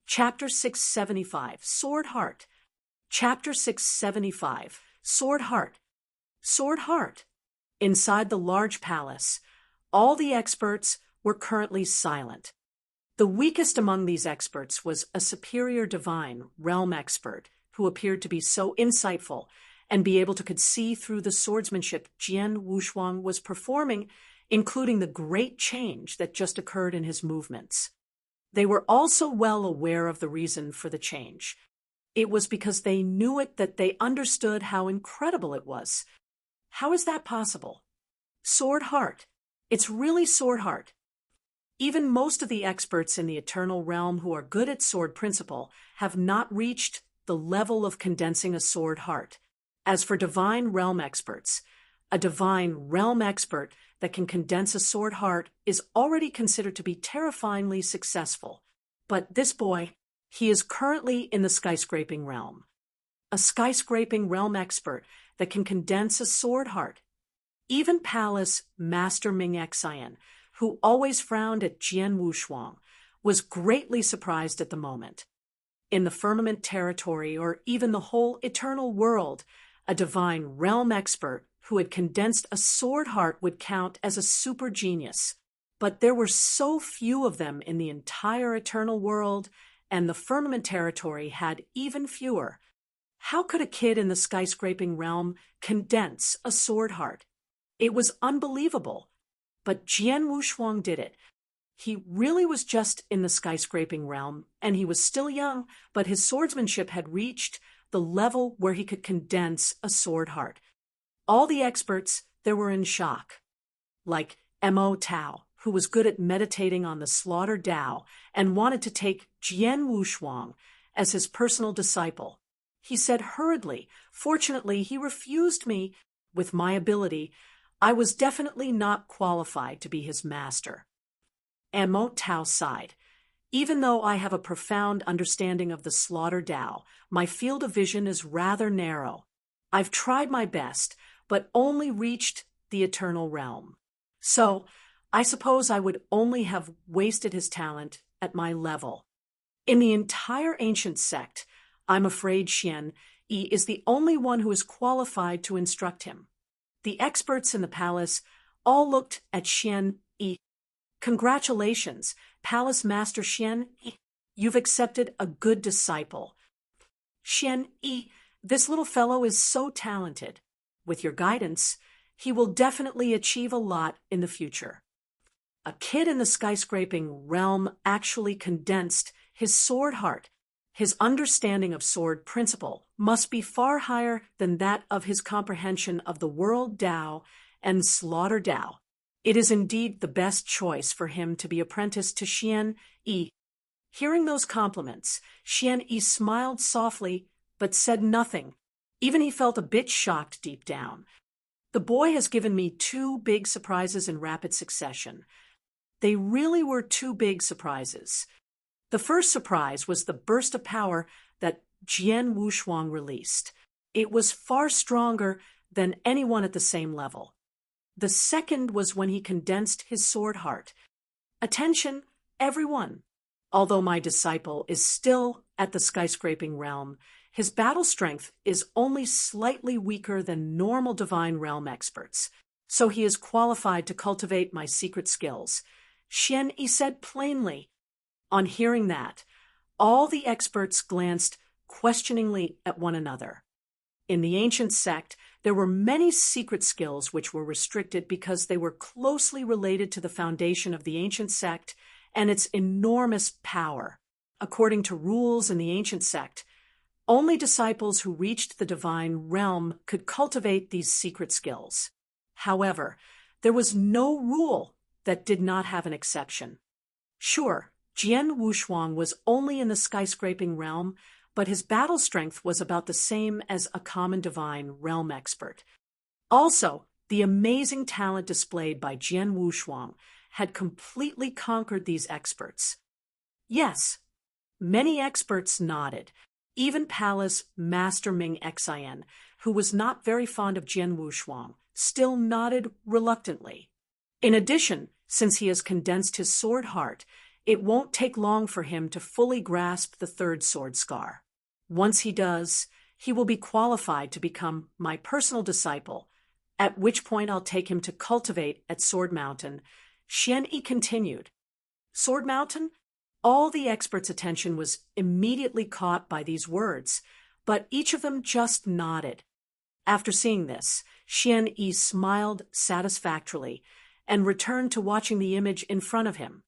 Chapter 675, Sword Heart. Chapter 675, Sword Heart. Sword Heart. Inside the large palace, all the experts were currently silent. The weakest among these experts was a superior divine realm expert who appeared to be so insightful and be able to see through the swordsmanship Jian Wushuang was performing, including the great change that just occurred in his movements. They were also well aware of the reason for the change. It was because they knew it that they understood how incredible it was. How is that possible? Sword Heart. It's really Sword Heart. Even most of the experts in the Eternal Realm who are good at sword principle have not reached the level of condensing a Sword Heart. As for Divine Realm experts, a Divine Realm expert that can condense a Sword Heart is already considered to be terrifyingly successful. But this boy, he is currently in the Skyscraping Realm. A Skyscraping Realm expert that can condense a Sword Heart. Even Palace Master Ming Xian, who always frowned at Jian Wushuang, was greatly surprised at the moment. In the Firmament Territory, or even the whole Eternal World, a Divine Realm expert who had condensed a Sword Heart would count as a super genius. But there were so few of them in the entire Eternal World, and the Firmament Territory had even fewer. How could a kid in the Skyscraping Realm condense a Sword Heart? It was unbelievable. But Jian Wushuang did it. He really was just in the Skyscraping Realm, and he was still young, but his swordsmanship had reached the level where he could condense a Sword Heart. All the experts, they were in shock. Like Mo Tao, who was good at meditating on the Slaughter Dao and wanted to take Jian Wushuang as his personal disciple. He said hurriedly, "Fortunately, he refused me. With my ability, I was definitely not qualified to be his master." Mo Tao sighed. "Even though I have a profound understanding of the Slaughter Dao, my field of vision is rather narrow. I've tried my best, but only reached the Eternal Realm. So, I suppose I would only have wasted his talent at my level. In the entire ancient sect, I'm afraid Xuan Yi is the only one who is qualified to instruct him." The experts in the palace all looked at Xuan Yi. "Congratulations, Palace Master Xuan Yi. You've accepted a good disciple. Xuan Yi, this little fellow is so talented. With your guidance, he will definitely achieve a lot in the future." A kid in the Skyscraping Realm actually condensed his Sword Heart. His understanding of sword principle must be far higher than that of his comprehension of the World Dao and Slaughter Dao. It is indeed the best choice for him to be apprenticed to Xuan Yi. Hearing those compliments, Xuan Yi smiled softly, but said nothing. Even he felt a bit shocked deep down. The boy has given me 2 big surprises in rapid succession. They really were 2 big surprises. The first surprise was the burst of power that Jian Wushuang released. It was far stronger than anyone at the same level. The second was when he condensed his Sword Heart. Attention, everyone! Although my disciple is still at the Skyscraping Realm, his battle strength is only slightly weaker than normal Divine Realm experts, so he is qualified to cultivate my secret skills. Xuan Yi said plainly. On hearing that, all the experts glanced questioningly at one another. In the ancient sect, there were many secret skills which were restricted because they were closely related to the foundation of the ancient sect and its enormous power. According to rules in the ancient sect, only disciples who reached the Divine Realm could cultivate these secret skills. However, there was no rule that did not have an exception. Sure, Jian Wushuang was only in the Skyscraping Realm, but his battle strength was about the same as a common Divine Realm expert. Also, the amazing talent displayed by Jian Wushuang had completely conquered these experts. Yes, many experts nodded. Even Palace Master Ming Xian, who was not very fond of Jian Wushuang, still nodded reluctantly. In addition, since he has condensed his Sword Heart, It won't take long for him to fully grasp the third sword scar. Once he does, he will be qualified to become my personal disciple, at which point I'll take him to cultivate at Sword Mountain. Xian Yi continued. Sword Mountain? All the experts' attention was immediately caught by these words, but each of them just nodded. After seeing this, Xian Yi smiled satisfactorily and returned to watching the image in front of him.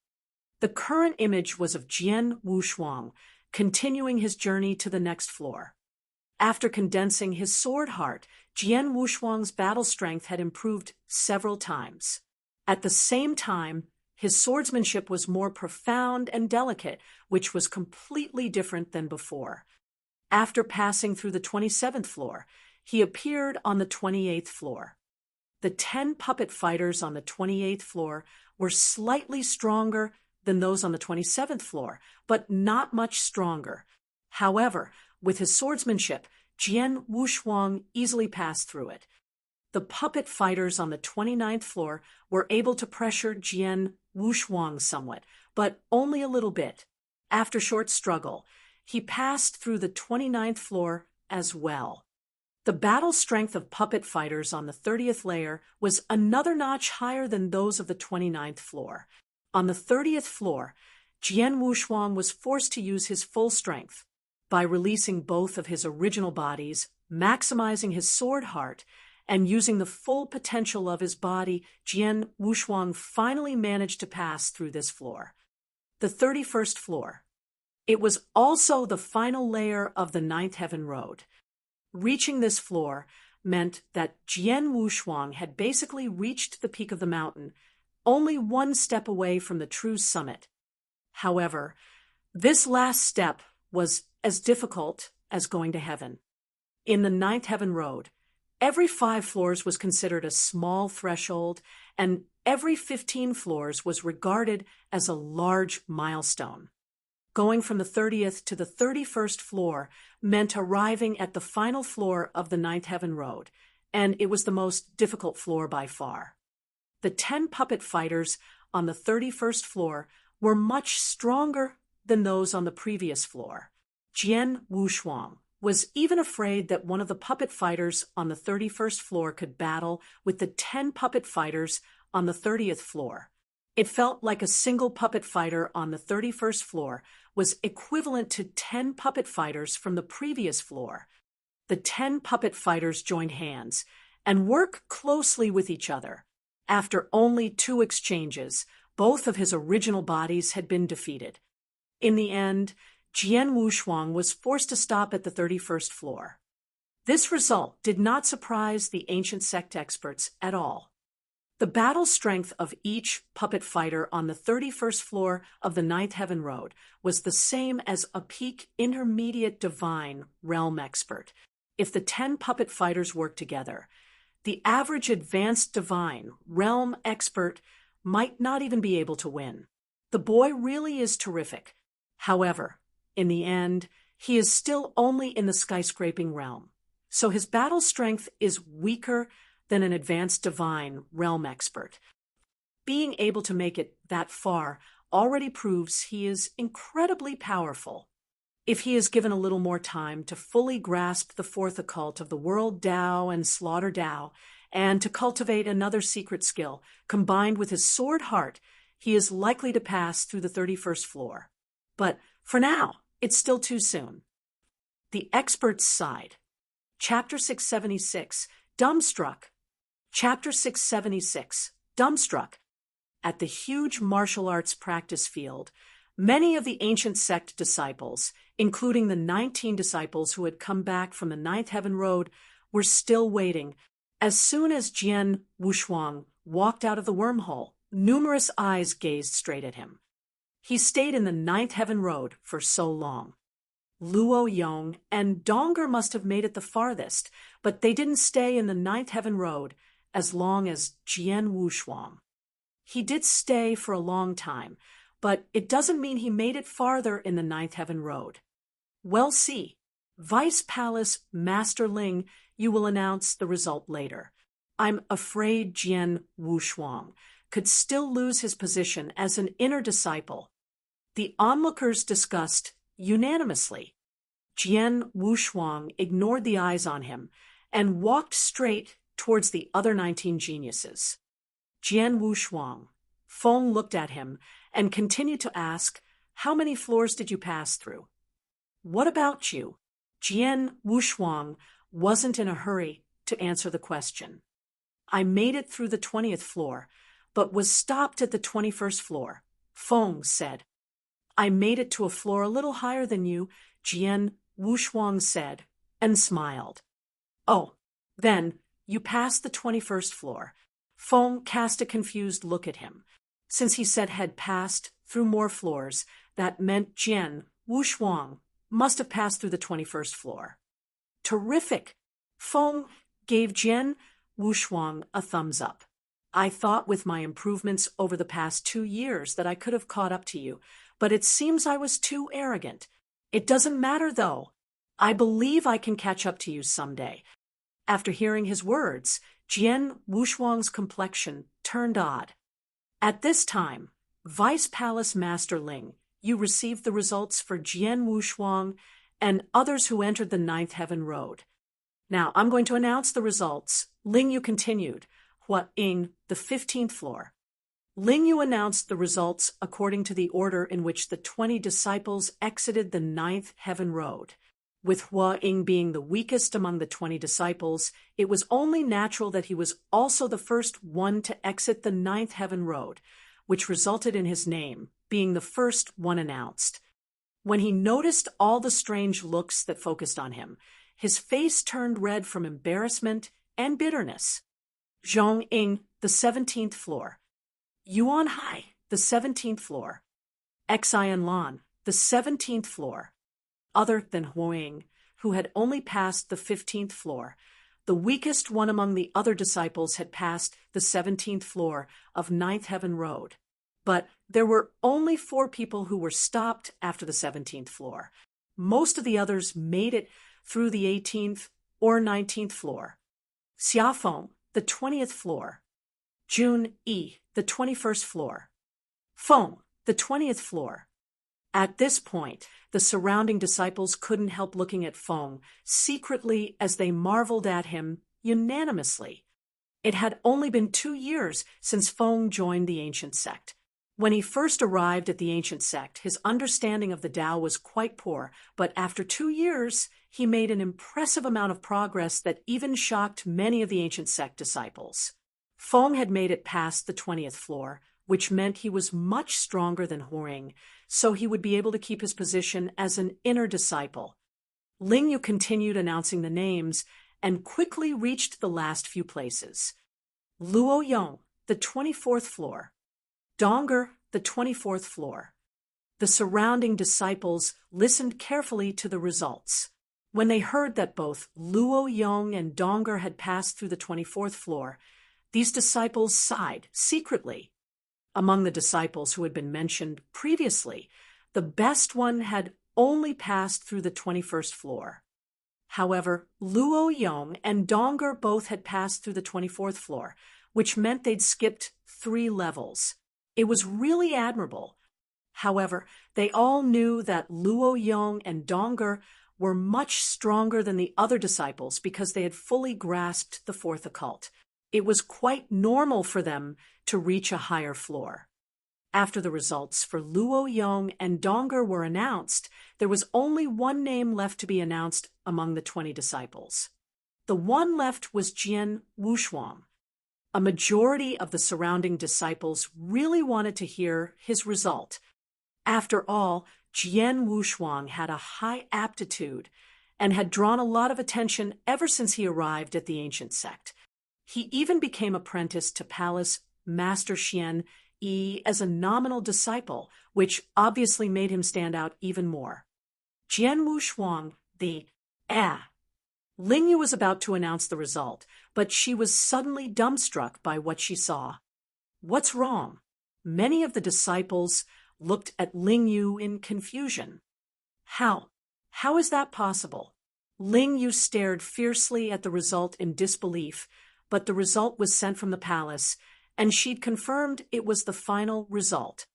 The current image was of Jian Wushuang, continuing his journey to the next floor. After condensing his sword heart, Jian Wushuang's battle strength had improved several times. At the same time, his swordsmanship was more profound and delicate, which was completely different than before. After passing through the 27th floor, he appeared on the 28th floor. The 10 puppet fighters on the 28th floor were slightly stronger than those on the 27th floor, but not much stronger. However, with his swordsmanship, Jian Wushuang easily passed through it. The puppet fighters on the 29th floor were able to pressure Jian Wushuang somewhat, but only a little bit. After short struggle, he passed through the 29th floor as well. The battle strength of puppet fighters on the 30th layer was another notch higher than those of the 29th floor. On the 30th floor, Jian Wushuang was forced to use his full strength. By releasing both of his original bodies, maximizing his sword heart, and using the full potential of his body, Jian Wushuang finally managed to pass through this floor. The 31st floor. It was also the final layer of the 9th Heaven Road. Reaching this floor meant that Jian Wushuang had basically reached the peak of the mountain, only one step away from the true summit. However, this last step was as difficult as going to heaven. In the 9th Heaven Road, every 5 floors was considered a small threshold, and every 15 floors was regarded as a large milestone. Going from the 30th to the 31st floor meant arriving at the final floor of the 9th Heaven Road, and it was the most difficult floor by far. The 10 puppet fighters on the 31st floor were much stronger than those on the previous floor. Jian Wushuang was even afraid that one of the puppet fighters on the 31st floor could battle with the 10 puppet fighters on the 30th floor. It felt like a single puppet fighter on the 31st floor was equivalent to 10 puppet fighters from the previous floor. The 10 puppet fighters joined hands and worked closely with each other. After only 2 exchanges, both of his original bodies had been defeated. In the end, Jian Wushuang was forced to stop at the 31st floor. This result did not surprise the ancient sect experts at all. The battle strength of each puppet fighter on the 31st floor of the 9th Heaven Road was the same as a peak intermediate divine realm expert. If the 10 puppet fighters worked together, the average advanced divine realm expert might not even be able to win. The boy really is terrific. However, in the end, he is still only in the skyscraping realm, so his battle strength is weaker than an advanced divine realm expert. Being able to make it that far already proves he is incredibly powerful. If he is given a little more time to fully grasp the 4th occult of the World Tao and Slaughter Tao, and to cultivate another secret skill, combined with his sword heart, he is likely to pass through the 31st floor. But for now, it's still too soon. The Expert's Side. Chapter 676, Dumbstruck. Chapter 676, Dumbstruck. At the huge martial arts practice field, many of the ancient sect disciples, including the 19 disciples who had come back from the 9th Heaven Road, were still waiting. As soon as Jian Wushuang walked out of the wormhole, numerous eyes gazed straight at him. He stayed in the 9th Heaven Road for so long. Luo Yong and Donger must have made it the farthest, but they didn't stay in the 9th Heaven Road as long as Jian Wushuang. He did stay for a long time, but it doesn't mean he made it farther in the 9th Heaven Road. Well, see, Vice Palace Master Ling, you will announce the result later. I'm afraid Jian Wushuang could still lose his position as an inner disciple. The onlookers discussed unanimously. Jian Wushuang ignored the eyes on him and walked straight towards the other 19 geniuses. Jian Wushuang. Feng looked at him and continued to ask, "How many floors did you pass through?" "What about you?" Jian Wushuang wasn't in a hurry to answer the question. "I made it through the 20th floor, but was stopped at the 21st floor," Feng said. "I made it to a floor a little higher than you," Jian Wushuang said, and smiled. "Oh, then, you passed the 21st floor." Feng cast a confused look at him. Since he said had passed through more floors, that meant Jian Wushuang must have passed through the 21st floor. "Terrific!" Feng gave Jian Wushuang a thumbs up. "I thought with my improvements over the past 2 years that I could have caught up to you, but it seems I was too arrogant. It doesn't matter, though. I believe I can catch up to you someday." After hearing his words, Jian Wushuang's complexion turned odd. At this time, Vice Palace Master Ling, you received the results for Jian Wushuang and others who entered the 9th Heaven Road. Now, I'm going to announce the results. Ling Yu continued. Hua Ying, the 15th floor. Ling Yu announced the results according to the order in which the 20 disciples exited the 9th Heaven Road. With Hua Ying being the weakest among the 20 disciples, it was only natural that he was also the first one to exit the 9th Heaven Road, which resulted in his name being the first one announced. When he noticed all the strange looks that focused on him, his face turned red from embarrassment and bitterness. Zhong Ying, the 17th floor. Yuan Hai, the 17th floor. Xian Lan, the 17th floor. Other than Huang, who had only passed the 15th floor, the weakest one among the other disciples had passed the 17th floor of 9th Heaven Road. But there were only 4 people who were stopped after the 17th floor. Most of the others made it through the 18th or 19th floor. Xiafeng, the 20th floor. Jun Yi, the 21st floor. Feng, the 20th floor. At this point, the surrounding disciples couldn't help looking at Feng secretly as they marveled at him unanimously. It had only been 2 years since Feng joined the ancient sect. When he first arrived at the ancient sect, his understanding of the Tao was quite poor, but after 2 years, he made an impressive amount of progress that even shocked many of the ancient sect disciples. Feng had made it past the 20th floor, which meant he was much stronger than Huang, so he would be able to keep his position as an inner disciple. Ling Yu continued announcing the names and quickly reached the last few places. Luo Yong, the 24th floor. Donger, the 24th floor. The surrounding disciples listened carefully to the results. When they heard that both Luo Yong and Donger had passed through the 24th floor, these disciples sighed secretly. Among the disciples who had been mentioned previously, the best one had only passed through the 21st floor. However, Luo Yong and Donger both had passed through the 24th floor, which meant they'd skipped 3 levels. It was really admirable. However, they all knew that Luo Yong and Donger were much stronger than the other disciples because they had fully grasped the 4th occult. It was quite normal for them to reach a higher floor. After the results for Luo Yong and Donger were announced, there was only one name left to be announced among the 20 disciples. The one left was Jian Wushuang. A majority of the surrounding disciples really wanted to hear his result. After all, Jian Wushuang had a high aptitude and had drawn a lot of attention ever since he arrived at the ancient sect. He even became apprenticed to Palace Master Xian Yi as a nominal disciple, which obviously made him stand out even more. Jian Wushuang, Ling Yu was about to announce the result, but she was suddenly dumbstruck by what she saw. What's wrong? Many of the disciples looked at Ling Yu in confusion. How is that possible? Ling Yu stared fiercely at the result in disbelief, but the result was sent from the palace, and she'd confirmed it was the final result.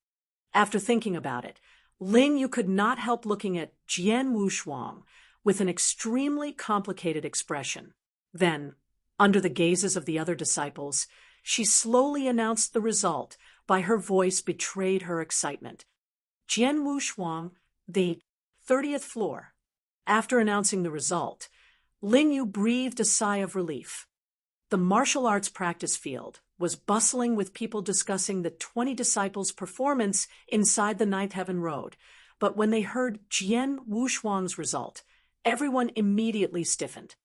After thinking about it, Ling Yu could not help looking at Jian Wushuang with an extremely complicated expression. Then, under the gazes of the other disciples, she slowly announced the result. By her voice betrayed her excitement. Jian Wushuang, the 30th floor. After announcing the result, Ling Yu breathed a sigh of relief. The martial arts practice field was bustling with people discussing the 20 disciples' performance inside the Ninth Heaven Road, but when they heard Jian Wushuang's result, everyone immediately stiffened.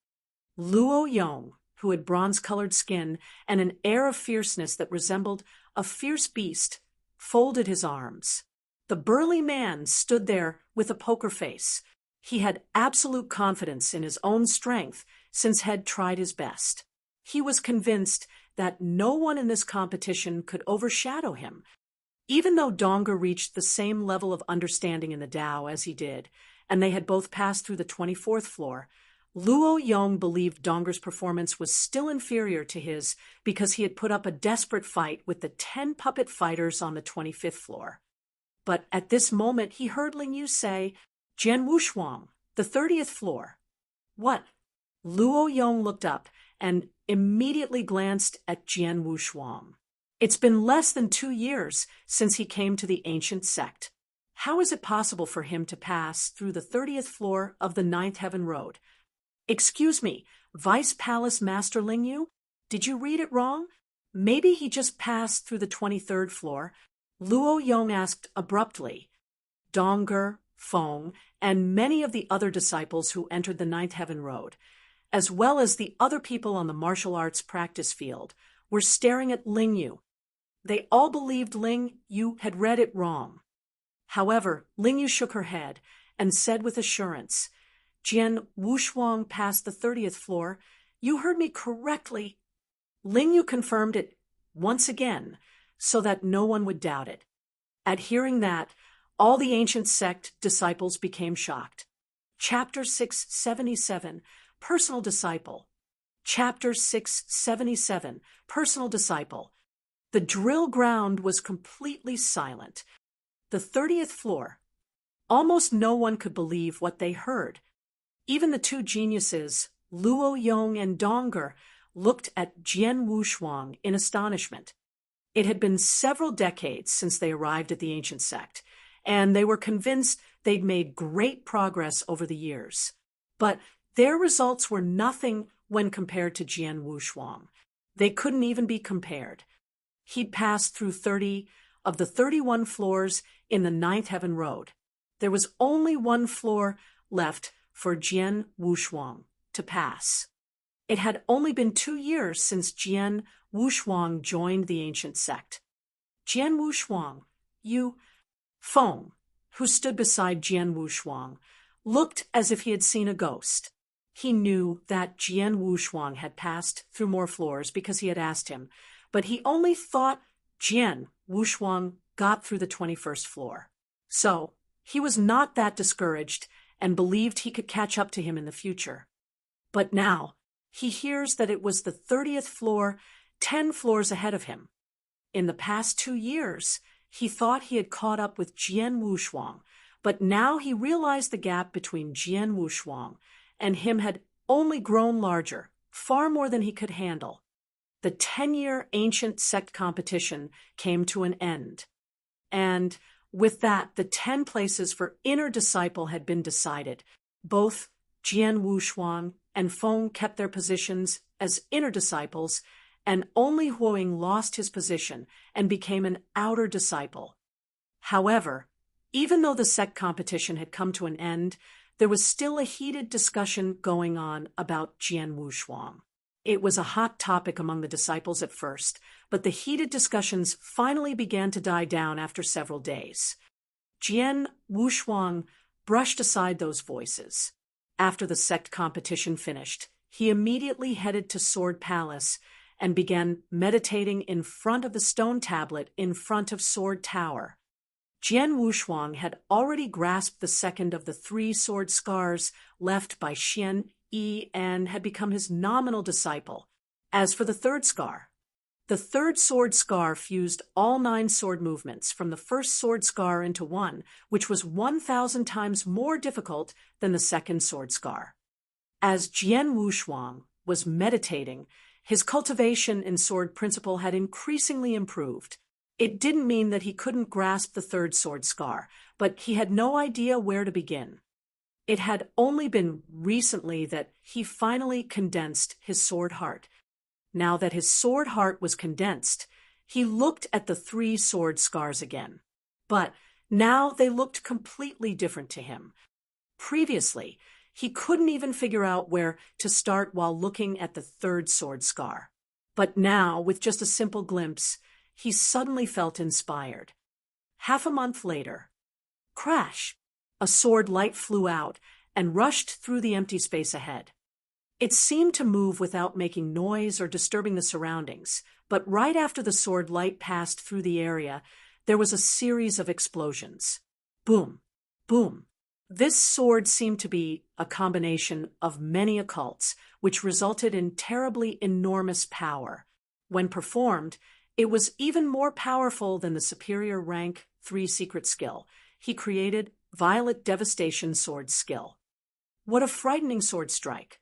Luo Yong, who had bronze-colored skin and an air of fierceness that resembled a fierce beast, folded his arms. The burly man stood there with a poker face. He had absolute confidence in his own strength since had tried his best. He was convinced that no one in this competition could overshadow him. Even though Donger reached the same level of understanding in the Tao as he did, and they had both passed through the 24th floor, Luo Yong believed Donger's performance was still inferior to his because he had put up a desperate fight with the 10 puppet fighters on the 25th floor. But at this moment he heard Ling Yu say, "Jian Wushuang, the 30th floor." "What?" Luo Yong looked up and immediately glanced at Jian Wushuang. "It's been less than 2 years since he came to the ancient sect. How is it possible for him to pass through the 30th floor of the Ninth Heaven Road?" "Excuse me, Vice Palace Master Ling Yu? Did you read it wrong? Maybe he just passed through the 23rd floor," Luo Yong asked abruptly. Donger, Feng, and many of the other disciples who entered the Ninth Heaven Road, as well as the other people on the martial arts practice field, were staring at Ling Yu. They all believed Ling Yu had read it wrong. However, Ling Yu shook her head and said with assurance, "Jian Wushuang passed the 30th floor. You heard me correctly." Ling Yu confirmed it once again, so that no one would doubt it. At hearing that, all the ancient sect disciples became shocked. Chapter 677, Personal Disciple. Chapter 677, Personal Disciple. The drill ground was completely silent. The 30th floor. Almost no one could believe what they heard. Even the two geniuses, Luo Yong and Donger, looked at Jian Wushuang in astonishment. It had been several decades since they arrived at the ancient sect, and they were convinced they'd made great progress over the years. But their results were nothing when compared to Jian Wushuang. They couldn't even be compared. He'd passed through 30 of the 31 floors in the Ninth Heaven Road. There was only one floor left for Jian Wushuang to pass. It had only been 2 years since Jian Wushuang joined the ancient sect. "Jian Wushuang, you..." Feng, who stood beside Jian Wushuang, looked as if he had seen a ghost. He knew that Jian Wushuang had passed through more floors because he had asked him, but he only thought Jian Wushuang got through the 21st floor. So, he was not that discouraged and believed he could catch up to him in the future. But now, he hears that it was the 30th floor, 10 floors ahead of him. In the past 2 years, he thought he had caught up with Jian Wushuang, but now he realized the gap between Jian Wushuang and him had only grown larger, far more than he could handle. The 10-year ancient sect competition came to an end. And with that, the 10 places for inner disciple had been decided. Both Jian Wushuang and Feng kept their positions as inner disciples, and only Huoying lost his position and became an outer disciple. However, even though the sect competition had come to an end, there was still a heated discussion going on about Jian Wushuang. It was a hot topic among the disciples at first, but the heated discussions finally began to die down after several days. Jian Wushuang brushed aside those voices. After the sect competition finished, he immediately headed to Sword Palace and began meditating in front of the stone tablet in front of Sword Tower. Jian Wushuang had already grasped the second of the 3 sword scars left by Xian Yi and had become his nominal disciple. As for the third scar, The third sword scar fused all 9 sword movements from the first sword scar into one, which was 1,000 times more difficult than the second sword scar. As Jian Wushuang was meditating, his cultivation in sword principle had increasingly improved. It didn't mean that he couldn't grasp the third sword scar, but he had no idea where to begin. It had only been recently that he finally condensed his sword heart. Now that his sword heart was condensed, he looked at the 3 sword scars again. But now they looked completely different to him. Previously, he couldn't even figure out where to start while looking at the third sword scar. But now, with just a simple glimpse, he suddenly felt inspired. Half a month later, crash! A sword light flew out and rushed through the empty space ahead. It seemed to move without making noise or disturbing the surroundings, but right after the sword light passed through the area, there was a series of explosions. Boom! Boom! This sword seemed to be a combination of many occults, which resulted in terribly enormous power. When performed, it was even more powerful than the superior rank 3 secret skill he created, Violet Devastation Sword Skill. What a frightening sword strike!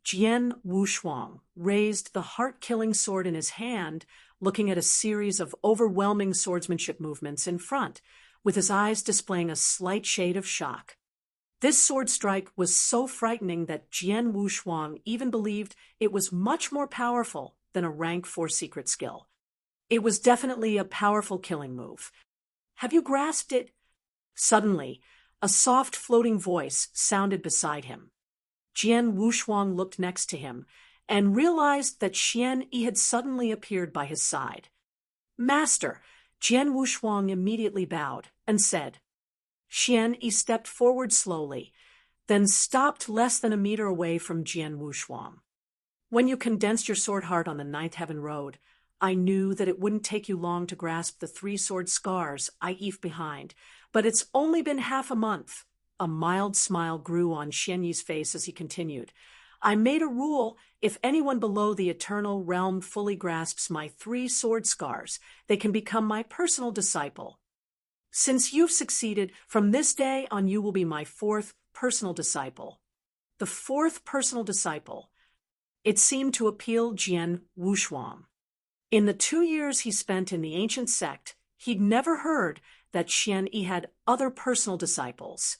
Jian Wushuang raised the heart-killing sword in his hand, looking at a series of overwhelming swordsmanship movements in front, with his eyes displaying a slight shade of shock. This sword strike was so frightening that Jian Wushuang even believed it was much more powerful than a rank 4 secret skill. It was definitely a powerful killing move. Have you grasped it? Suddenly, a soft floating voice sounded beside him. Jian Wushuang looked next to him and realized that Xian Yi had suddenly appeared by his side. Master! Jian Wushuang immediately bowed and said. Xian Yi stepped forward slowly, then stopped less than a meter away from Jian Wushuang. When you condensed your sword heart on the 9th Heaven Road, I knew that it wouldn't take you long to grasp the 3 sword scars I left behind, but it's only been half a month. A mild smile grew on Xian Yi's face as he continued. I made a rule: if anyone below the eternal realm fully grasps my 3 sword scars, they can become my personal disciple. Since you've succeeded, from this day on you will be my 4th personal disciple. The 4th personal disciple. It seemed to appeal Jian Wushuang. In the 2 years he spent in the ancient sect, he'd never heard that Xian Yi had other personal disciples.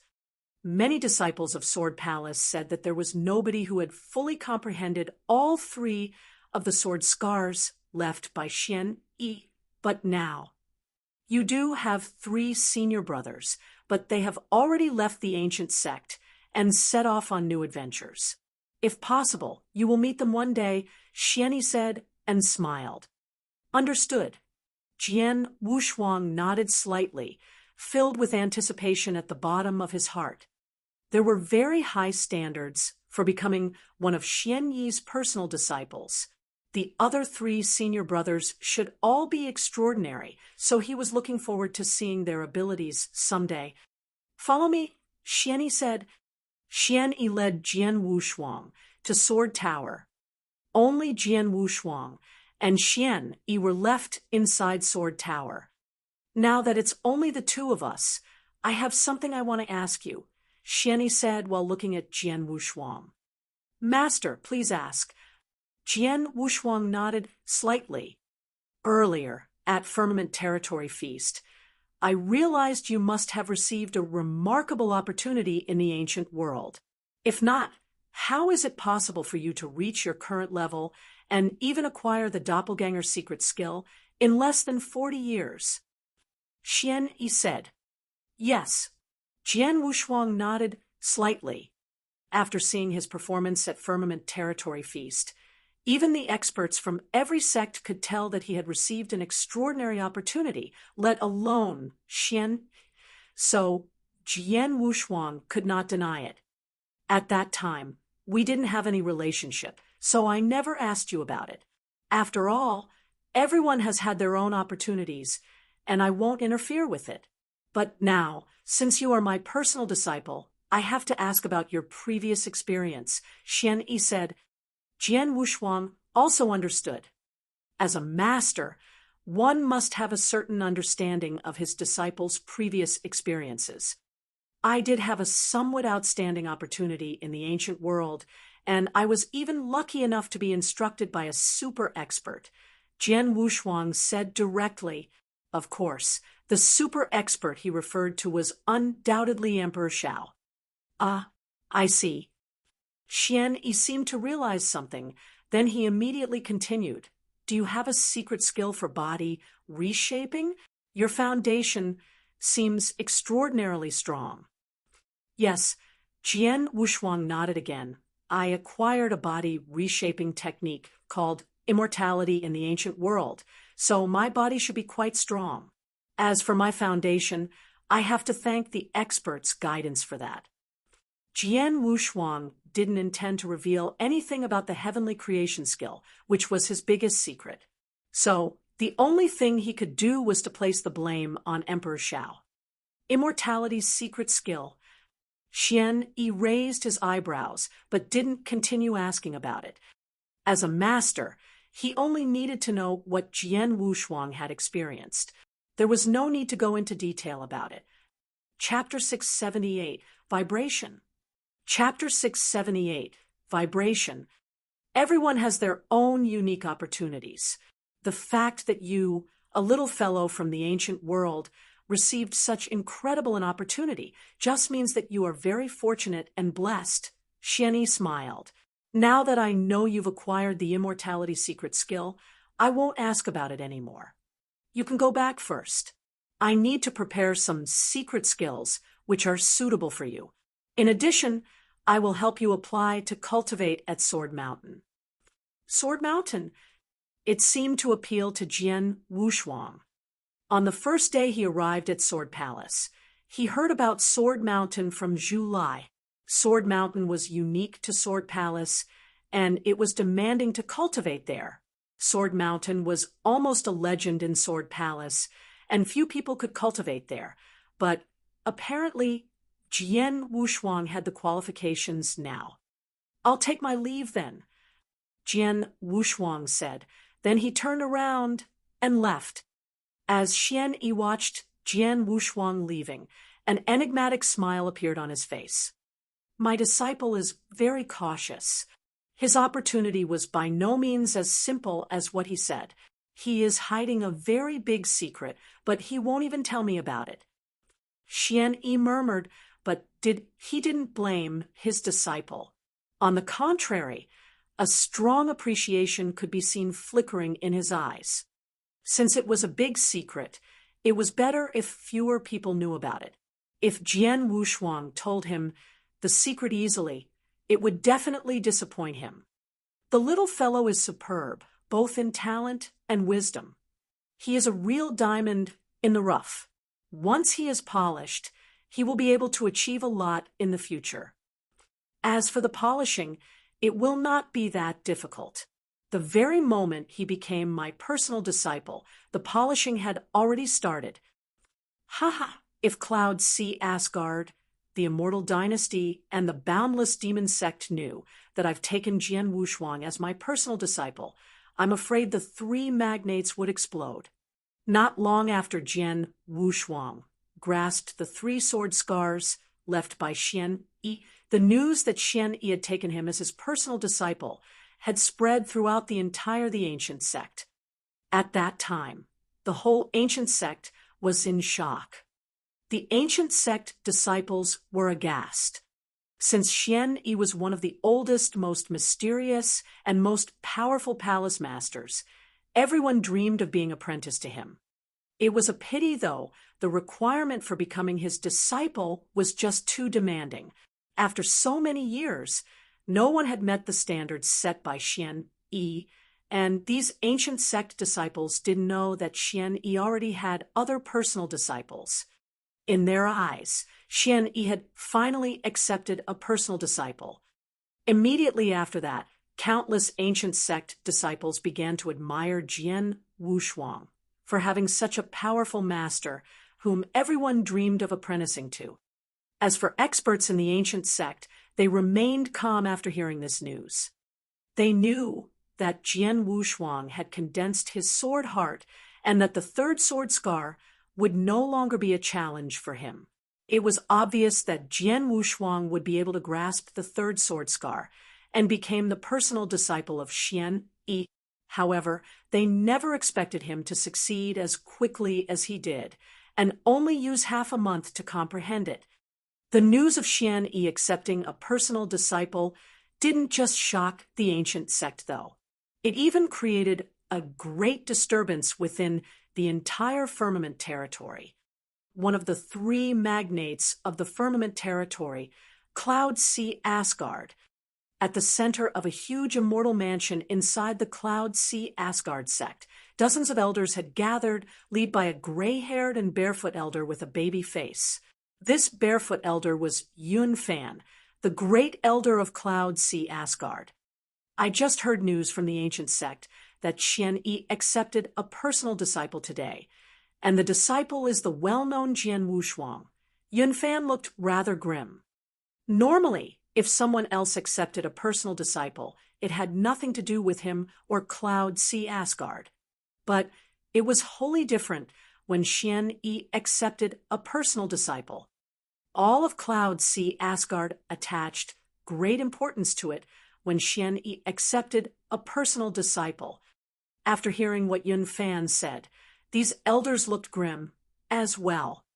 Many disciples of Sword Palace said that there was nobody who had fully comprehended all 3 of the sword scars left by Xian Yi. But now, you do have 3 senior brothers, but they have already left the ancient sect and set off on new adventures. If possible, you will meet them one day, Xian Yi said and smiled. Understood. Jian Wushuang nodded slightly, filled with anticipation at the bottom of his heart. There were very high standards for becoming one of Xian Yi's personal disciples. The other 3 senior brothers should all be extraordinary, so he was looking forward to seeing their abilities someday. Follow me, Xian Yi said. Xian Yi led Jian Wushuang to Sword Tower. Only Jian Wushuang and Xian Yi were left inside Sword Tower. Now that it's only the 2 of us, I have something I want to ask you, Xian Yi said while looking at Jian Wushuang. Master, please ask. Jian Wushuang nodded slightly. Earlier, at Firmament Territory Feast, I realized you must have received a remarkable opportunity in the ancient world. If not, how is it possible for you to reach your current level and even acquire the doppelganger secret skill in less than 40 years? Xian Yi said. Yes. Jian Wushuang nodded slightly. After seeing his performance at Firmament Territory Feast, even the experts from every sect could tell that he had received an extraordinary opportunity, let alone Xian. So Jian Wushuang could not deny it. At that time, we didn't have any relationship, so I never asked you about it. After all, everyone has had their own opportunities, and I won't interfere with it. But now, since you are my personal disciple, I have to ask about your previous experience, Xian Yi said. Jian Wushuang also understood. As a master, one must have a certain understanding of his disciples' previous experiences. I did have a somewhat outstanding opportunity in the ancient world, and I was even lucky enough to be instructed by a super expert. Jian Wushuang said directly. Of course, the super expert he referred to was undoubtedly Emperor Chao. Ah, I see. Xian Yi seemed to realize something. Then he immediately continued. Do you have a secret skill for body reshaping? Your foundation seems extraordinarily strong. Yes, Jian Wushuang nodded again. I acquired a body reshaping technique called immortality in the ancient world, so my body should be quite strong. As for my foundation, I have to thank the experts' guidance for that. Jian Wushuang didn't intend to reveal anything about the heavenly creation skill, which was his biggest secret. So, the only thing he could do was to place the blame on Emperor Chao. Immortality's secret skill. Xian Yi raised his eyebrows, but didn't continue asking about it. As a master, he only needed to know what Jian Wushuang had experienced. There was no need to go into detail about it. Chapter 678, Vibration. Chapter 678, Vibration. Everyone has their own unique opportunities. The fact that you, a little fellow from the ancient world, received such incredible an opportunity just means that you are very fortunate and blessed. Xian Yi smiled. Now that I know you've acquired the immortality secret skill, I won't ask about it anymore. You can go back first. I need to prepare some secret skills which are suitable for you. In addition, I will help you apply to cultivate at Sword Mountain. Sword Mountain? It seemed to appeal to Jian Wushuang. On the first day he arrived at Sword Palace, he heard about Sword Mountain from Zhu Lai. Sword Mountain was unique to Sword Palace, and it was demanding to cultivate there. Sword Mountain was almost a legend in Sword Palace, and few people could cultivate there, but apparently Jian Wushuang had the qualifications now. I'll take my leave then, Jian Wushuang said. Then he turned around and left. As Xian Yi watched Jian Wushuang leaving, an enigmatic smile appeared on his face. My disciple is very cautious. His opportunity was by no means as simple as what he said. He is hiding a very big secret, but he won't even tell me about it. Xian Yi murmured, but he didn't blame his disciple. On the contrary, a strong appreciation could be seen flickering in his eyes. Since it was a big secret, it was better if fewer people knew about it. If Jian Wushuang told him the secret easily, it would definitely disappoint him. The little fellow is superb, both in talent and wisdom. He is a real diamond in the rough. Once he is polished, he will be able to achieve a lot in the future. As for the polishing, it will not be that difficult. The very moment he became my personal disciple, the polishing had already started. If clouds see Asgard, the immortal dynasty, and the boundless demon sect knew that I've taken Jian Wushuang as my personal disciple, I'm afraid the three magnates would explode. Not long after Jian Wushuang grasped the 3 sword scars left by Xian Yi, the news that Xian Yi had taken him as his personal disciple had spread throughout the ancient sect. At that time, the whole ancient sect was in shock. The ancient sect disciples were aghast. Since Xian Yi was one of the oldest, most mysterious, and most powerful palace masters, everyone dreamed of being apprenticed to him. It was a pity, though, the requirement for becoming his disciple was just too demanding. After so many years, no one had met the standards set by Xian Yi, and these ancient sect disciples didn't know that Xian Yi already had other personal disciples. In their eyes, Xian Yi had finally accepted a personal disciple. Immediately after that, countless ancient sect disciples began to admire Jian Wushuang for having such a powerful master whom everyone dreamed of apprenticing to. As for experts in the ancient sect, they remained calm after hearing this news. They knew that Jian Wushuang had condensed his sword heart and that the third sword scar would no longer be a challenge for him. It was obvious that Jian Wushuang would be able to grasp the third sword scar and became the personal disciple of Xian Yi. However, they never expected him to succeed as quickly as he did, and only use half a month to comprehend it. The news of Xian Yi accepting a personal disciple didn't just shock the ancient sect, though. It even created a great disturbance within the entire Firmament territory. One of the three magnates of the Firmament territory, Cloud Sea Asgard, at the center of a huge immortal mansion inside the Cloud Sea Asgard sect, dozens of elders had gathered, led by a gray-haired and barefoot elder with a baby face. This barefoot elder was Yuanfan, the great elder of Cloud Sea Asgard. I just heard news from the ancient sect that Xian Yi accepted a personal disciple today, and the disciple is the well-known Jian Wushuang. Yuanfan looked rather grim. Normally, if someone else accepted a personal disciple, it had nothing to do with him or Cloud Sea Asgard. But it was wholly different when Xian Yi accepted a personal disciple. All of Cloud Sea Asgard attached great importance to it when Xian Yi accepted a personal disciple. After hearing what Yuanfan said, these elders looked grim as well.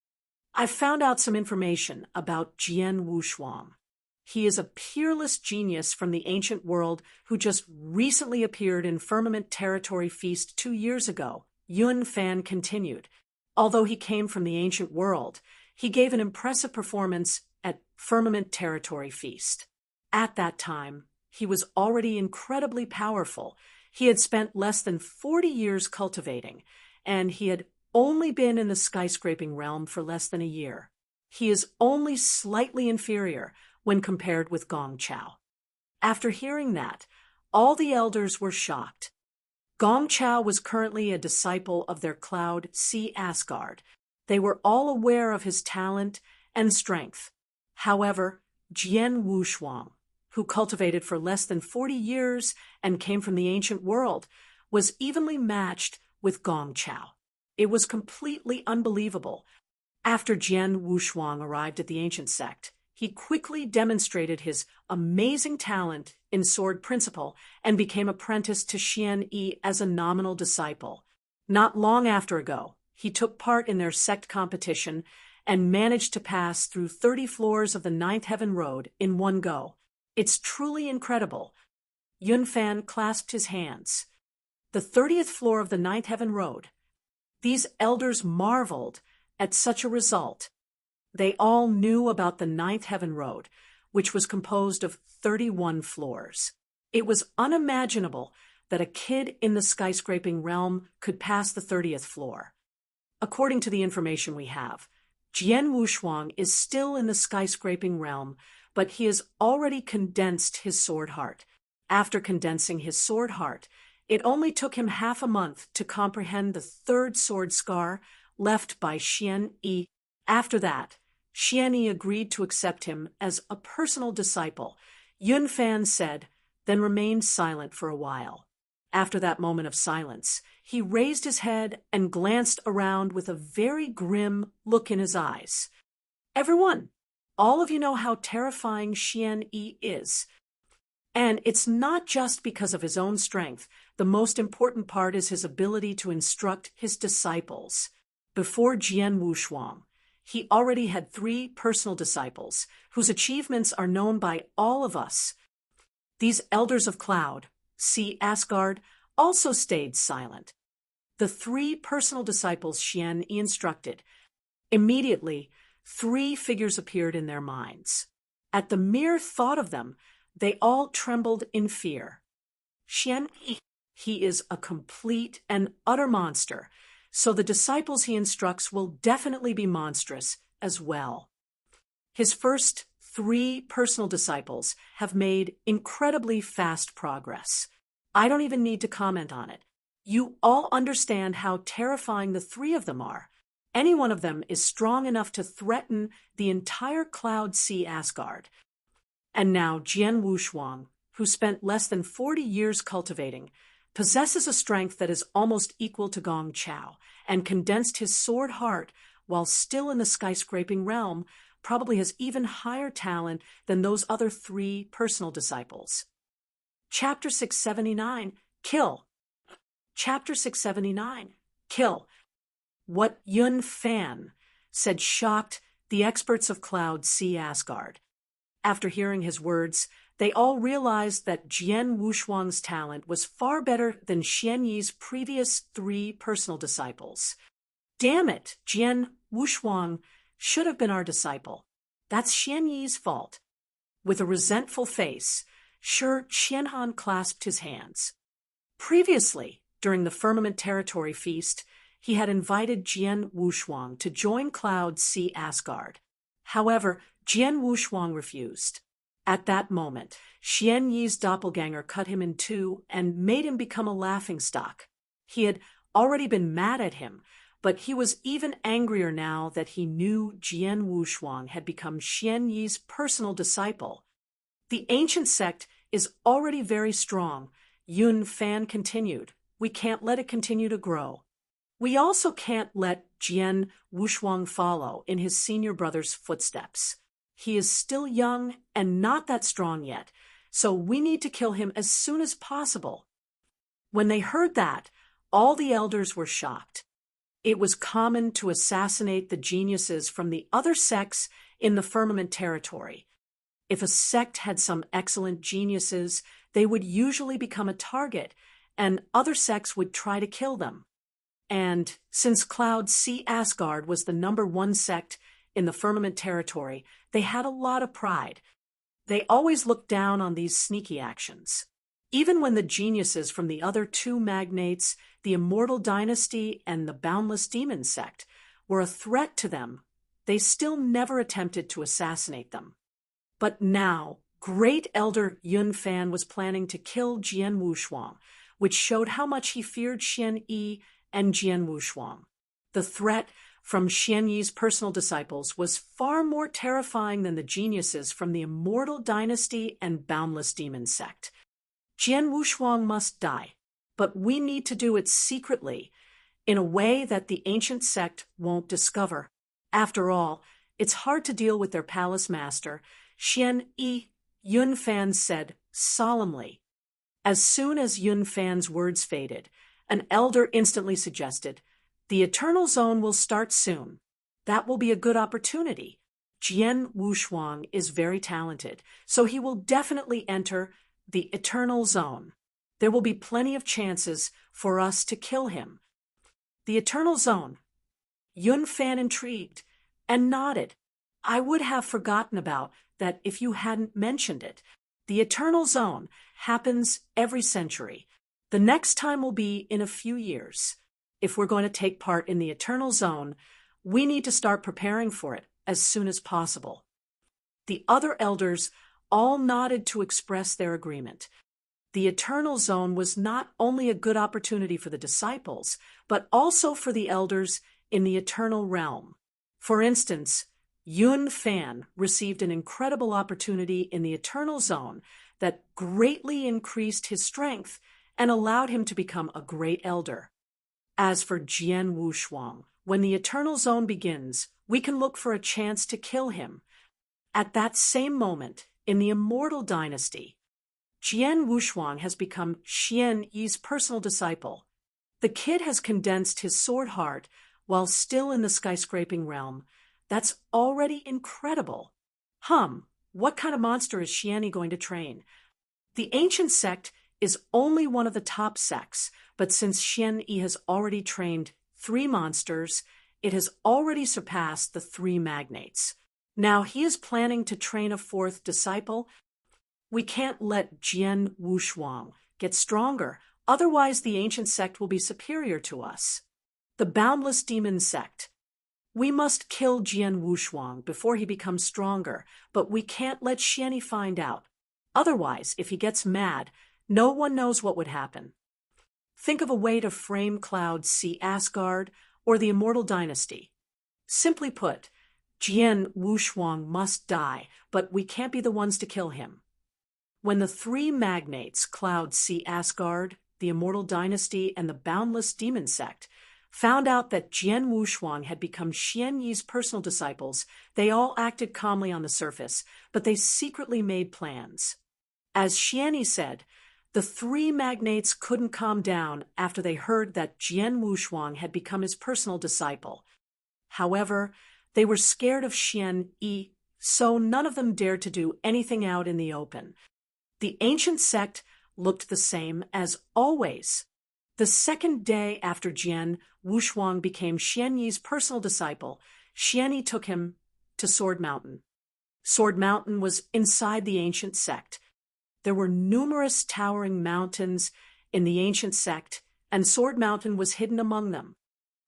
I found out some information about Jian Wushuang. He is a peerless genius from the ancient world who just recently appeared in Firmament Territory Feast 2 years ago. Yuanfan continued. Although he came from the ancient world, he gave an impressive performance at Firmament Territory Feast. At that time, he was already incredibly powerful. He had spent less than 40 years cultivating, and he had only been in the skyscraping realm for less than a year. He is only slightly inferior when compared with Gong Chao. After hearing that, all the elders were shocked. Gong Chao was currently a disciple of their Cloud Sea Asgard. They were all aware of his talent and strength. However, Jian Wushuang, who cultivated for less than 40 years and came from the ancient world, was evenly matched with Gong Chao. It was completely unbelievable. After Jian Wushuang arrived at the ancient sect, he quickly demonstrated his amazing talent in sword principle and became apprenticed to Xian Yi as a nominal disciple. Not long after ago, he took part in their sect competition and managed to pass through 30 floors of the Ninth Heaven Road in one go. It's truly incredible. Yuanfan clasped his hands. The 30th floor of the Ninth Heaven Road. These elders marveled at such a result. They all knew about the Ninth Heaven Road, which was composed of 31 floors. It was unimaginable that a kid in the skyscraping realm could pass the 30th floor. According to the information we have, Jian Wushuang is still in the skyscraping realm, but he has already condensed his sword heart. After condensing his sword heart, it only took him half a month to comprehend the third sword scar left by Xian Yi. After that, Xian Yi agreed to accept him as a personal disciple. Yuanfan said, then remained silent for a while. After that moment of silence, he raised his head and glanced around with a very grim look in his eyes. Everyone, all of you know how terrifying Xian Yi is. And it's not just because of his own strength. The most important part is his ability to instruct his disciples. Before Jian Wushuang, he already had 3 personal disciples, whose achievements are known by all of us. These elders of Cloud Sea Asgard also stayed silent. The 3 personal disciples Xian Yi instructed. Immediately, 3 figures appeared in their minds. At the mere thought of them, they all trembled in fear. Xian Yi, he is a complete and utter monster, so the disciples he instructs will definitely be monstrous as well. His first 3 personal disciples have made incredibly fast progress. I don't even need to comment on it. You all understand how terrifying the 3 of them are. Any one of them is strong enough to threaten the entire Cloud Sea Asgard. And now Jian Wushuang, who spent less than 40 years cultivating, possesses a strength that is almost equal to Gong Chao, and condensed his sword heart while still in the skyscraping realm, probably has even higher talent than those other 3 personal disciples. Chapter 679, Kill. Chapter 679, Kill. What Yun Fan said shocked the experts of Cloud Sea Asgard. After hearing his words, they all realized that Jian Wushuang's talent was far better than Xian Yi's previous 3 personal disciples. Damn it, Jian Wushuang should have been our disciple. That's Xian Yi's fault. With a resentful face, Qianhan clasped his hands. Previously, during the Firmament Territory feast, he had invited Jian Wushuang to join Cloud Sea Asgard. However, Jian Wushuang refused. At that moment, Xian Yi's doppelganger cut him in 2 and made him become a laughingstock. He had already been mad at him, but he was even angrier now that he knew Jian Wushuang had become Xian Yi's personal disciple. The ancient sect is already very strong, Yun Fan continued. We can't let it continue to grow. We also can't let Jian Wushuang follow in his senior brother's footsteps. He is still young and not that strong yet, so we need to kill him as soon as possible. When they heard that, all the elders were shocked. It was common to assassinate the geniuses from the other sects in the Firmament Territory. If a sect had some excellent geniuses, they would usually become a target, and other sects would try to kill them. And since Cloud Sea Asgard was the #1 sect in the Firmament Territory, they had a lot of pride. They always looked down on these sneaky actions. Even when the geniuses from the other 2 magnates, the Immortal Dynasty and the Boundless Demon sect, were a threat to them, they still never attempted to assassinate them. But now, Great Elder Yun Fan was planning to kill Jian Wushuang, which showed how much he feared Xian Yi and Jian Wushuang. The threat from Xian Yi's personal disciples was far more terrifying than the geniuses from the Immortal Dynasty and Boundless Demon sect. Jian Wushuang must die, but we need to do it secretly, in a way that the ancient sect won't discover. After all, it's hard to deal with their palace master, Xian Yi, Yun Fan said solemnly. As soon as Yun Fan's words faded, an elder instantly suggested, "The Eternal Zone will start soon. That will be a good opportunity. Jian Wushuang is very talented, so he will definitely enter the Eternal Zone. There will be plenty of chances for us to kill him." The Eternal Zone. Yun Fan intrigued and nodded. I would have forgotten about that if you hadn't mentioned it. The Eternal Zone happens every century. The next time will be in a few years. If we're going to take part in the Eternal Zone, we need to start preparing for it as soon as possible. The other elders all nodded to express their agreement. The Eternal Zone was not only a good opportunity for the disciples, but also for the elders in the Eternal Realm. For instance, Yun Fan received an incredible opportunity in the Eternal Zone that greatly increased his strength and allowed him to become a great elder. As for Jian Wushuang, when the Eternal Zone begins, we can look for a chance to kill him. At that same moment, in the Immortal Dynasty, Jian Wushuang has become Xian Yi's personal disciple. The kid has condensed his sword heart while still in the skyscraping realm. That's already incredible. What kind of monster is Xian Yi going to train? The ancient sect is only one of the top sects, but since Xian Yi has already trained 3 monsters, it has already surpassed the 3 magnates. Now he is planning to train a 4th disciple. We can't let Jian Wushuang get stronger, otherwise the ancient sect will be superior to us. The Boundless Demon sect. We must kill Jian Wushuang before he becomes stronger, but we can't let Xian Yi find out. Otherwise, if he gets mad, no one knows what would happen. Think of a way to frame Cloud Sea Asgard or the Immortal Dynasty. Simply put, Jian Wushuang must die, but we can't be the ones to kill him. When the three magnates, Cloud Sea Asgard, the Immortal Dynasty, and the Boundless Demon Sect, found out that Jian Wushuang had become Xian Yi's personal disciples, they all acted calmly on the surface, but they secretly made plans. As Xian Yi said, the three magnates couldn't calm down after they heard that Jian Wushuang had become his personal disciple. However, they were scared of Xian Yi, so none of them dared to do anything out in the open. The ancient sect looked the same as always. The second day after Jian Wushuang became Xian Yi's personal disciple, Xian Yi took him to Sword Mountain. Sword Mountain was inside the ancient sect. There were numerous towering mountains in the ancient sect, and Sword Mountain was hidden among them.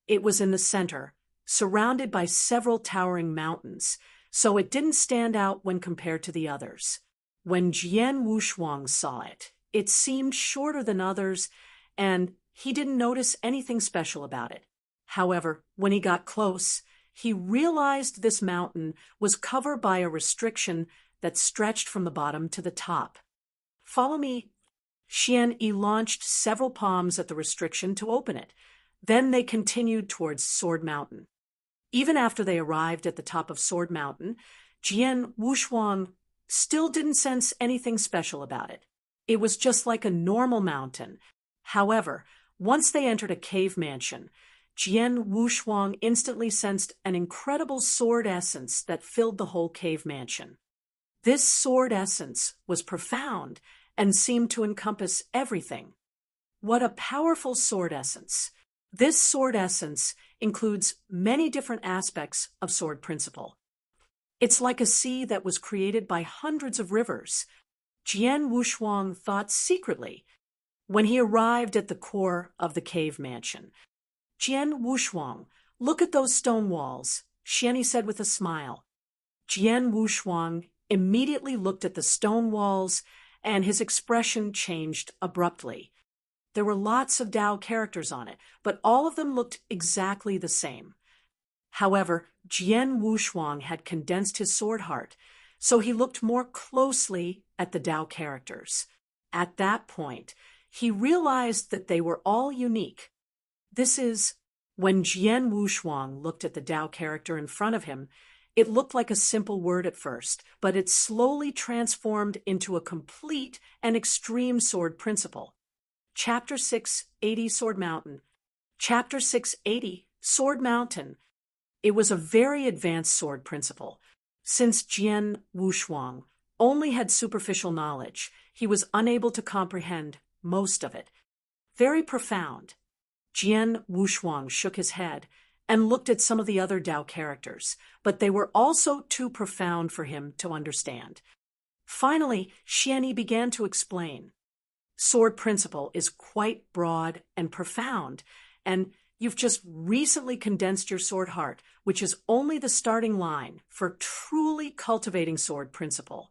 It was in the center, surrounded by several towering mountains, so it didn't stand out when compared to the others. When Jian Wushuang saw it, it seemed shorter than others, and he didn't notice anything special about it. However, when he got close, he realized this mountain was covered by a restriction that stretched from the bottom to the top. "Follow me." Xian Yi launched several palms at the restriction to open it. Then they continued towards Sword Mountain. Even after they arrived at the top of Sword Mountain, Jian Wushuang still didn't sense anything special about it. It was just like a normal mountain. However, once they entered a cave mansion, Jian Wushuang instantly sensed an incredible sword essence that filled the whole cave mansion. This sword essence was profound and seemed to encompass everything. What a powerful sword essence! This sword essence includes many different aspects of sword principle. It's like a sea that was created by hundreds of rivers. Jian Wushuang thought secretly. When he arrived at the core of the cave mansion, "Jian Wushuang, look at those stone walls," Xian Yi said with a smile. Jian Wushuang immediately looked at the stone walls, and his expression changed abruptly. There were lots of Tao characters on it, but all of them looked exactly the same. However, Jian Wushuang had condensed his sword heart, so he looked more closely at the Tao characters. At that point, he realized that they were all unique. This is, when Jian Wushuang looked at the Tao character in front of him, it looked like a simple word at first, but it slowly transformed into a complete and extreme sword principle. Chapter 680 Sword Mountain. Chapter 680 Sword Mountain. It was a very advanced sword principle. Since Jian Wushuang only had superficial knowledge, he was unable to comprehend most of it. Very profound. Jian Wushuang shook his head and looked at some of the other Tao characters, but they were also too profound for him to understand. Finally, Xian Yi began to explain. Sword principle is quite broad and profound, and you've just recently condensed your sword heart, which is only the starting line for truly cultivating sword principle.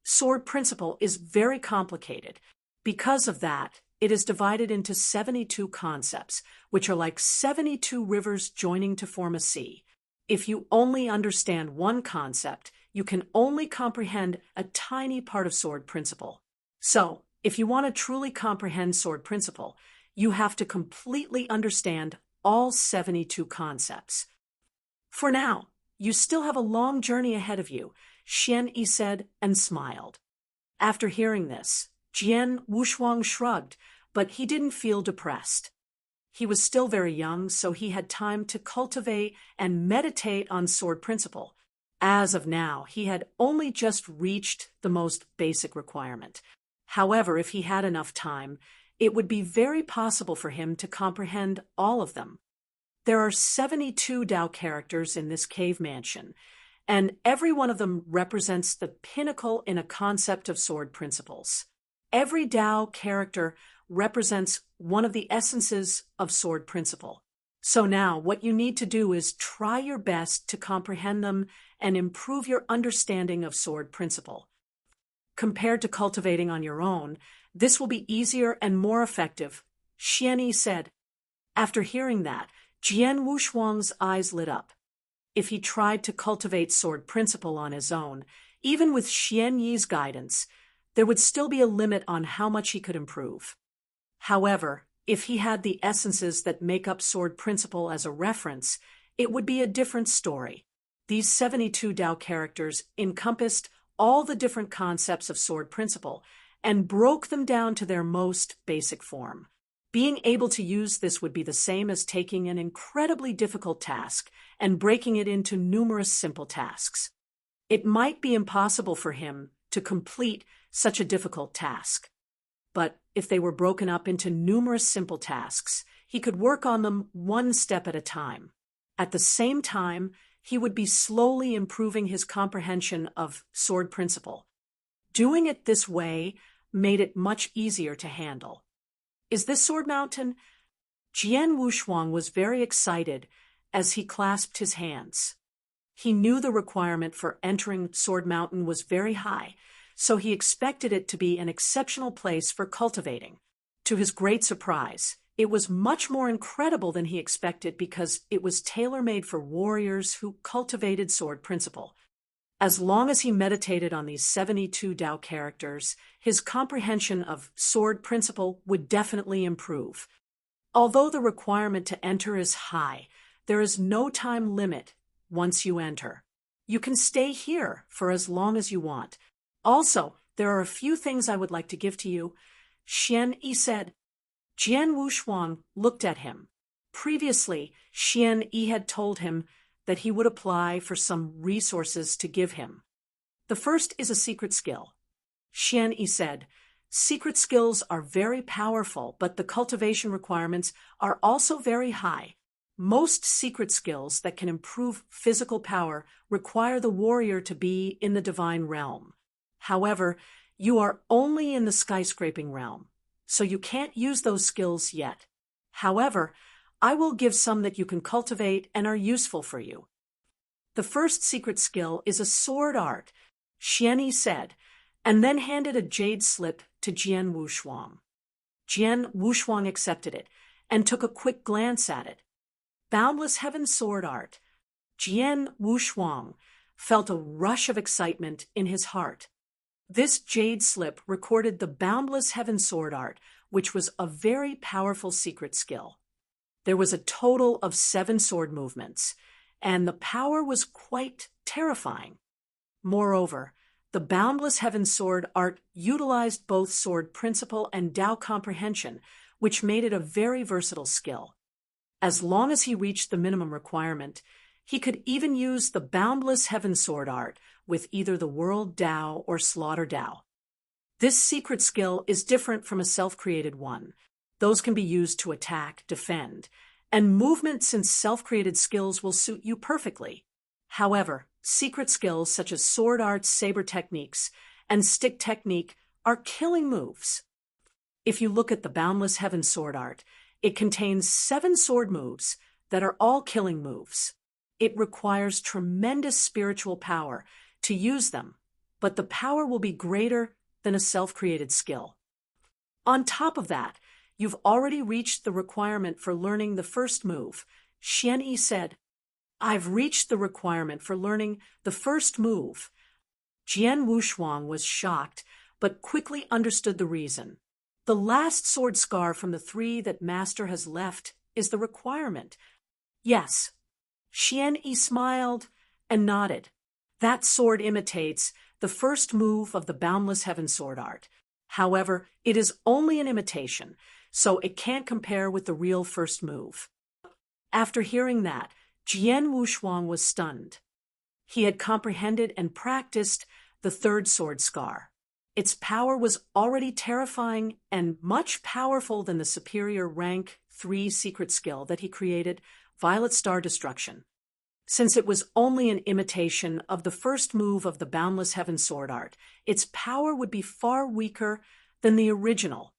Sword principle is very complicated. Because of that, it is divided into 72 concepts, which are like 72 rivers joining to form a sea. If you only understand one concept, you can only comprehend a tiny part of sword principle. So, if you want to truly comprehend sword principle, you have to completely understand all 72 concepts. For now, you still have a long journey ahead of you, Xian Yi said and smiled. After hearing this, Jian Wushuang shrugged, but he didn't feel depressed. He was still very young, so he had time to cultivate and meditate on sword principle. As of now, he had only just reached the most basic requirement. However, if he had enough time, it would be very possible for him to comprehend all of them. There are 72 Tao characters in this cave mansion, and every one of them represents the pinnacle in a concept of sword principles. Every Tao character represents one of the essences of sword principle. So now, what you need to do is try your best to comprehend them and improve your understanding of sword principle. Compared to cultivating on your own, this will be easier and more effective, Xian Yi said. After hearing that, Jian Wushuang's eyes lit up. If he tried to cultivate sword principle on his own, even with Xian Yi's guidance, there would still be a limit on how much he could improve. However, if he had the essences that make up sword principle as a reference, it would be a different story. These 72 Tao characters encompassed all the different concepts of sword principle and broke them down to their most basic form. Being able to use this would be the same as taking an incredibly difficult task and breaking it into numerous simple tasks. It might be impossible for him to complete such a difficult task. But if they were broken up into numerous simple tasks, he could work on them one step at a time. At the same time, he would be slowly improving his comprehension of sword principle. Doing it this way made it much easier to handle. Is this Sword Mountain? Jian Wushuang was very excited as he clasped his hands. He knew the requirement for entering Sword Mountain was very high, so he expected it to be an exceptional place for cultivating. To his great surprise, it was much more incredible than he expected because it was tailor-made for warriors who cultivated sword principle. As long as he meditated on these 72 Tao characters, his comprehension of sword principle would definitely improve. Although the requirement to enter is high, there is no time limit once you enter. You can stay here for as long as you want. Also, there are a few things I would like to give to you. Xian Yi said. Jian Wushuang looked at him. Previously, Xian Yi had told him that he would apply for some resources to give him. The first is a secret skill. Xian Yi said, secret skills are very powerful, but the cultivation requirements are also very high. Most secret skills that can improve physical power require the warrior to be in the divine realm. However, you are only in the skyscraping realm, so you can't use those skills yet. However, I will give some that you can cultivate and are useful for you. The first secret skill is a sword art, Xian Yi said, and then handed a jade slip to Jian Wushuang. Jian Wushuang accepted it and took a quick glance at it. Boundless Heaven sword art. Jian Wushuang felt a rush of excitement in his heart. This jade slip recorded the Boundless Heaven sword art, which was a very powerful secret skill. There was a total of 7 sword movements, and the power was quite terrifying. Moreover, the Boundless Heaven sword art utilized both sword principle and Tao comprehension, which made it a very versatile skill. As long as he reached the minimum requirement, he could even use the Boundless Heaven sword art with either the World Tao or Slaughter Tao. This secret skill is different from a self-created one. Those can be used to attack, defend, and movement since self-created skills will suit you perfectly. However, secret skills such as sword arts, saber techniques, and stick technique are killing moves. If you look at the Boundless Heaven sword art, it contains 7 sword moves that are all killing moves. It requires tremendous spiritual power to use them, but the power will be greater than a self-created skill. On top of that, you've already reached the requirement for learning the first move. Xian Yi said, I've reached the requirement for learning the first move. Jian Wushuang was shocked, but quickly understood the reason. The last sword scar from the 3 that Master has left is the requirement. Yes. Xian Yi smiled and nodded. That sword imitates the first move of the Boundless Heaven sword art. However, it is only an imitation, so it can't compare with the real first move. After hearing that, Jian Wushuang was stunned. He had comprehended and practiced the 3rd sword scar. Its power was already terrifying and much powerful than the superior rank 3 secret skill that he created, Violet Star Destruction. Since it was only an imitation of the first move of the Boundless Heaven sword art, its power would be far weaker than the original.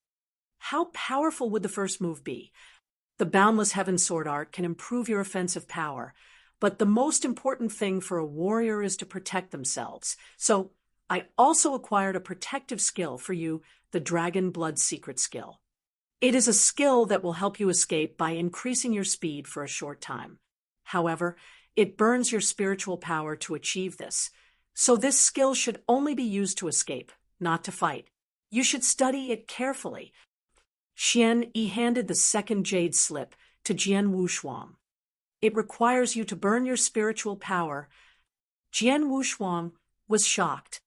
How powerful would the first move be? The Boundless Heaven sword art can improve your offensive power, but the most important thing for a warrior is to protect themselves. So, I also acquired a protective skill for you, the Dragon Blood secret skill. It is a skill that will help you escape by increasing your speed for a short time. However, it burns your spiritual power to achieve this, so this skill should only be used to escape, not to fight. You should study it carefully. Xian Yi handed the second jade slip to Jian Wushuang. It requires you to burn your spiritual power. Jian Wushuang was shocked.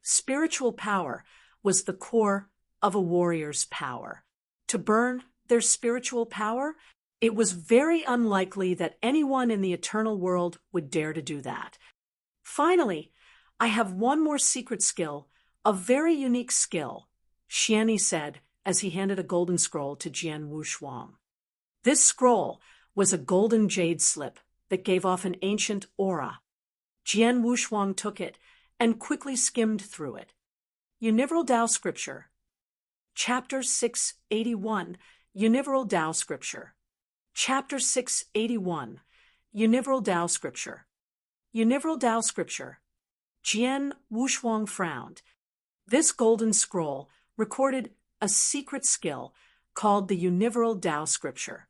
Spiritual power was the core of a warrior's power. To burn their spiritual power, it was very unlikely that anyone in the eternal world would dare to do that. Finally, I have one more secret skill, a very unique skill, Xian Yi said as he handed a golden scroll to Jian Wushuang. This scroll was a golden jade slip that gave off an ancient aura. Jian Wushuang took it and quickly skimmed through it. Univeral Tao Scripture. Chapter 681, Univeral Tao Scripture. Chapter 681, Univeral Tao Scripture. Univeral Tao Scripture. Jian Wushuang frowned. This golden scroll recorded a secret skill called the Univeral Tao Scripture.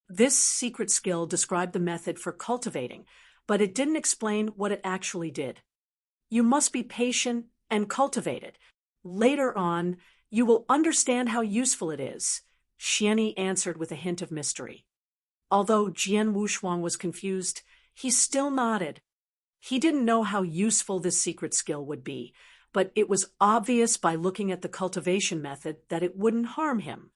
This secret skill described the method for cultivating, but it didn't explain what it actually did. You must be patient and cultivate it. Later on, you will understand how useful it is, Xian Yi answered with a hint of mystery. Although Jian Wushuang was confused, he still nodded. He didn't know how useful this secret skill would be, but it was obvious by looking at the cultivation method that it wouldn't harm him.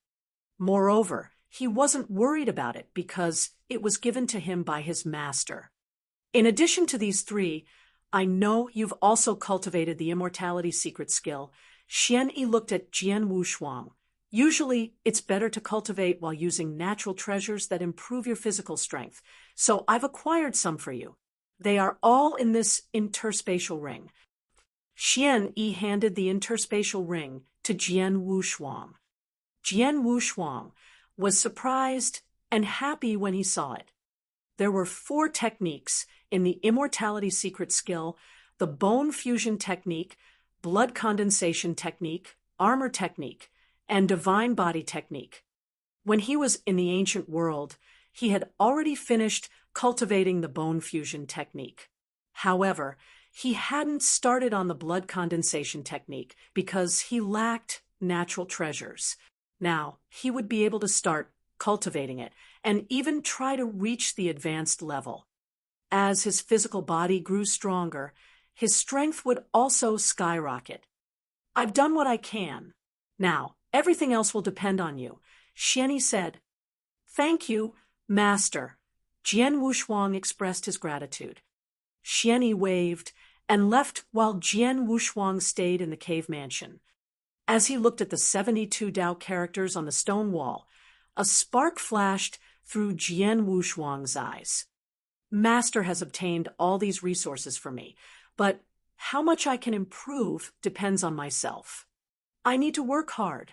Moreover, he wasn't worried about it because it was given to him by his master. In addition to these three, I know you've also cultivated the immortality secret skill. Xian Yi looked at Jian Wushuang. Usually, it's better to cultivate while using natural treasures that improve your physical strength, so I've acquired some for you. They are all in this interspatial ring. Xian Yi handed the interspatial ring to Jian Wushuang. Jian Wushuang was surprised and happy when he saw it. There were 4 techniques in the immortality secret skill: the bone fusion technique, blood condensation technique, armor technique, and divine body technique. When he was in the ancient world, he had already finished cultivating the bone fusion technique. However, he hadn't started on the blood condensation technique because he lacked natural treasures. Now, he would be able to start cultivating it and even try to reach the advanced level. As his physical body grew stronger, his strength would also skyrocket. I've done what I can. Now, everything else will depend on you, Xian Yi said. Thank you, Master. Jian Wushuang expressed his gratitude. Xian Yi waved and left while Jian Wushuang stayed in the cave mansion. As he looked at the 72 Tao characters on the stone wall, a spark flashed through Jian Wushuang's eyes. Master has obtained all these resources for me, but how much I can improve depends on myself. I need to work hard.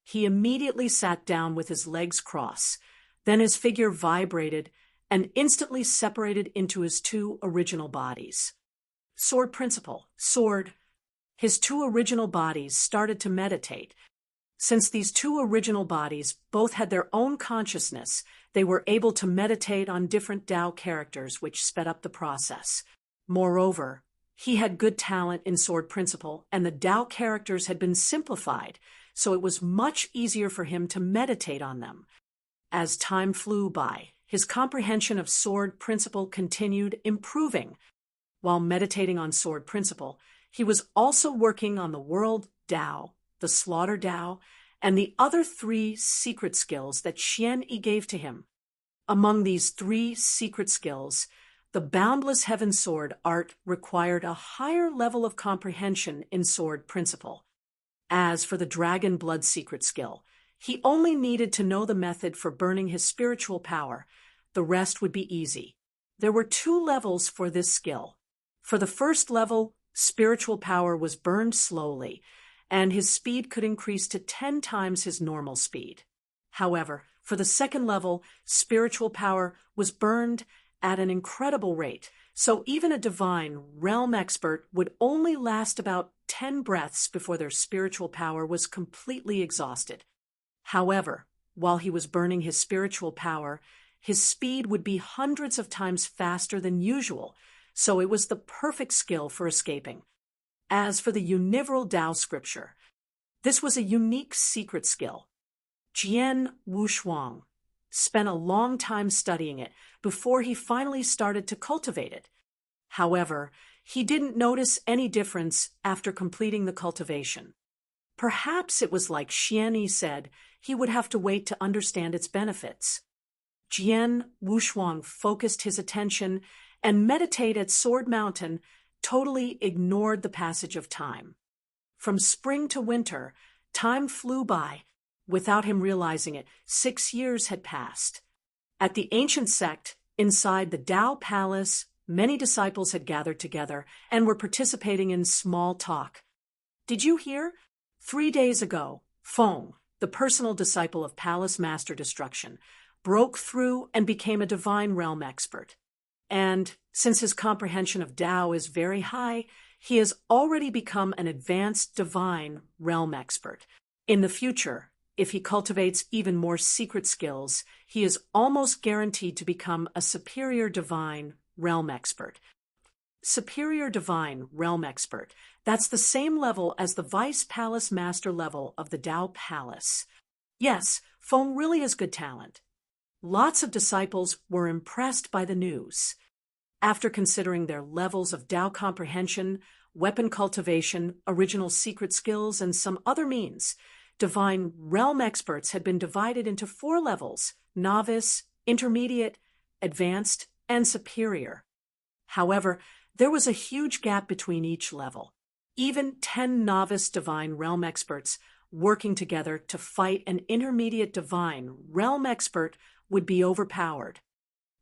He immediately sat down with his legs crossed. Then his figure vibrated and instantly separated into his 2 original bodies. Sword Principle, Sword. His 2 original bodies started to meditate. Since these 2 original bodies both had their own consciousness, they were able to meditate on different Tao characters, which sped up the process. Moreover, he had good talent in Sword Principle, and the Tao characters had been simplified, so it was much easier for him to meditate on them. As time flew by, his comprehension of Sword Principle continued improving. While meditating on Sword Principle, he was also working on the World Tao, the Slaughter Tao, and the other 3 secret skills that Xian Yi gave to him. Among these 3 secret skills, the Boundless Heaven Sword art required a higher level of comprehension in Sword Principle. As for the Dragon Blood secret skill, he only needed to know the method for burning his spiritual power. The rest would be easy. There were 2 levels for this skill. For the first level, spiritual power was burned slowly, and his speed could increase to 10 times his normal speed. However, for the second level, spiritual power was burned at an incredible rate, so even a divine realm expert would only last about 10 breaths before their spiritual power was completely exhausted. However, while he was burning his spiritual power, his speed would be hundreds of times faster than usual, so it was the perfect skill for escaping. As for the Univeral Tao scripture, this was a unique secret skill. Jian Wushuang spent a long time studying it before he finally started to cultivate it. However, he didn't notice any difference after completing the cultivation. Perhaps it was like Xianyi said, he would have to wait to understand its benefits. Jian Wushuang focused his attention and meditated at Sword Mountain, totally ignored the passage of time. From spring to winter, time flew by. Without him realizing it, 6 years had passed. At the ancient sect, inside the Tao Palace, many disciples had gathered together and were participating in small talk. Did you hear? 3 days ago, Feng, the personal disciple of Palace Master Destruction, broke through and became a divine realm expert. And, since his comprehension of Tao is very high, he has already become an advanced divine realm expert. In the future, if he cultivates even more secret skills, he is almost guaranteed to become a superior divine realm expert. Superior divine realm expert, that's the same level as the Vice Palace Master level of the Tao Palace. Yes, Feng really has good talent. Lots of disciples were impressed by the news. After considering their levels of Tao comprehension, weapon cultivation, original secret skills, and some other means, divine realm experts had been divided into 4 levels: novice, intermediate, advanced, and superior. However, there was a huge gap between each level. Even 10 novice divine realm experts working together to fight an intermediate divine realm expert would be overpowered.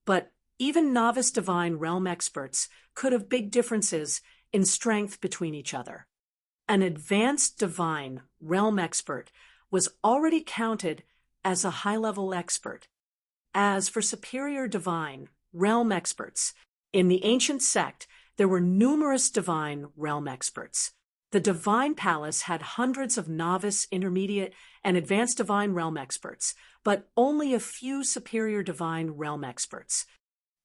But even novice divine realm experts could have big differences in strength between each other. An advanced divine realm expert was already counted as a high-level expert. As for superior divine realm experts, in the ancient sect, there were numerous divine realm experts. The Divine Palace had hundreds of novice, intermediate, and advanced divine realm experts, but only a few superior divine realm experts.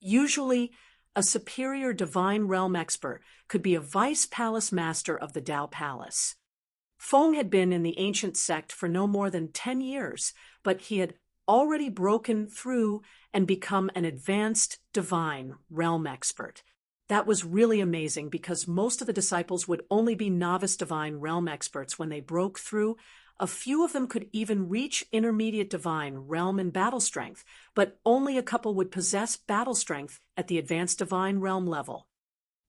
Usually, a superior divine realm expert could be a vice palace master of the Tao Palace. Feng had been in the ancient sect for no more than 10 years, but he had already broken through and become an advanced divine realm expert. That was really amazing because most of the disciples would only be novice divine realm experts when they broke through. A few of them could even reach intermediate divine realm and battle strength, but only a couple would possess battle strength at the advanced divine realm level.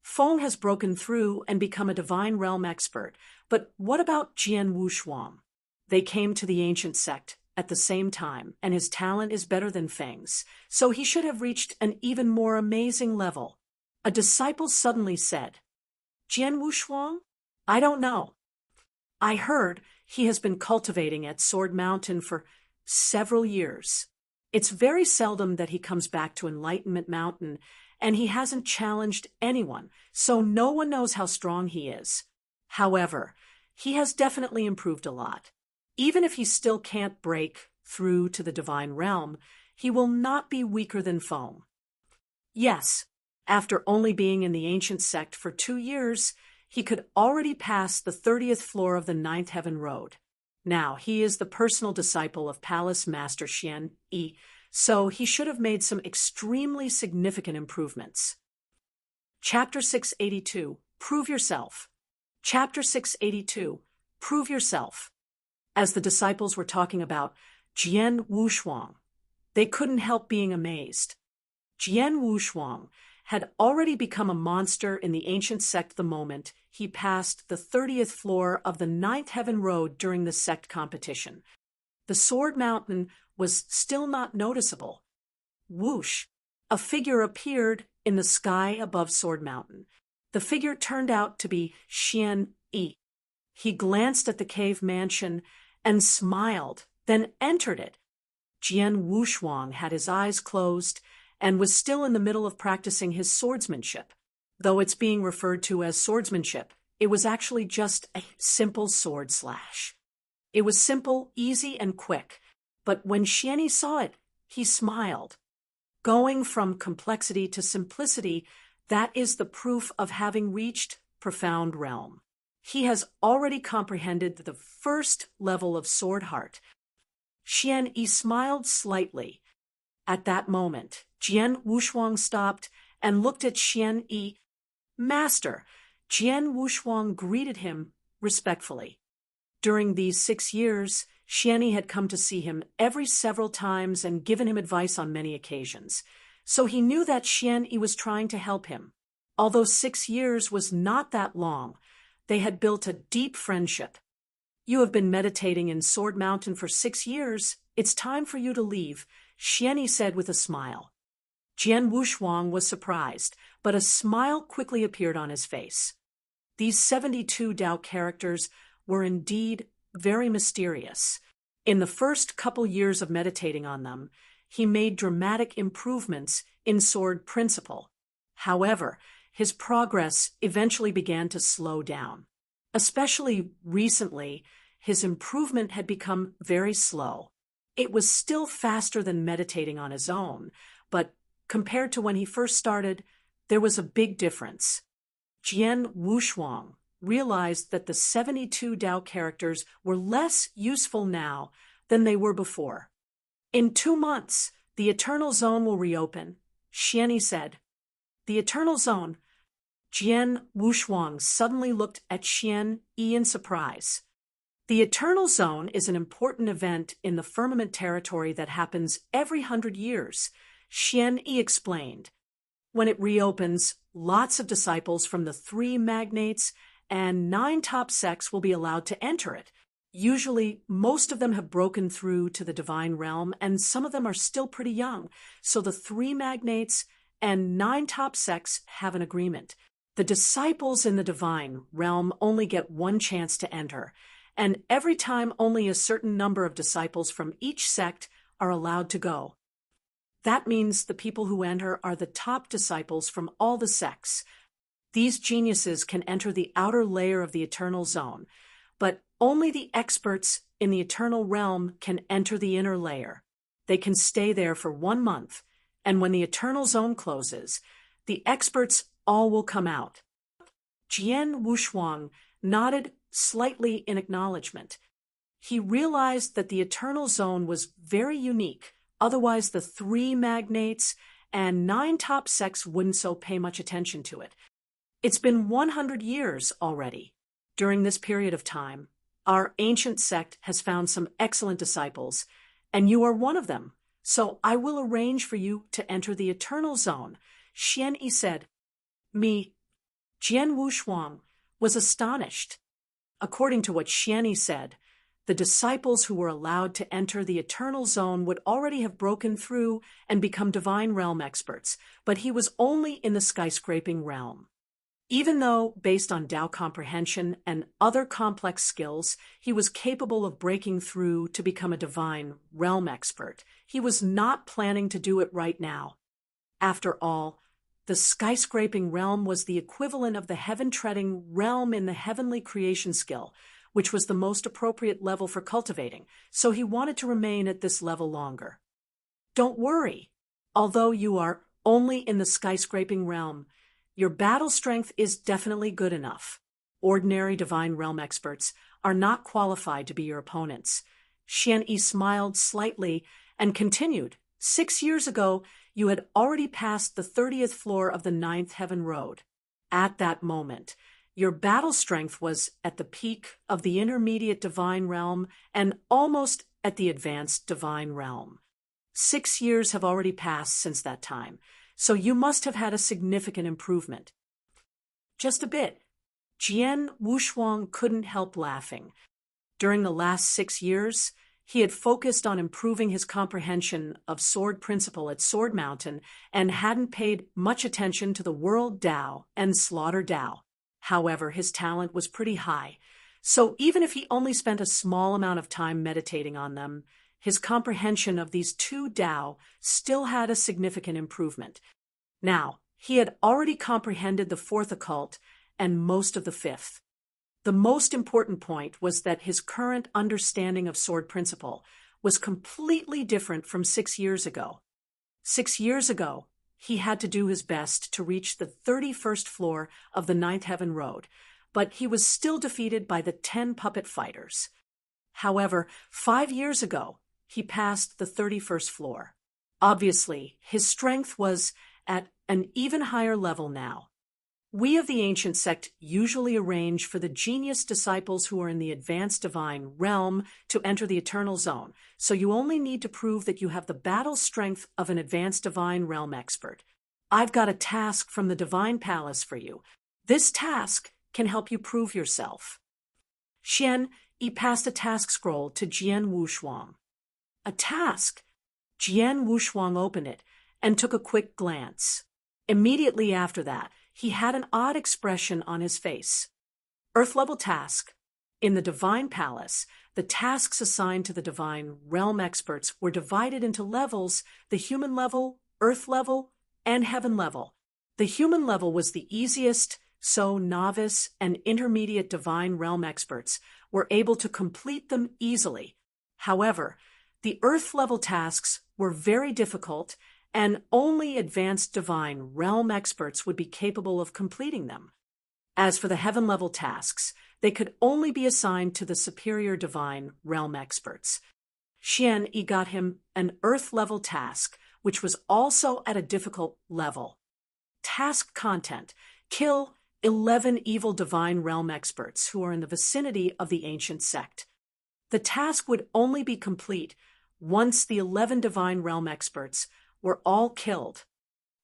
Feng has broken through and become a divine realm expert, but what about Jian Wushuang? They came to the ancient sect at the same time, and his talent is better than Feng's, so he should have reached an even more amazing level. A disciple suddenly said, "Jian Wushuang? I don't know. I heard he has been cultivating at Sword Mountain for several years. It's very seldom that he comes back to Enlightenment Mountain, and he hasn't challenged anyone, so no one knows how strong he is. However, he has definitely improved a lot. Even if he still can't break through to the divine realm, he will not be weaker than Feng." Yes, after only being in the ancient sect for 2 years, he could already pass the 30th floor of the 9th Heaven Road. Now, he is the personal disciple of Palace Master Xian Yi, so he should have made some extremely significant improvements. Chapter 682, Prove Yourself. Chapter 682, Prove Yourself. As the disciples were talking about Jian Wushuang, they couldn't help being amazed. Jian Wushuang had already become a monster in the ancient sect the moment he passed the 30th floor of the 9th Heaven Road during the sect competition. The Sword Mountain was still not noticeable. Whoosh! A figure appeared in the sky above Sword Mountain. The figure turned out to be Xian Yi. He glanced at the cave mansion and smiled, then entered it. Jian Wushuang had his eyes closed and was still in the middle of practicing his swordsmanship. Though it's being referred to as swordsmanship, it was actually just a simple sword slash. It was simple, easy, and quick, but when Xianyi saw it, he smiled. Going from complexity to simplicity, that is the proof of having reached profound realm. He has already comprehended the first level of sword heart. Xian Yi smiled slightly. At that moment, Jian Wushuang stopped and looked at Xian Yi. Master, Jian Wushuang greeted him respectfully. During these 6 years, Xian Yi had come to see him every several times and given him advice on many occasions, so he knew that Xian Yi was trying to help him. Although 6 years was not that long, they had built a deep friendship. You have been meditating in Sword Mountain for 6 years. It's time for you to leave, Xian Yi said with a smile. Jian Wushuang was surprised, but a smile quickly appeared on his face. These 72 Tao characters were indeed very mysterious. In the first couple years of meditating on them, he made dramatic improvements in sword principle. However, his progress eventually began to slow down. Especially recently, his improvement had become very slow. It was still faster than meditating on his own, but compared to when he first started, there was a big difference. Jian Wushuang realized that the 72 Tao characters were less useful now than they were before. In 2 months, the Eternal Zone will reopen, Xian Yi said. The Eternal Zone. Jian Wushuang suddenly looked at Xian Yi in surprise. The Eternal Zone is an important event in the firmament territory that happens every 100 years, Xian Yi explained. When it reopens, lots of disciples from the 3 magnates and 9 top sects will be allowed to enter it. Usually, most of them have broken through to the divine realm, and some of them are still pretty young, so the 3 magnates and 9 top sects have an agreement. The disciples in the divine realm only get 1 chance to enter, and every time only a certain number of disciples from each sect are allowed to go. That means the people who enter are the top disciples from all the sects. These geniuses can enter the outer layer of the Eternal Zone, but only the experts in the Eternal Realm can enter the inner layer. They can stay there for 1 month, and when the Eternal Zone closes, the experts all will come out. Jian Wushuang nodded slightly in acknowledgement. He realized that the Eternal Zone was very unique, otherwise the 3 magnates and 9 top sects wouldn't so pay much attention to it. It's been 100 years already. During this period of time, our ancient sect has found some excellent disciples, and you are one of them, so I will arrange for you to enter the Eternal Zone, Xian Yi said. Me, Jian Wushuang, was astonished. According to what Xian Yi said, the disciples who were allowed to enter the Eternal Zone would already have broken through and become divine realm experts, but he was only in the skyscraping realm. Even though, based on Tao comprehension and other complex skills, he was capable of breaking through to become a divine realm expert, he was not planning to do it right now. After all, the skyscraping realm was the equivalent of the heaven-treading realm in the heavenly creation skill, which was the most appropriate level for cultivating, so he wanted to remain at this level longer. Don't worry. Although you are only in the skyscraping realm, your battle strength is definitely good enough. Ordinary divine realm experts are not qualified to be your opponents. Xian Yi smiled slightly and continued. 6 years ago, you had already passed the 30th floor of the 9th heaven road. At that moment, your battle strength was at the peak of the intermediate divine realm and almost at the advanced divine realm. 6 years have already passed since that time, so you must have had a significant improvement. Just a bit. Jian Wushuang couldn't help laughing. During the last 6 years, he had focused on improving his comprehension of sword principle at Sword Mountain and hadn't paid much attention to the World Tao and Slaughter Tao. However, his talent was pretty high, so even if he only spent a small amount of time meditating on them, his comprehension of these 2 Tao still had a significant improvement. Now, he had already comprehended the 4th occult and most of the 5th. The most important point was that his current understanding of sword principle was completely different from 6 years ago. 6 years ago, he had to do his best to reach the 31st floor of the 9th heaven road, but he was still defeated by the 10 puppet fighters. However, 5 years ago, he passed the 31st floor. Obviously, his strength was at an even higher level now. We of the ancient sect usually arrange for the genius disciples who are in the advanced divine realm to enter the eternal zone, so you only need to prove that you have the battle strength of an advanced divine realm expert. I've got a task from the divine palace for you. This task can help you prove yourself. Xuan passed a task scroll to Jian Wushuang. A task? Jian Wushuang opened it and took a quick glance. Immediately after that, he had an odd expression on his face. Earth-level task. In the Divine Palace, the tasks assigned to the Divine Realm experts were divided into levels: the human level, earth level, and heaven level. The human level was the easiest, so novice and intermediate Divine Realm experts were able to complete them easily. However, the earth-level tasks were very difficult, and only advanced Divine Realm experts would be capable of completing them. As for the heaven-level tasks, they could only be assigned to the superior Divine Realm experts. Xuan got him an earth-level task, which was also at a difficult level. Task content: kill 11 evil Divine Realm experts who are in the vicinity of the ancient sect. The task would only be complete once the 11 Divine Realm experts were all killed.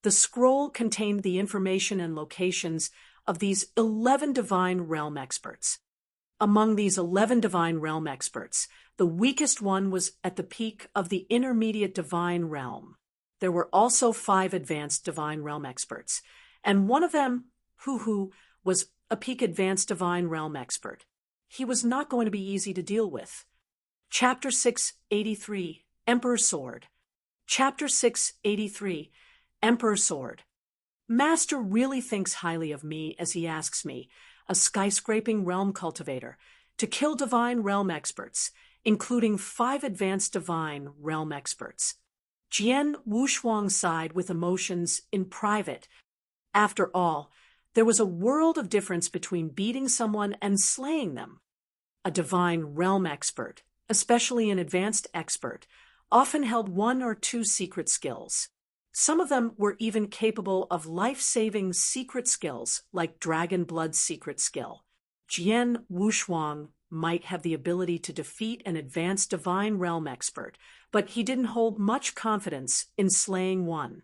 The scroll contained the information and locations of these 11 Divine Realm experts. Among these 11 Divine Realm experts, the weakest one was at the peak of the intermediate Divine Realm. There were also 5 advanced Divine Realm experts, and one of them, Hu, was a peak advanced Divine Realm expert. He was not going to be easy to deal with. Chapter 683, Emperor's Sword. Chapter 683, Emperor's Sword. Master really thinks highly of me as he asks me, a skyscraping realm cultivator, to kill Divine Realm experts, including 5 advanced Divine Realm experts. Jian Wushuang sighed with emotions in private. After all, there was a world of difference between beating someone and slaying them. A Divine Realm expert, especially an advanced expert, often held 1 or 2 secret skills. Some of them were even capable of life-saving secret skills, like Dragon Blood's secret skill. Jian Wushuang might have the ability to defeat an advanced Divine Realm expert, but he didn't hold much confidence in slaying one.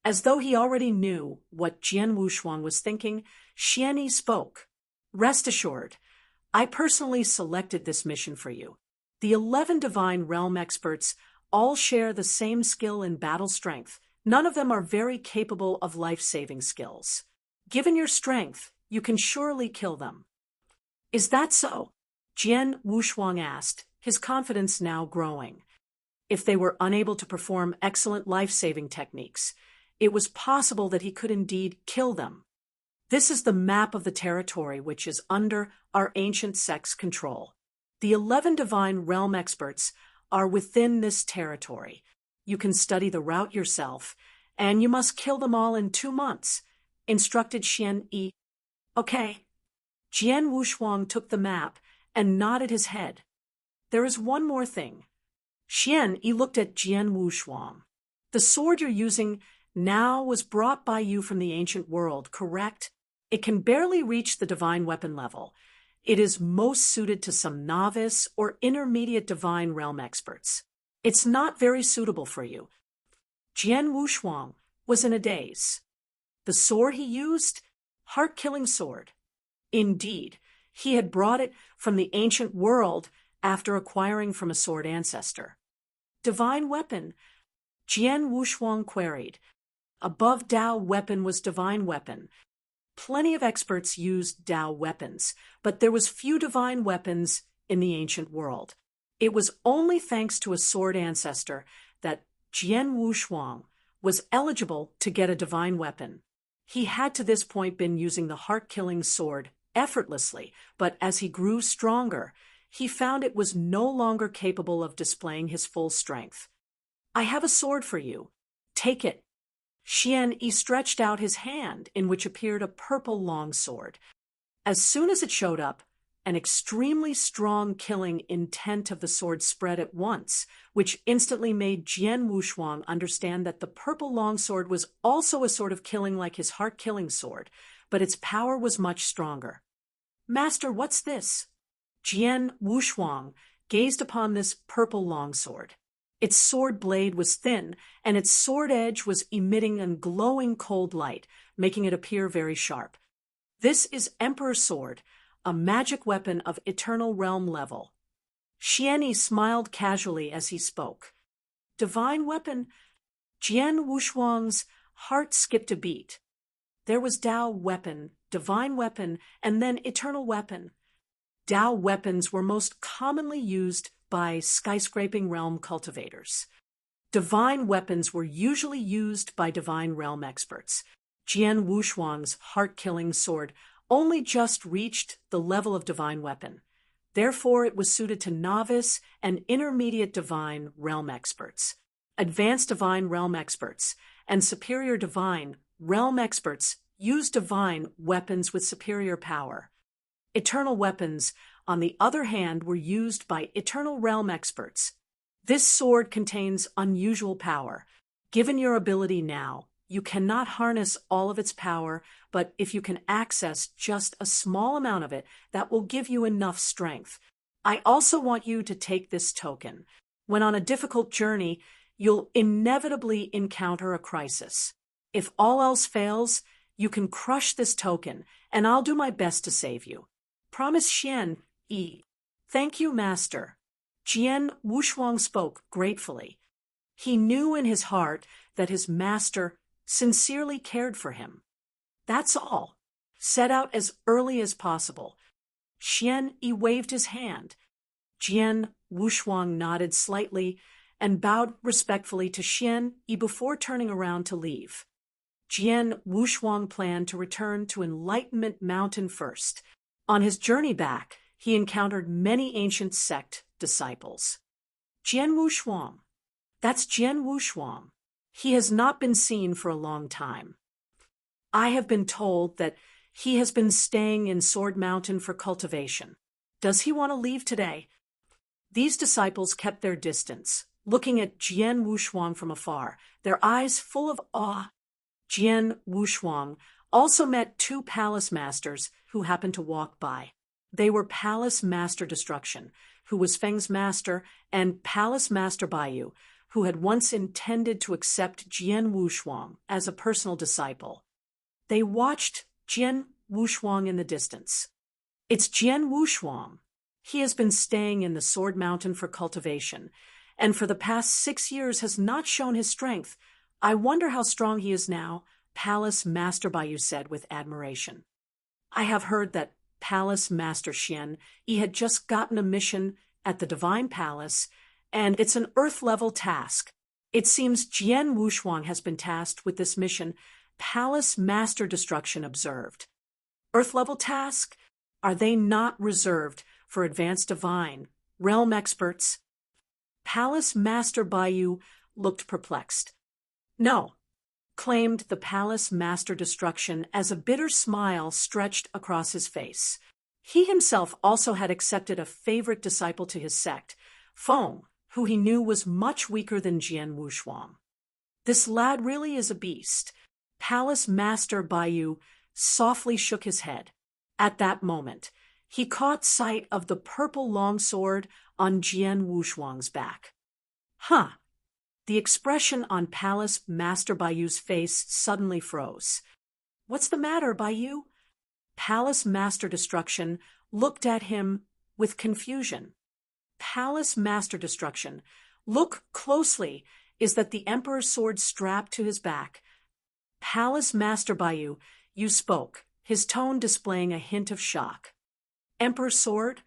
As though he already knew what Jian Wushuang was thinking, Xuan spoke. Rest assured, I personally selected this mission for you. The 11 Divine Realm experts all share the same skill in battle strength. None of them are very capable of life-saving skills. Given your strength, you can surely kill them. Is that so? Jian Wushuang asked, his confidence now growing. If they were unable to perform excellent life-saving techniques, it was possible that he could indeed kill them. This is the map of the territory which is under our ancient sect's control. The 11 Divine Realm experts are within this territory. You can study the route yourself, and you must kill them all in 2 months, instructed Xuan. Okay. Jian Wushuang took the map and nodded his head. There is one more thing. Xuan looked at Jian Wushuang. The sword you're using now was brought by you from the ancient world, correct? It can barely reach the divine weapon level. It is most suited to some novice or intermediate Divine Realm experts. It's not very suitable for you. Jian Wushuang was in a daze. The sword he used? Heart-killing sword. Indeed, he had brought it from the ancient world after acquiring from a sword ancestor. Divine weapon? Jian Wushuang queried. Above Dao weapon was divine weapon. Plenty of experts used Dao weapons, but there was few divine weapons in the ancient world. It was only thanks to a sword ancestor that Jian Wushuang was eligible to get a divine weapon. He had to this point been using the heart-killing sword effortlessly, but as he grew stronger, he found it was no longer capable of displaying his full strength. I have a sword for you. Take it. Xuan stretched out his hand, in which appeared a purple longsword. As soon as it showed up, an extremely strong killing intent of the sword spread at once, which instantly made Jian Wushuang understand that the purple longsword was also a sort of killing like his heart-killing sword, but its power was much stronger. "Master, what's this?" Jian Wushuang gazed upon this purple longsword. Its sword blade was thin, and its sword edge was emitting a glowing cold light, making it appear very sharp. "This is Emperor's sword, a magic weapon of eternal realm level." Xianyi smiled casually as he spoke. "Divine weapon?" Jian Wushuang's heart skipped a beat. There was Dao weapon, divine weapon, and then eternal weapon. Dao weapons were most commonly used by skyscraping realm cultivators. Divine weapons were usually used by divine realm experts. Jian Wushuang's heart-killing sword only just reached the level of divine weapon. Therefore, it was suited to novice and intermediate divine realm experts. Advanced divine realm experts and superior divine realm experts use divine weapons with superior power. Eternal weapons, on the other hand, were used by eternal realm experts. This sword contains unusual power. Given your ability now, you cannot harness all of its power, but if you can access just a small amount of it, that will give you enough strength. I also want you to take this token. When on a difficult journey, you'll inevitably encounter a crisis. If all else fails, you can crush this token, and I'll do my best to save you. Promise Xian Yi. Thank you, Master. Jian Wushuang spoke gratefully. He knew in his heart that his master sincerely cared for him. That's all. Set out as early as possible. Xian Yi waved his hand. Jian Wushuang nodded slightly and bowed respectfully to Xian Yi before turning around to leave. Jian Wushuang planned to return to Enlightenment Mountain first. On his journey back, he encountered many ancient sect disciples. Jian Wushuang. That's Jian Wushuang. He has not been seen for a long time. I have been told that he has been staying in Sword Mountain for cultivation. Does he want to leave today? These disciples kept their distance, looking at Jian Wushuang from afar, their eyes full of awe. Jian Wushuang also met two palace masters who happened to walk by. They were Palace Master Destruction, who was Feng's master, and Palace Master Baiyu, who had once intended to accept Jian Wushuang as a personal disciple. They watched Jian Wushuang in the distance. It's Jian Wushuang. He has been staying in the Sword Mountain for cultivation, and for the past 6 years has not shown his strength. I wonder how strong he is now, Palace Master Baiyu said with admiration. I have heard that Palace Master Xian Yi had just gotten a mission at the Divine Palace, and it's an Earth-level task. It seems Jian Wushuang has been tasked with this mission, Palace Master Destruction observed. Earth-level task? Are they not reserved for advanced divine realm experts? Palace Master Baiyu looked perplexed. No, claimed the Palace Master Destruction as a bitter smile stretched across his face. He himself also had accepted a favorite disciple to his sect, Feng, who he knew was much weaker than Jian Wushuang. This lad really is a beast. Palace Master Baiyu softly shook his head. At that moment, he caught sight of the purple longsword on Jian Wushuang's back. Huh! The expression on Palace Master Baiyu's face suddenly froze. What's the matter, Baiyu? Palace Master Destruction looked at him with confusion. Palace Master Destruction, look closely. Is that the Emperor's sword strapped to his back? Palace Master Baiyu, you spoke, his tone displaying a hint of shock. Emperor's sword?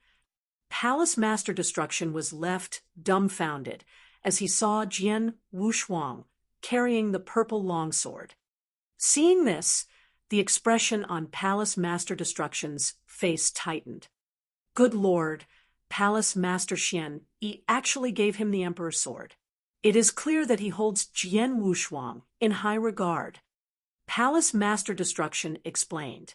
Palace Master Destruction was left dumbfounded as he saw Jian Wushuang carrying the purple longsword. Seeing this, the expression on Palace Master Destruction's face tightened. Good Lord, Palace Master Xian Yi actually gave him the Emperor's sword. It is clear that he holds Jian Wushuang in high regard. Palace Master Destruction explained.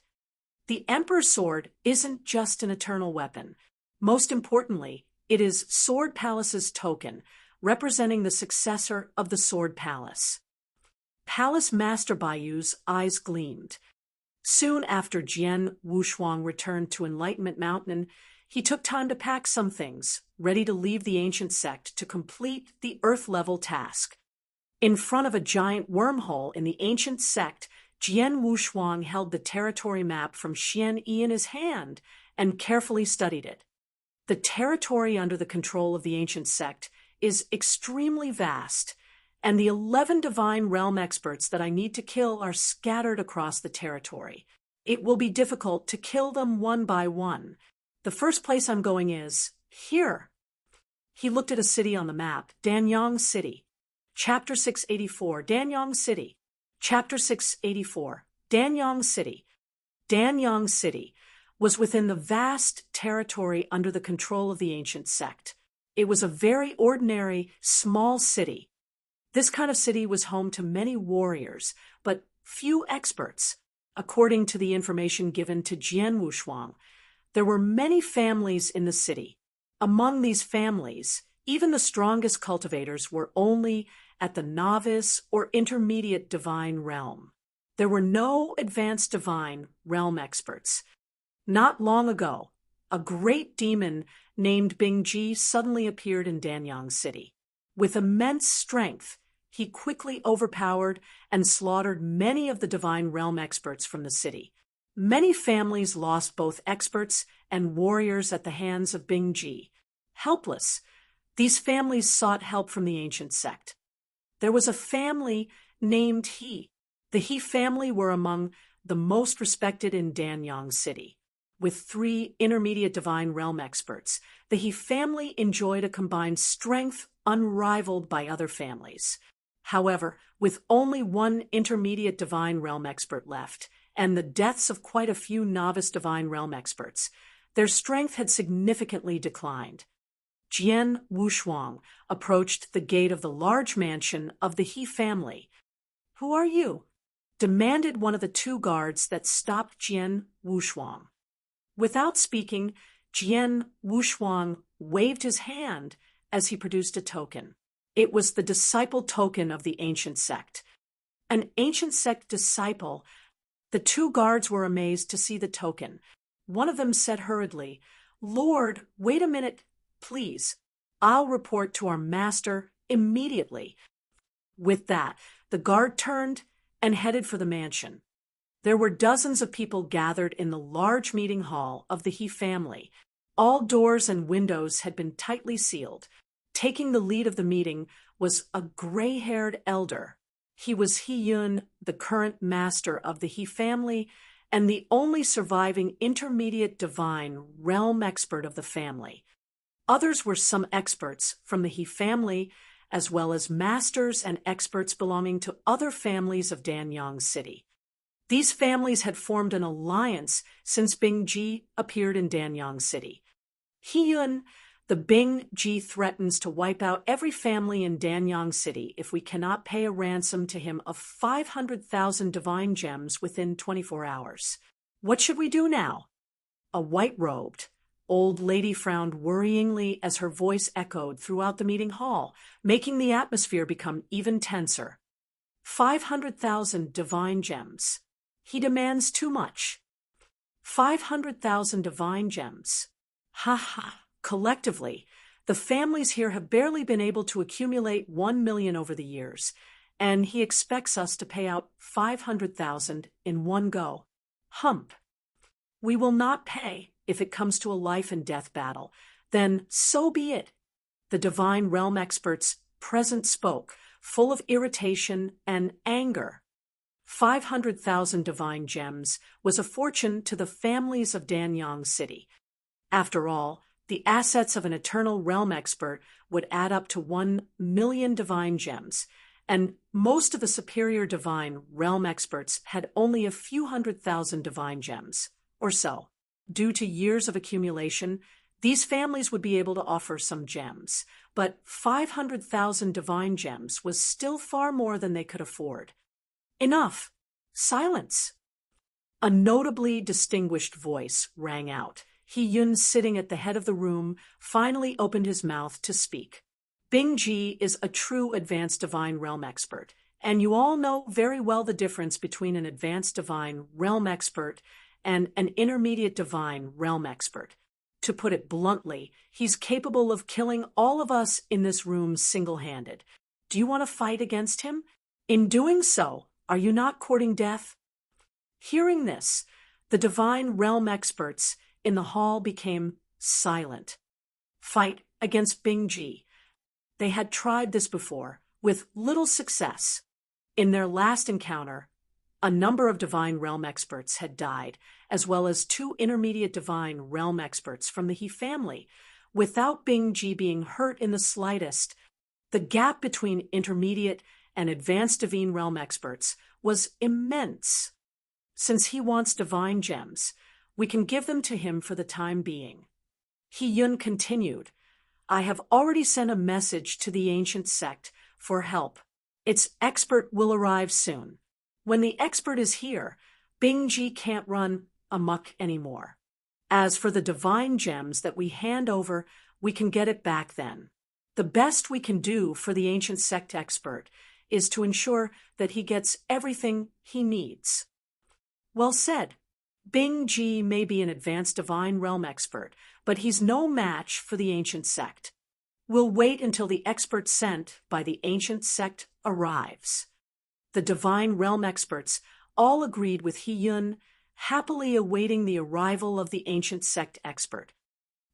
The Emperor's sword isn't just an eternal weapon. Most importantly, it is Sword Palace's token, representing the successor of the Sword Palace. Palace Master Baiyu's eyes gleamed. Soon after Jian Wushuang returned to Enlightenment Mountain, he took time to pack some things, ready to leave the ancient sect to complete the Earth-level task. In front of a giant wormhole in the ancient sect, Jian Wushuang held the territory map from Xian Yi in his hand and carefully studied it. The territory under the control of the ancient sect is extremely vast, and the 11 divine realm experts that I need to kill are scattered across the territory. It will be difficult to kill them one by one. The first place I'm going is here. He looked at a city on the map, Danyang City. Chapter 684, Danyang City. Chapter 684, Danyang City. Danyang City was within the vast territory under the control of the ancient sect. It was a very ordinary, small city. This kind of city was home to many warriors, but few experts. According to the information given to Jian Wushuang, there were many families in the city. Among these families, even the strongest cultivators were only at the novice or intermediate divine realm. There were no advanced divine realm experts. Not long ago, a great demon named Bingji suddenly appeared in Danyang City. With immense strength, he quickly overpowered and slaughtered many of the divine realm experts from the city. Many families lost both experts and warriors at the hands of Bingji. Helpless, these families sought help from the ancient sect. There was a family named He. The He family were among the most respected in Danyang City. With 3 intermediate divine realm experts, the He family enjoyed a combined strength unrivaled by other families. However, with only 1 intermediate divine realm expert left, and the deaths of quite a few novice divine realm experts, their strength had significantly declined. Jian Wushuang approached the gate of the large mansion of the He family. "Who are you?" demanded one of the 2 guards that stopped Jian Wushuang. Without speaking, Jian Wushuang waved his hand as he produced a token. It was the disciple token of the ancient sect. An ancient sect disciple. The 2 guards were amazed to see the token. One of them said hurriedly, "Lord, wait a minute, please. I'll report to our master immediately." With that, the guard turned and headed for the mansion. There were dozens of people gathered in the large meeting hall of the He family. All doors and windows had been tightly sealed. Taking the lead of the meeting was a gray-haired elder. He was He Yun, the current master of the He family, and the only surviving intermediate divine realm expert of the family. Others were some experts from the He family, as well as masters and experts belonging to other families of Danyang City. These families had formed an alliance since Bingji appeared in Danyang City. He Yun, the Bingji threatens to wipe out every family in Danyang City if we cannot pay a ransom to him of 500,000 divine gems within 24 hours. What should we do now? A white-robed old lady frowned worryingly as her voice echoed throughout the meeting hall, making the atmosphere become even tenser. 500,000 divine gems. He demands too much. 500,000 divine gems. Ha ha. Collectively, the families here have barely been able to accumulate 1 million over the years, and he expects us to pay out 500,000 in one go. Hump. We will not pay if it comes to a life and death battle. Then so be it. The divine realm experts present spoke, full of irritation and anger. 500,000 divine gems was a fortune to the families of Danyang City. After all, the assets of an eternal realm expert would add up to 1 million divine gems, and most of the superior divine realm experts had only a few 100,000 divine gems, or so. Due to years of accumulation, these families would be able to offer some gems, but 500,000 divine gems was still far more than they could afford. Enough! Silence! A notably distinguished voice rang out. He-Yun, sitting at the head of the room, finally opened his mouth to speak. Bing-Ji is a true advanced divine realm expert, and you all know very well the difference between an advanced divine realm expert and an intermediate divine realm expert. To put it bluntly, he's capable of killing all of us in this room single-handed. Do you want to fight against him? In doing so, are you not courting death? Hearing this, the divine realm experts in the hall became silent. Fight against Bing-Ji. They had tried this before, with little success. In their last encounter, a number of divine realm experts had died, as well as 2 intermediate divine realm experts from the He family. Without Bing-Ji being hurt in the slightest, the gap between intermediate and advanced divine realm experts was immense. Since he wants divine gems, we can give them to him for the time being. He-Yun continued, I have already sent a message to the ancient sect for help. Its expert will arrive soon. When the expert is here, Bing-Ji can't run amok anymore. As for the divine gems that we hand over, we can get it back then. The best we can do for the ancient sect expert is to ensure that he gets everything he needs. Well said. Bing-Ji may be an advanced divine realm expert, but he's no match for the ancient sect. We'll wait until the expert sent by the ancient sect arrives. The divine realm experts all agreed with He-Yun, happily awaiting the arrival of the ancient sect expert.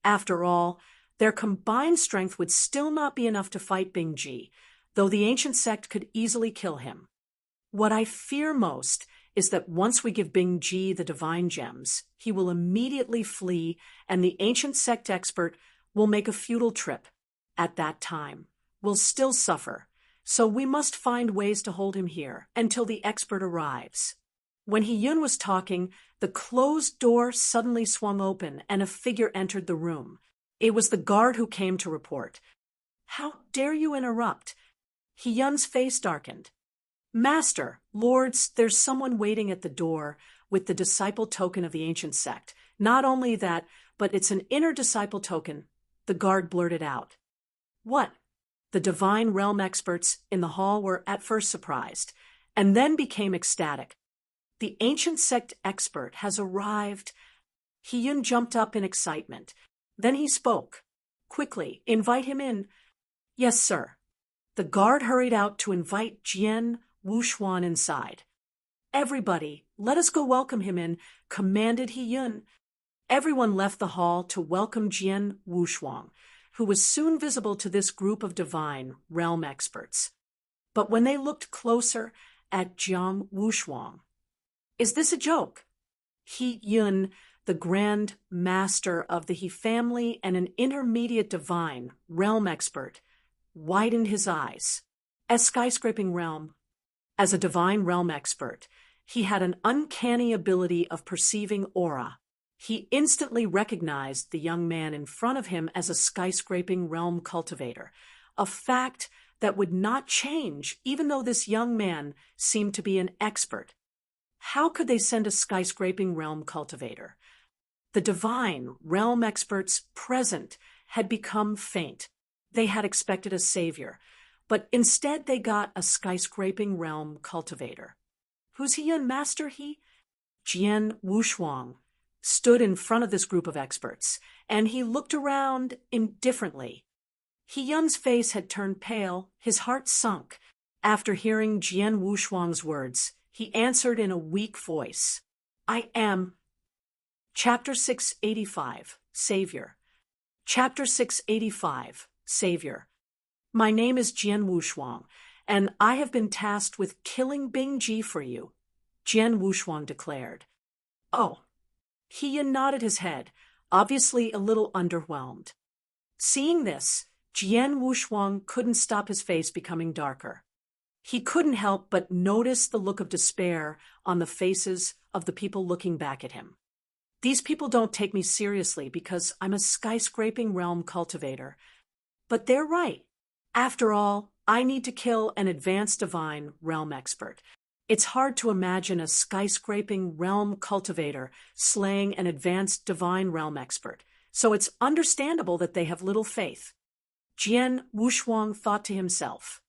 After all, their combined strength would still not be enough to fight Bing-Ji, though the ancient sect could easily kill him. What I fear most is that once we give Bing-Ji the divine gems, he will immediately flee, and the ancient sect expert will make a futile trip. At that time, we'll still suffer, so we must find ways to hold him here until the expert arrives. When He-Yun was talking, the closed door suddenly swung open and a figure entered the room. It was the guard who came to report. How dare you interrupt? He-Yun's face darkened. Master, lords, there's someone waiting at the door with the disciple token of the ancient sect. Not only that, but it's an inner disciple token, the guard blurted out. What? The divine realm experts in the hall were at first surprised, and then became ecstatic. The ancient sect expert has arrived. He-Yun jumped up in excitement. Then he spoke. Quickly, invite him in. Yes, sir. The guard hurried out to invite Jian Xuan inside. Everybody, let us go welcome him in, commanded He-Yun. Everyone left the hall to welcome Jian Xuan, who was soon visible to this group of divine realm experts. But when they looked closer at Jian Xuan, is this a joke? He-Yun, the grand master of the He family and an intermediate divine realm expert, widened his eyes. As skyscraping realm, as a divine realm expert, he had an uncanny ability of perceiving aura. He instantly recognized the young man in front of him as a skyscraping realm cultivator, a fact that would not change even though this young man seemed to be an expert. How could they send a skyscraping realm cultivator? The divine realm experts present had become faint. They had expected a savior, but instead they got a skyscraping realm cultivator. Who's He-Yun, master he? Jian Xuan stood in front of this group of experts, and he looked around indifferently. He-Yun's face had turned pale, his heart sunk. After hearing Jian Xuan's words, he answered in a weak voice, I am. Chapter 685, Savior. Chapter 685, Savior. My name is Jian Xuan, and I have been tasked with killing Bing-Ji for you, Jian Xuan declared. Oh. He-Yun nodded his head, obviously a little underwhelmed. Seeing this, Jian Xuan couldn't stop his face becoming darker. He couldn't help but notice the look of despair on the faces of the people looking back at him. These people don't take me seriously because I'm a skyscraping realm cultivator. But they're right. After all, I need to kill an advanced divine realm expert. It's hard to imagine a skyscraping realm cultivator slaying an advanced divine realm expert, so it's understandable that they have little faith. Jian Wushuang thought to himself.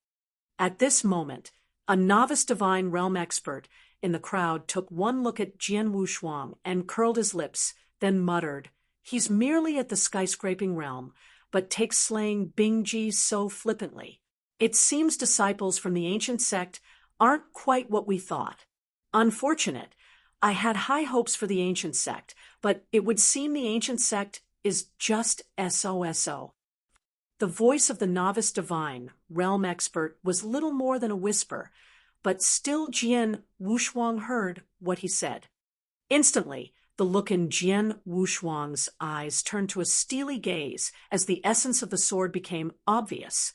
At this moment, a novice divine realm expert in the crowd took one look at Jian Wushuang and curled his lips, then muttered, "He's merely at the skyscraping realm, but takes slaying Bingji so flippantly. It seems disciples from the ancient sect aren't quite what we thought. Unfortunate. I had high hopes for the ancient sect, but it would seem the ancient sect is just SOSO." The voice of the novice divine realm expert was little more than a whisper, but still Jian Wushuang heard what he said. Instantly, the look in Jian Wushuang's eyes turned to a steely gaze as the essence of the sword became obvious.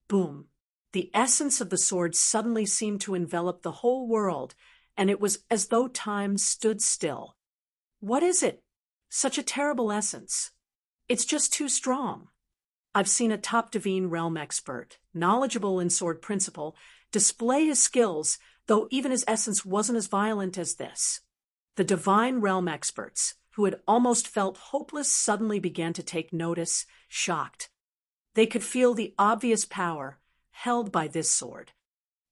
Boom! The essence of the sword suddenly seemed to envelop the whole world, and it was as though time stood still. What is it? Such a terrible essence. It's just too strong. I've seen a top divine realm expert, knowledgeable in sword principle, display his skills, though even his essence wasn't as violent as this. The divine realm experts, who had almost felt hopeless, suddenly began to take notice, shocked. They could feel the obvious power held by this sword.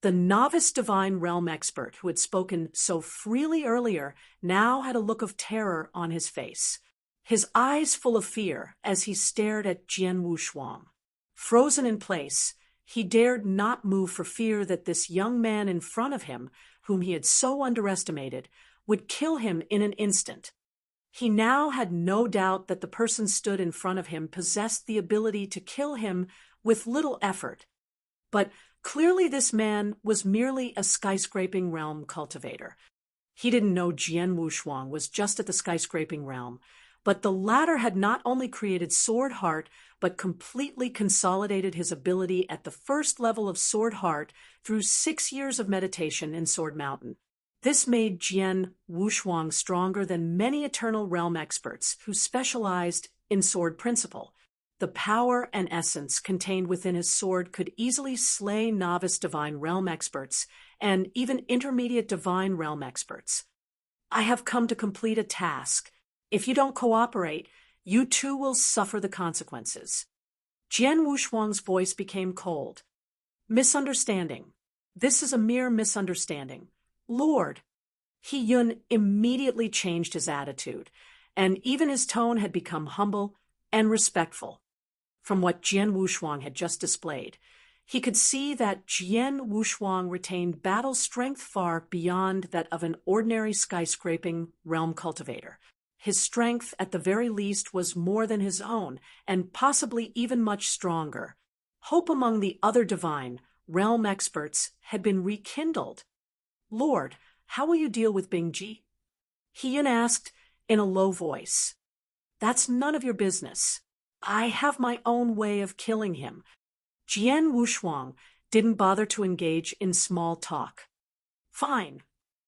The novice divine realm expert who had spoken so freely earlier now had a look of terror on his face, his eyes full of fear as he stared at Jian Wushuang. Frozen in place, he dared not move for fear that this young man in front of him, whom he had so underestimated, would kill him in an instant. He now had no doubt that the person stood in front of him possessed the ability to kill him with little effort. But clearly this man was merely a skyscraping realm cultivator. He didn't know Jian Wushuang was just at the skyscraping realm, but the latter had not only created Sword Heart, but completely consolidated his ability at the first level of Sword Heart through 6 years of meditation in Sword Mountain. This made Jian Wushuang stronger than many Eternal Realm experts who specialized in sword principle. The power and essence contained within his sword could easily slay novice Divine Realm experts and even intermediate Divine Realm experts. I have come to complete a task. If you don't cooperate, you too will suffer the consequences. Jian Wushuang's voice became cold. Misunderstanding. This is a mere misunderstanding. Lord. He Yun immediately changed his attitude, and even his tone had become humble and respectful. From what Jian Wushuang had just displayed, he could see that Jian Wushuang retained battle strength far beyond that of an ordinary skyscraping realm cultivator. His strength, at the very least, was more than his own, and possibly even much stronger. Hope among the other divine realm experts had been rekindled. Lord, how will you deal with Bingji? He-Yun asked in a low voice. That's none of your business. I have my own way of killing him. Jian Wushuang didn't bother to engage in small talk. Fine.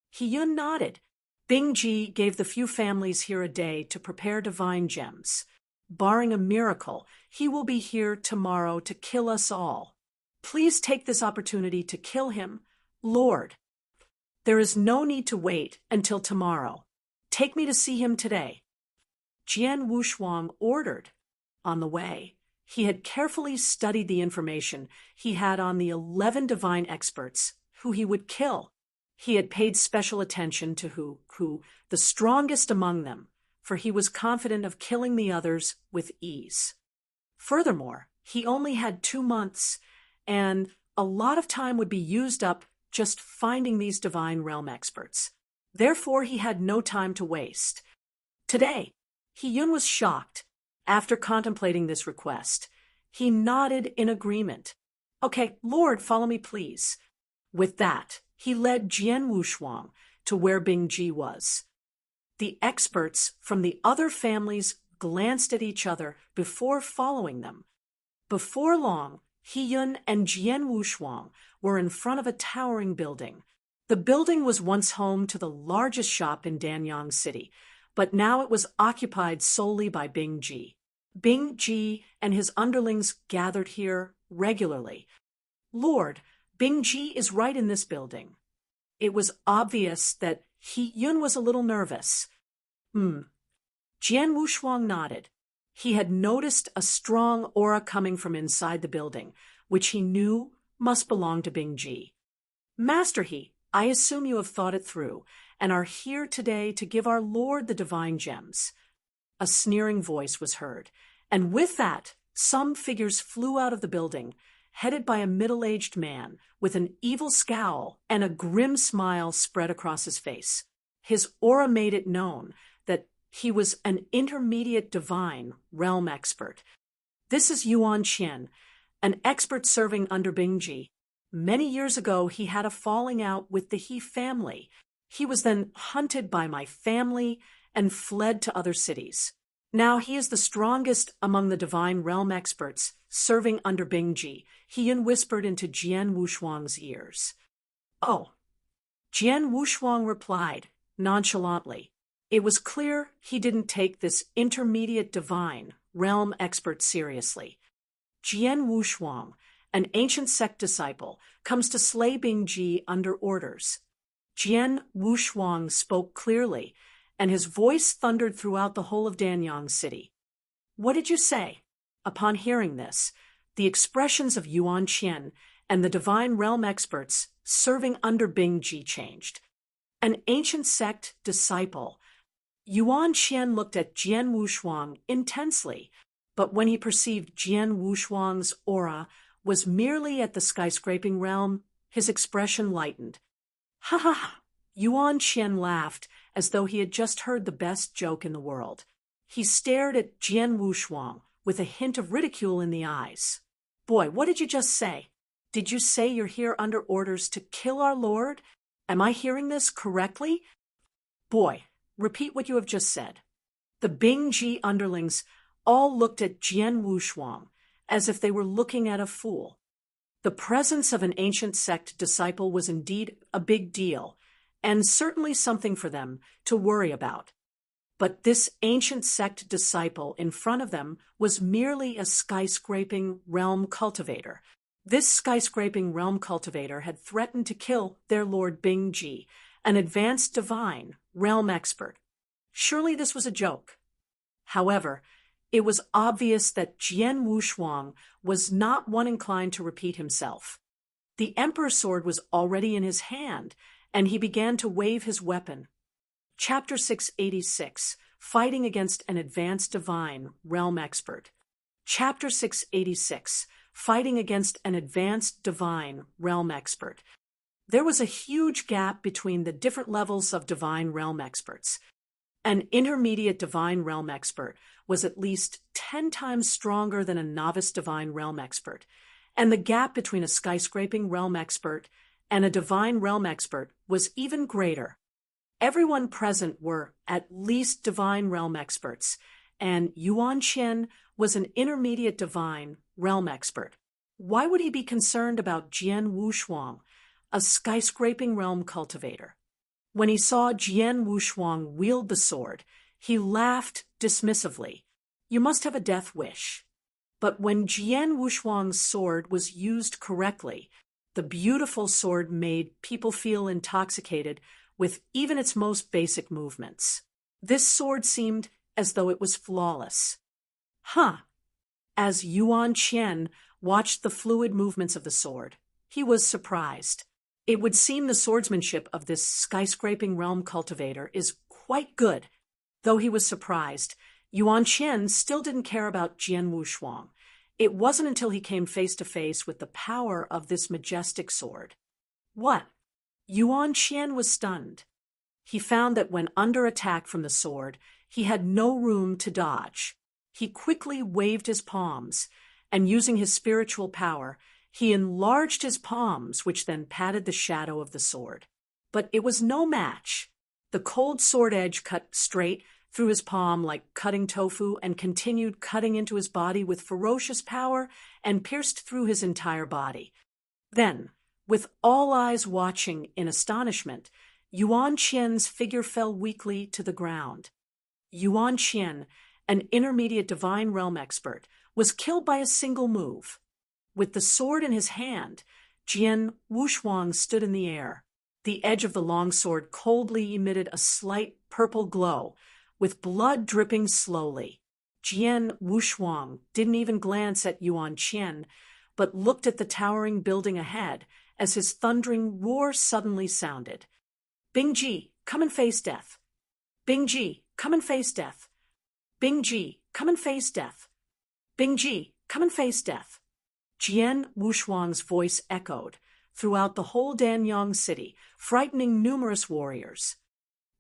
He-Yun nodded. Bingji gave the few families here a day to prepare divine gems. Barring a miracle, he will be here tomorrow to kill us all. Please take this opportunity to kill him, Lord. There is no need to wait until tomorrow. Take me to see him today. Jian Wushuang ordered. On the way, he had carefully studied the information he had on the 11 divine experts who he would kill. He had paid special attention to who, the strongest among them, for he was confident of killing the others with ease. Furthermore, he only had 2 months, and a lot of time would be used up just finding these divine realm experts. Therefore, he had no time to waste. Today, He-Yun was shocked. After contemplating this request, he nodded in agreement. Okay, Lord, follow me, please. With that, he led Jian Wushuang to where Bingji was. The experts from the other families glanced at each other before following them. Before long, He-Yun and Jian Wushuang were in front of a towering building. The building was once home to the largest shop in Danyang City, but now it was occupied solely by Bingji. Bingji and his underlings gathered here regularly. Lord, Bingji is right in this building. It was obvious that Yun was a little nervous. Jian Wushuang nodded. He had noticed a strong aura coming from inside the building, which he knew must belong to Bingji. Master He, I assume you have thought it through, and are here today to give our Lord the divine gems. A sneering voice was heard, and with that, some figures flew out of the building, headed by a middle-aged man with an evil scowl and a grim smile spread across his face. His aura made it known that he was an intermediate divine realm expert. This is Yuan Qian, an expert serving under Bingji. Many years ago, he had a falling out with the He family. He was then hunted by my family and fled to other cities. Now he is the strongest among the divine realm experts serving under Bingji, Hiyun whispered into Jian Wushuang's ears. Oh. Jian Wushuang replied, nonchalantly. It was clear he didn't take this intermediate divine realm expert seriously. Jian Wushuang, an ancient sect disciple, comes to slay Bingji under orders. Jian Wushuang spoke clearly, and his voice thundered throughout the whole of Danyang City. What did you say? Upon hearing this, the expressions of Yuan Qian and the divine realm experts serving under Bingji changed. An ancient sect disciple. Yuan Qian looked at Jian Wushuang intensely, but when he perceived Jian Wushuang's aura was merely at the skyscraping realm, his expression lightened. Ha ha ha! Yuan Qian laughed as though he had just heard the best joke in the world. He stared at Jian Wushuang with a hint of ridicule in the eyes. Boy, what did you just say? Did you say you're here under orders to kill our Lord? Am I hearing this correctly? Boy, repeat what you have just said. The Bingji underlings all looked at Jian Wushuang as if they were looking at a fool. The presence of an ancient sect disciple was indeed a big deal, and certainly something for them to worry about. But this ancient sect disciple in front of them was merely a skyscraping realm cultivator. This skyscraping realm cultivator had threatened to kill their Lord Bingji, an advanced divine realm expert. Surely this was a joke. However, it was obvious that Jian Wushuang was not one inclined to repeat himself. The Emperor's sword was already in his hand, and he began to wave his weapon. Chapter 686, Fighting Against an Advanced Divine Realm Expert. Chapter 686, Fighting Against an Advanced Divine Realm Expert. There was a huge gap between the different levels of divine realm experts. An intermediate divine realm expert was at least 10 times stronger than a novice divine realm expert, and the gap between a skyscraping realm expert and a divine realm expert was even greater. Everyone present were at least divine realm experts, and Yuan Qian was an intermediate divine realm expert. Why would he be concerned about Jian Wushuang, a skyscraping realm cultivator? When he saw Jian Wushuang wield the sword, he laughed dismissively. You must have a death wish. But when Jian Wushuang's sword was used correctly, the beautiful sword made people feel intoxicated with even its most basic movements. This sword seemed as though it was flawless. As Yuan Qian watched the fluid movements of the sword, he was surprised. It would seem the swordsmanship of this skyscraping realm cultivator is quite good. Though he was surprised, Yuan Qian still didn't care about Jian Wushuang. It wasn't until he came face to face with the power of this majestic sword. What? Yuan Qian was stunned. He found that when under attack from the sword, he had no room to dodge. He quickly waved his palms, and using his spiritual power, he enlarged his palms, which then patted the shadow of the sword. But it was no match. The cold sword edge cut straight through his palm like cutting tofu and continued cutting into his body with ferocious power and pierced through his entire body. Then, with all eyes watching in astonishment, Yuan Qian's figure fell weakly to the ground. Yuan Qian, an intermediate divine realm expert, was killed by a single move. With the sword in his hand, Jian Wushuang stood in the air. The edge of the long sword coldly emitted a slight purple glow, with blood dripping slowly. Jian Wushuang didn't even glance at Yuan Qian, but looked at the towering building ahead as his thundering roar suddenly sounded. Bingji, come and face death. Bingji, come and face death. Bingji, come and face death. Bingji, come and face death. Jian Wushuang's voice echoed throughout the whole Danyang city, frightening numerous warriors.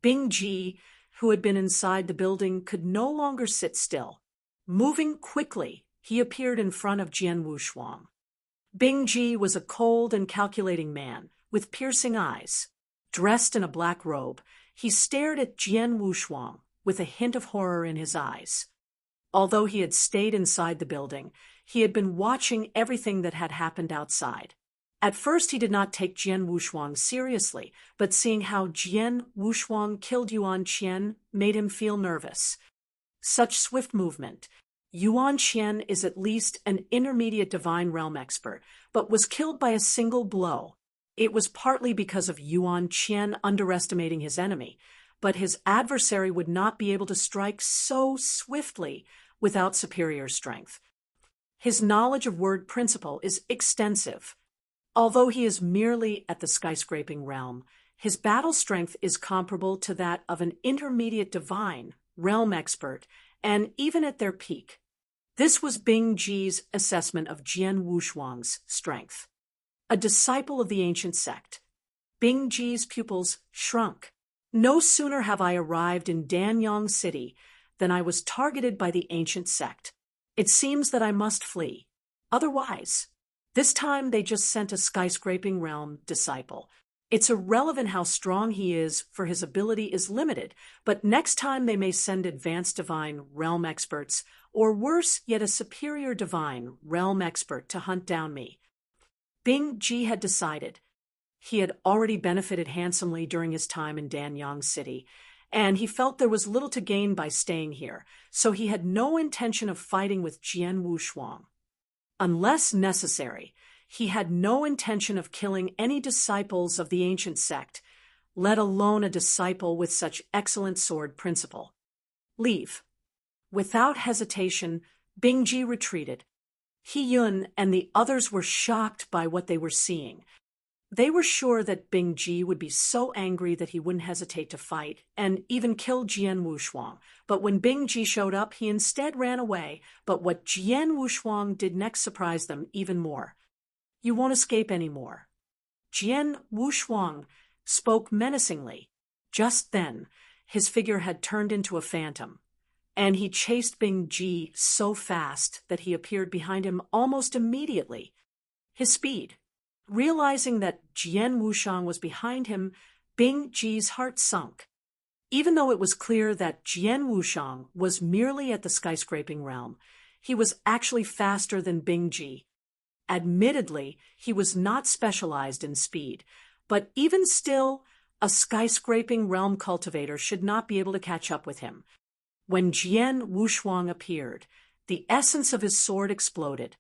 Bingji, who had been inside the building, could no longer sit still. Moving quickly, he appeared in front of Jian Wushuang. Bingji was a cold and calculating man, with piercing eyes. Dressed in a black robe, he stared at Jian Wushuang with a hint of horror in his eyes. Although he had stayed inside the building, he had been watching everything that had happened outside. At first he did not take Jian Wushuang seriously, but seeing how Jian Wushuang killed Yuan Qian made him feel nervous. Such swift movement. Yuan Qian is at least an intermediate divine realm expert, but was killed by a single blow. It was partly because of Yuan Qian underestimating his enemy, but his adversary would not be able to strike so swiftly without superior strength. His knowledge of word principle is extensive. Although he is merely at the skyscraping realm, his battle strength is comparable to that of an intermediate divine realm expert, and even at their peak. This was Bing Ji's assessment of Jian Wushuang's strength. A disciple of the ancient sect. Bing Ji's pupils shrunk. No sooner have I arrived in Danyang City than I was targeted by the ancient sect. It seems that I must flee. Otherwise, this time they just sent a skyscraping realm disciple. It's irrelevant how strong he is, for his ability is limited, but next time they may send advanced divine realm experts, or worse yet a superior divine realm expert to hunt down me. Bing Ji had decided. He had already benefited handsomely during his time in Danyang City, and he felt there was little to gain by staying here, so he had no intention of fighting with Jian Wushuang. Unless necessary, he had no intention of killing any disciples of the ancient sect, let alone a disciple with such excellent sword principle. Leave. Without hesitation, Bing Ji retreated. He Yun and the others were shocked by what they were seeing. They were sure that Bing Ji would be so angry that he wouldn't hesitate to fight and even kill Jian Wushuang. But when Bing Ji showed up, he instead ran away. But what Jian Wushuang did next surprised them even more. You won't escape anymore. Jian Wushuang spoke menacingly. Just then, his figure had turned into a phantom, and he chased Bing Ji so fast that he appeared behind him almost immediately. His speed. Realizing that Jian Wushuang was behind him, Bing Ji's heart sunk. Even though it was clear that Jian Wushuang was merely at the skyscraping realm, he was actually faster than Bing Ji. Admittedly, he was not specialized in speed, but even still, a skyscraping realm cultivator should not be able to catch up with him. When Jian Wushuang appeared, the essence of his sword exploded.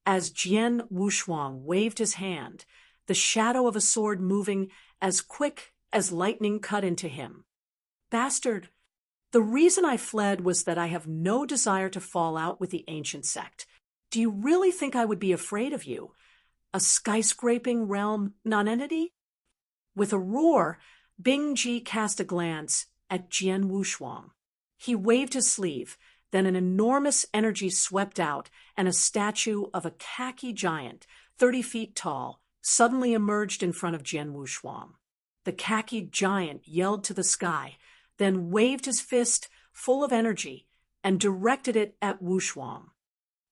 As Jian Wushuang waved his hand, the shadow of a sword moving as quick as lightning cut into him. Bastard! The reason I fled was that I have no desire to fall out with the ancient sect. Do you really think I would be afraid of you? A skyscraping realm nonentity? With a roar, Bing Ji cast a glance at Jian Wushuang. He waved his sleeve. Then an enormous energy swept out, and a statue of a khaki giant, 30 feet tall, suddenly emerged in front of Jian Wushuang. The khaki giant yelled to the sky, then waved his fist full of energy and directed it at Wushuang.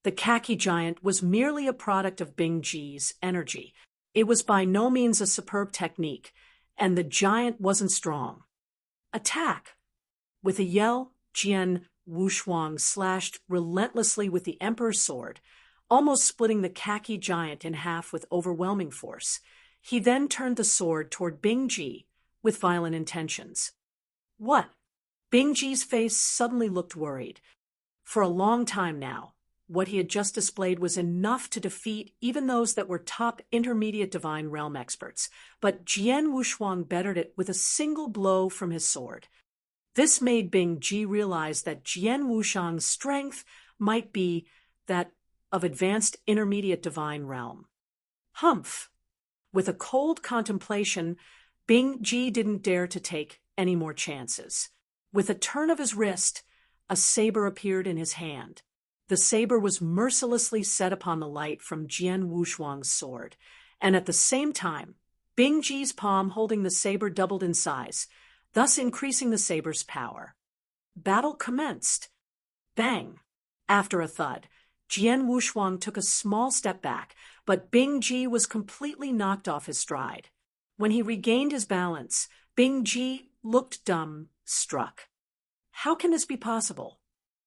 The khaki giant was merely a product of Bing Ji's energy. It was by no means a superb technique, and the giant wasn't strong. Attack! With a yell, Jian Wushuang slashed relentlessly with the Emperor's sword, almost splitting the khaki giant in half with overwhelming force. He then turned the sword toward Bing Ji with violent intentions. What? Bing Ji's face suddenly looked worried. For a long time now, what he had just displayed was enough to defeat even those that were top intermediate divine realm experts, but Jian Wuxuang bettered it with a single blow from his sword. This made Bing Ji realize that Jian Wuxiang's strength might be that of advanced intermediate divine realm. Humph! With a cold contemplation, Bing Ji didn't dare to take any more chances. With a turn of his wrist, a saber appeared in his hand. The saber was mercilessly set upon the light from Jian Wuxuang's sword, and at the same time, Bing Ji's palm holding the saber doubled in size, thus increasing the saber's power. Battle commenced. Bang! After a thud, Jian Wuxuang took a small step back, but Bing Ji was completely knocked off his stride. When he regained his balance, Bing Ji looked dumbstruck. How can this be possible?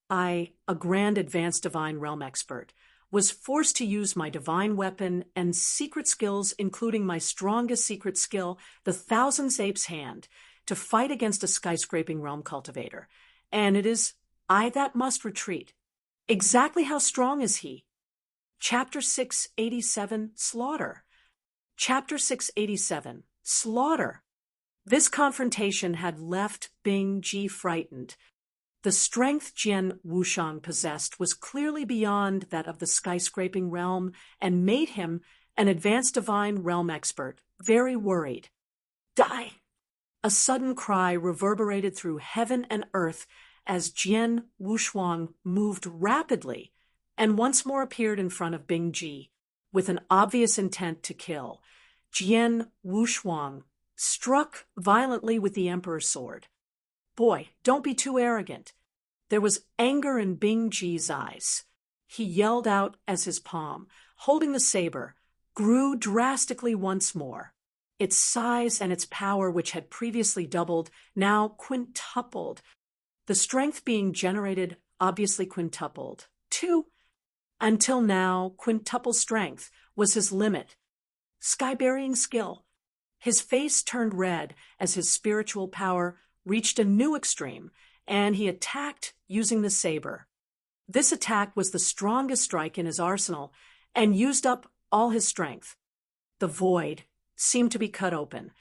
I, a grand advanced divine realm expert, was forced to use my divine weapon and secret skills, including my strongest secret skill, the Thousand Apes Hand, to fight against a skyscraping realm cultivator. And it is I that must retreat. Exactly how strong is he? Chapter 687, Slaughter. Chapter 687, Slaughter. This confrontation had left Bing Ji frightened. The strength Jian Wuxiang possessed was clearly beyond that of the skyscraping realm and made him, an advanced divine realm expert, very worried. Die! A sudden cry reverberated through heaven and earth as Jian Wuxuang moved rapidly and once more appeared in front of Bing Ji with an obvious intent to kill. Jian Wuxuang struck violently with the Emperor's sword. Boy, don't be too arrogant. There was anger in Bing Ji's eyes. He yelled out as his palm, holding the saber, grew drastically once more. Its size and its power, which had previously doubled, now quintupled. The strength being generated obviously quintupled. Until now, quintuple strength was his limit. Sky-burying skill. His face turned red as his spiritual power reached a new extreme, and he attacked using the saber. This attack was the strongest strike in his arsenal and used up all his strength. The void seemed to be cut open,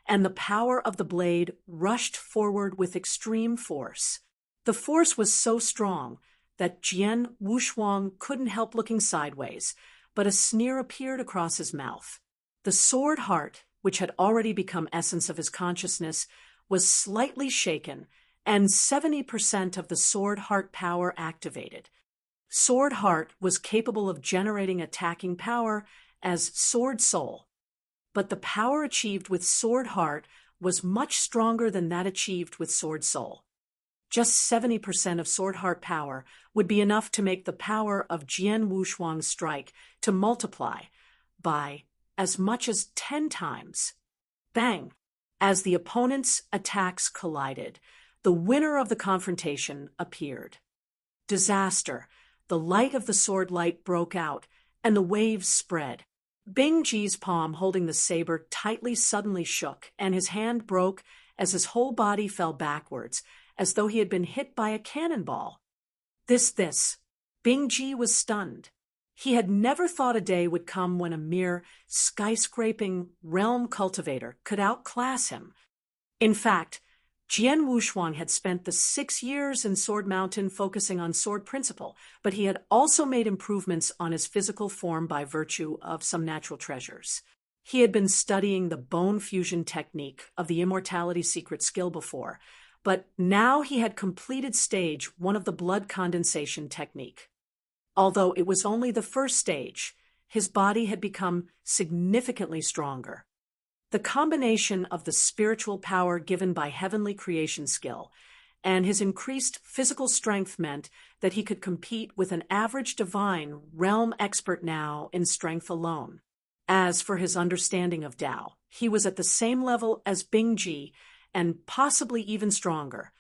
and the power of the blade rushed forward with extreme force. The force was so strong that Jian Wuxuang couldn't help looking sideways, but a sneer appeared across his mouth. The sword heart, which had already become essence of his consciousness, was slightly shaken, and 70% of the sword heart power activated. Sword heart was capable of generating attacking power as sword soul, but the power achieved with sword heart was much stronger than that achieved with sword soul. Just 70% of sword heart power would be enough to make the power of Jian Wuxuang's strike to multiply by as much as 10 times. Bang! As the opponents' attacks collided, the winner of the confrontation appeared. Disaster! The light of the sword light broke out, and the waves spread. Bing Ji's palm holding the saber tightly suddenly shook, and his hand broke as his whole body fell backwards, as though he had been hit by a cannonball. This. Bing Ji was stunned. He had never thought a day would come when a mere skyscraping realm cultivator could outclass him. In fact, Jian Wuxuang had spent the 6 years in Sword Mountain focusing on sword principle, but he had also made improvements on his physical form by virtue of some natural treasures. He had been studying the bone fusion technique of the immortality secret skill before, but now he had completed stage 1 of the blood condensation technique. Although it was only the first stage, his body had become significantly stronger. The combination of the spiritual power given by heavenly creation skill and his increased physical strength meant that he could compete with an average divine realm expert now in strength alone. As for his understanding of Tao, he was at the same level as Bing Ji, and possibly even stronger.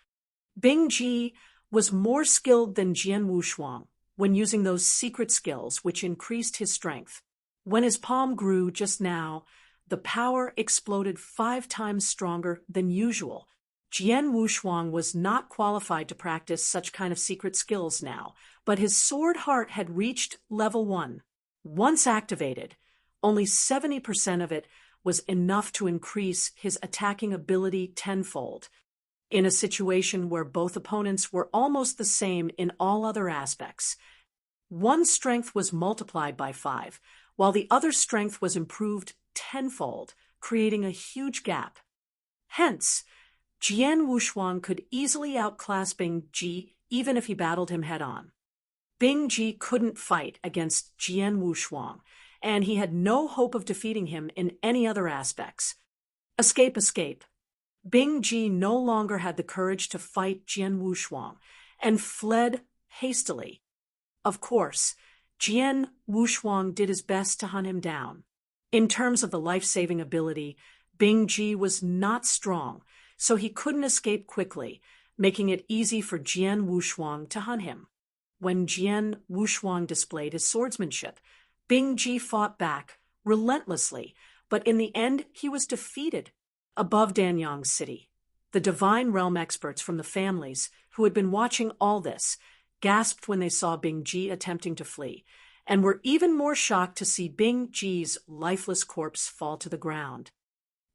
Bing Ji was more skilled than Jian Wuxuang when using those secret skills which increased his strength. When his palm grew just now, the power exploded 5 times stronger than usual. Jian Wushuang was not qualified to practice such kind of secret skills now, but his sword heart had reached level 1. Once activated, only 70% of it was enough to increase his attacking ability tenfold. In a situation where both opponents were almost the same in all other aspects, one strength was multiplied by 5, while the other strength was improved tenfold, creating a huge gap. Hence, Jian Wushuang could easily outclass Bing Ji even if he battled him head-on. Bing Ji couldn't fight against Jian Wushuang, and he had no hope of defeating him in any other aspects. Escape. Bing Ji no longer had the courage to fight Jian Wushuang, and fled hastily. Of course, Jian Wushuang did his best to hunt him down. In terms of the life-saving ability, Bing Ji was not strong, so he couldn't escape quickly, making it easy for Jian Wushuang to hunt him. When Jian Wushuang displayed his swordsmanship, Bing Ji fought back relentlessly, but in the end he was defeated. Above Danyang City, the Divine Realm experts from the families who had been watching all this gasped when they saw Bing Ji attempting to flee, and were even more shocked to see Bing Ji's lifeless corpse fall to the ground.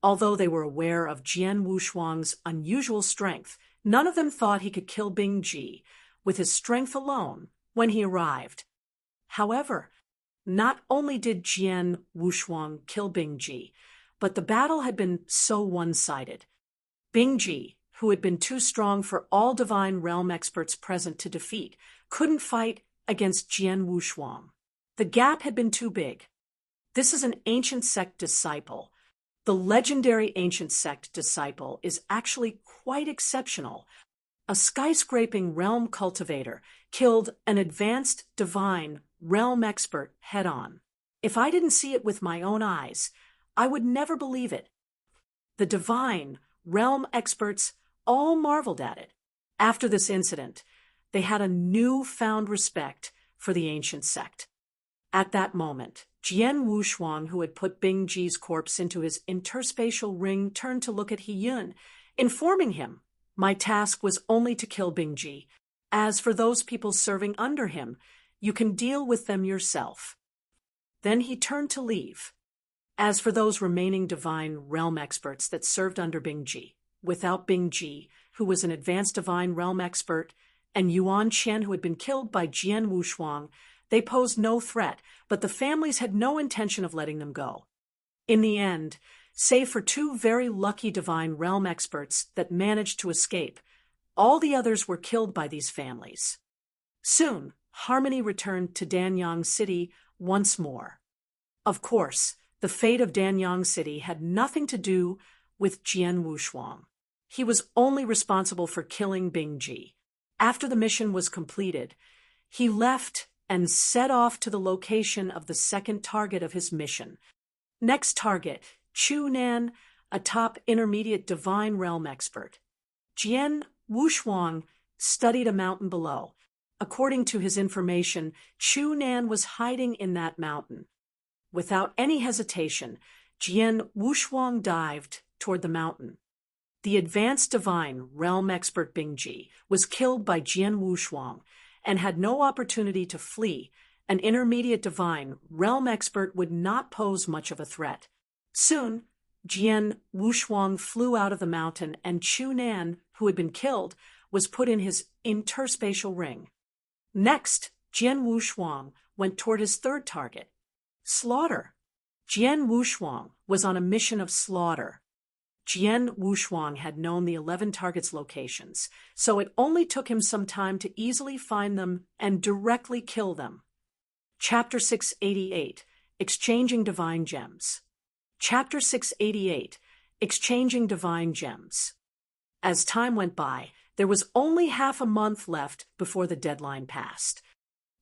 Although they were aware of Jian Wushuang's unusual strength, none of them thought he could kill Bing Ji with his strength alone when he arrived. However, not only did Jian Wushuang kill Bing Ji, but the battle had been so one-sided. Bing Ji, who had been too strong for all Divine Realm experts present to defeat, couldn't fight against Jian Wushuang. The gap had been too big. This is an ancient sect disciple. The legendary ancient sect disciple is actually quite exceptional. A skyscraping realm cultivator killed an advanced Divine Realm expert head-on. If I didn't see it with my own eyes, I would never believe it. The Divine Realm experts all marveled at it. After this incident, they had a newfound respect for the ancient sect. At that moment, Jian Wushuang, who had put Bing Ji's corpse into his interspatial ring, turned to look at He Yun, informing him, "My task was only to kill Bing Ji. As for those people serving under him, you can deal with them yourself." Then he turned to leave. As for those remaining Divine Realm experts that served under Bing Ji, without Bing Ji, who was an advanced Divine Realm expert, and Yuan Qian, who had been killed by Jian Wushuang, they posed no threat, but the families had no intention of letting them go. In the end, save for 2 very lucky Divine Realm experts that managed to escape, all the others were killed by these families. Soon, harmony returned to Danyang City once more. Of course, the fate of Danyang City had nothing to do with Jian Wushuang. He was only responsible for killing Bing Ji. After the mission was completed, he left and set off to the location of the second target of his mission. Next target, Xuan, a top intermediate Divine Realm expert. Jian Wushuang studied a mountain below. According to his information, Xuan was hiding in that mountain. Without any hesitation, Jian Wushuang dived toward the mountain. The advanced Divine Realm expert Bing Ji was killed by Jian Wushuang and had no opportunity to flee. An intermediate Divine Realm expert would not pose much of a threat. Soon, Jian Wushuang flew out of the mountain, and Xuan, who had been killed, was put in his interspatial ring. Next, Jian Wushuang went toward his third target, slaughter. Jian Wushuang was on a mission of slaughter. Jian Wushuang had known the 11 targets' locations, so it only took him some time to easily find them and directly kill them. Chapter 688, Exchanging Divine Gems. Chapter 688, Exchanging Divine Gems. As time went by, there was only half a month left before the deadline passed.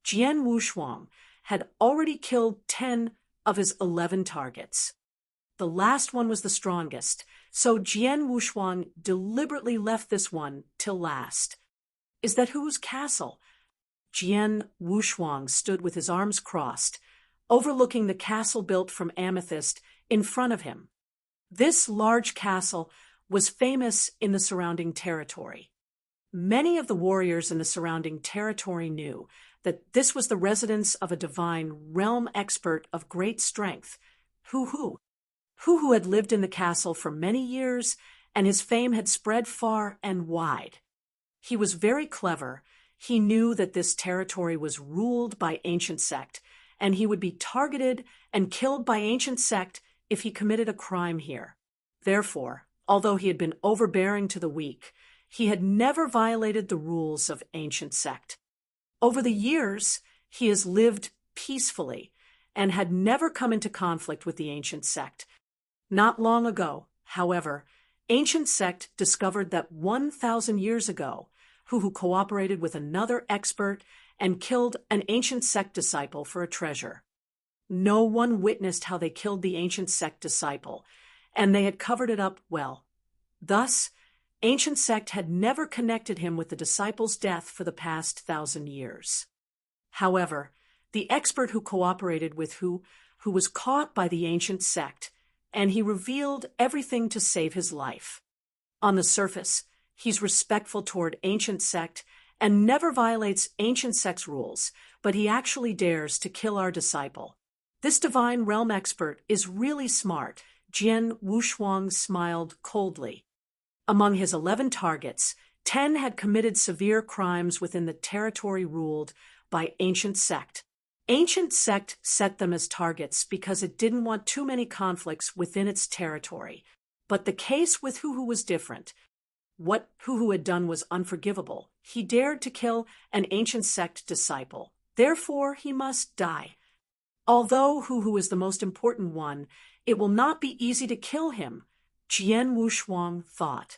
Jian Wushuang had already killed 10 of his 11 targets. The last one was the strongest, so Jian Wushuang deliberately left this one till last. Is that whose castle? Jian Wushuang stood with his arms crossed, overlooking the castle built from amethyst in front of him. This large castle was famous in the surrounding territory. Many of the warriors in the surrounding territory knew that this was the residence of a divine realm expert of great strength, who had lived in the castle for many years, and his fame had spread far and wide. He was very clever. He knew that this territory was ruled by ancient sect, and he would be targeted and killed by ancient sect if he committed a crime here. Therefore, although he had been overbearing to the weak, he had never violated the rules of ancient sect. Over the years, he has lived peacefully and had never come into conflict with the ancient sect. Not long ago, however, ancient sect discovered that 1,000 years ago, who cooperated with another expert and killed an ancient sect disciple for a treasure. No one witnessed how they killed the ancient sect disciple, and they had covered it up well. Thus, ancient sect had never connected him with the disciple's death for the past 1,000 years. However, the expert who cooperated with who was caught by the ancient sect, and he revealed everything to save his life. On the surface, he's respectful toward ancient sect and never violates ancient sect's rules, but he actually dares to kill our disciple. This divine realm expert is really smart. Jian Wushuang smiled coldly. Among his 11 targets, 10 had committed severe crimes within the territory ruled by ancient sect. Ancient sect set them as targets because it didn't want too many conflicts within its territory. But the case with who was different. What who had done was unforgivable. He dared to kill an ancient sect disciple. Therefore, he must die. Although who is the most important one, it will not be easy to kill him, Jian Wushuang thought.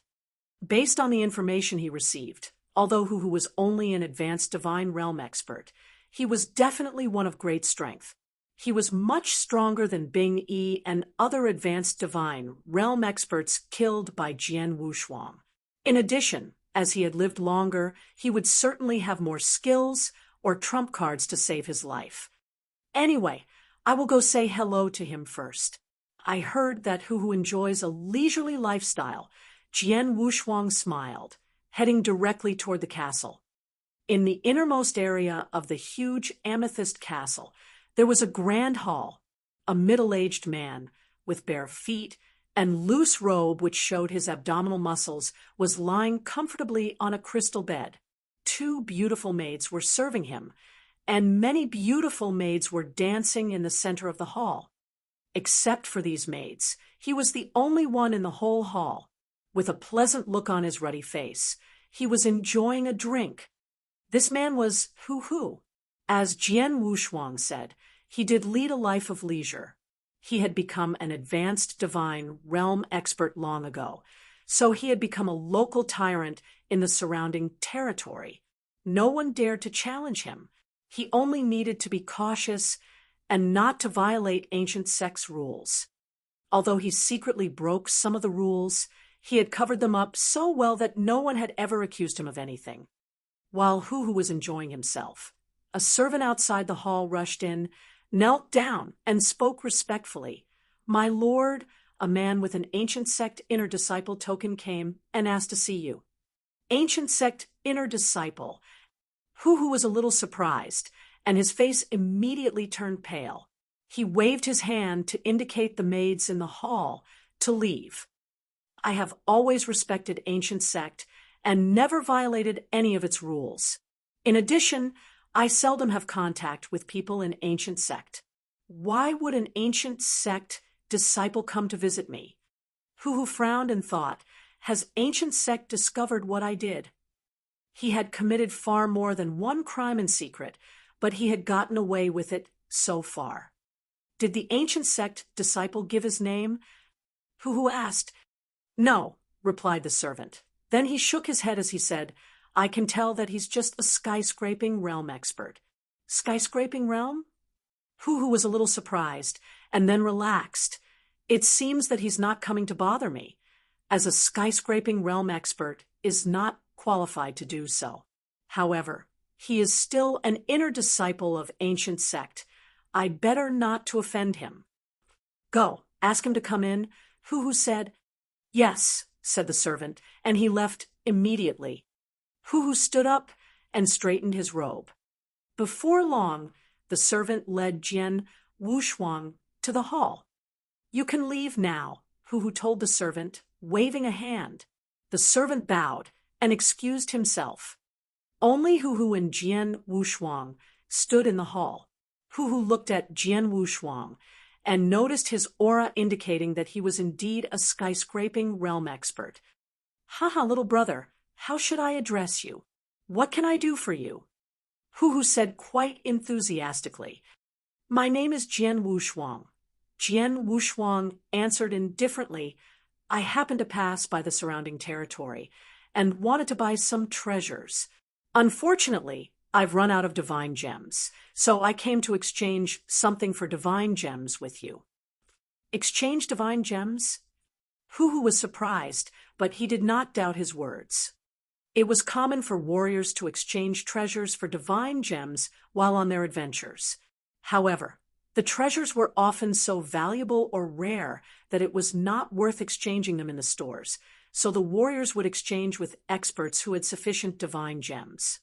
Based on the information he received, although who was only an advanced divine realm expert, he was definitely one of great strength. He was much stronger than Bing Yi and other advanced divine realm experts killed by Jian Wushuang. In addition, as he had lived longer, he would certainly have more skills or trump cards to save his life. Anyway, I will go say hello to him first. I heard that who enjoys a leisurely lifestyle. Jian Wushuang smiled, heading directly toward the castle. In the innermost area of the huge amethyst castle, there was a grand hall. A middle-aged man, with bare feet and loose robe which showed his abdominal muscles, was lying comfortably on a crystal bed. 2 beautiful maids were serving him, and many beautiful maids were dancing in the center of the hall. Except for these maids, he was the only one in the whole hall. With a pleasant look on his ruddy face, he was enjoying a drink. This man was who. As Jian Wushuang said, he did lead a life of leisure. He had become an advanced divine realm expert long ago, so he had become a local tyrant in the surrounding territory. No one dared to challenge him. He only needed to be cautious and not to violate ancient sect's rules. Although he secretly broke some of the rules, he had covered them up so well that no one had ever accused him of anything. While who was enjoying himself, a servant outside the hall rushed in, knelt down, and spoke respectfully. "My lord," a man with an ancient sect inner disciple token came and asked to see you. Ancient sect inner disciple. Who was a little surprised, and his face immediately turned pale. He waved his hand to indicate the maids in the hall to leave. "I have always respected ancient sect and never violated any of its rules. In addition, I seldom have contact with people in ancient sect. Why would an ancient sect disciple come to visit me?" Who frowned and thought, "Has ancient sect discovered what I did?" He had committed far more than one crime in secret, but he had gotten away with it so far. Did the ancient sect disciple give his name? Who asked. "No," replied the servant. Then he shook his head as he said, "I can tell that he's just a skyscraping realm expert." Skyscraping realm? Who was a little surprised, and then relaxed. "It seems that he's not coming to bother me, as a skyscraping realm expert is not qualified to do so. However, he is still an inner disciple of ancient sect. I'd better not to offend him." "Go, ask him to come in." Who said. "Yes," said the servant, and he left immediately. Hu stood up and straightened his robe. Before long, the servant led Jian Wushuang to the hall. You can leave now, Hu told the servant, waving a hand. The servant bowed and excused himself. Only Hu and Jian Wushuang stood in the hall. Hu looked at Jian Wushuang and noticed his aura indicating that he was indeed a skyscraping realm expert. Haha, little brother, how should I address you? What can I do for you? Hu said quite enthusiastically. My name is Jian Wushuang. Jian Wushuang answered indifferently. I happened to pass by the surrounding territory and wanted to buy some treasures. Unfortunately, I've run out of divine gems, so I came to exchange something for divine gems with you. Exchange divine gems? Hu was surprised, but he did not doubt his words. It was common for warriors to exchange treasures for divine gems while on their adventures. However, the treasures were often so valuable or rare that it was not worth exchanging them in the stores, so the warriors would exchange with experts who had sufficient divine gems.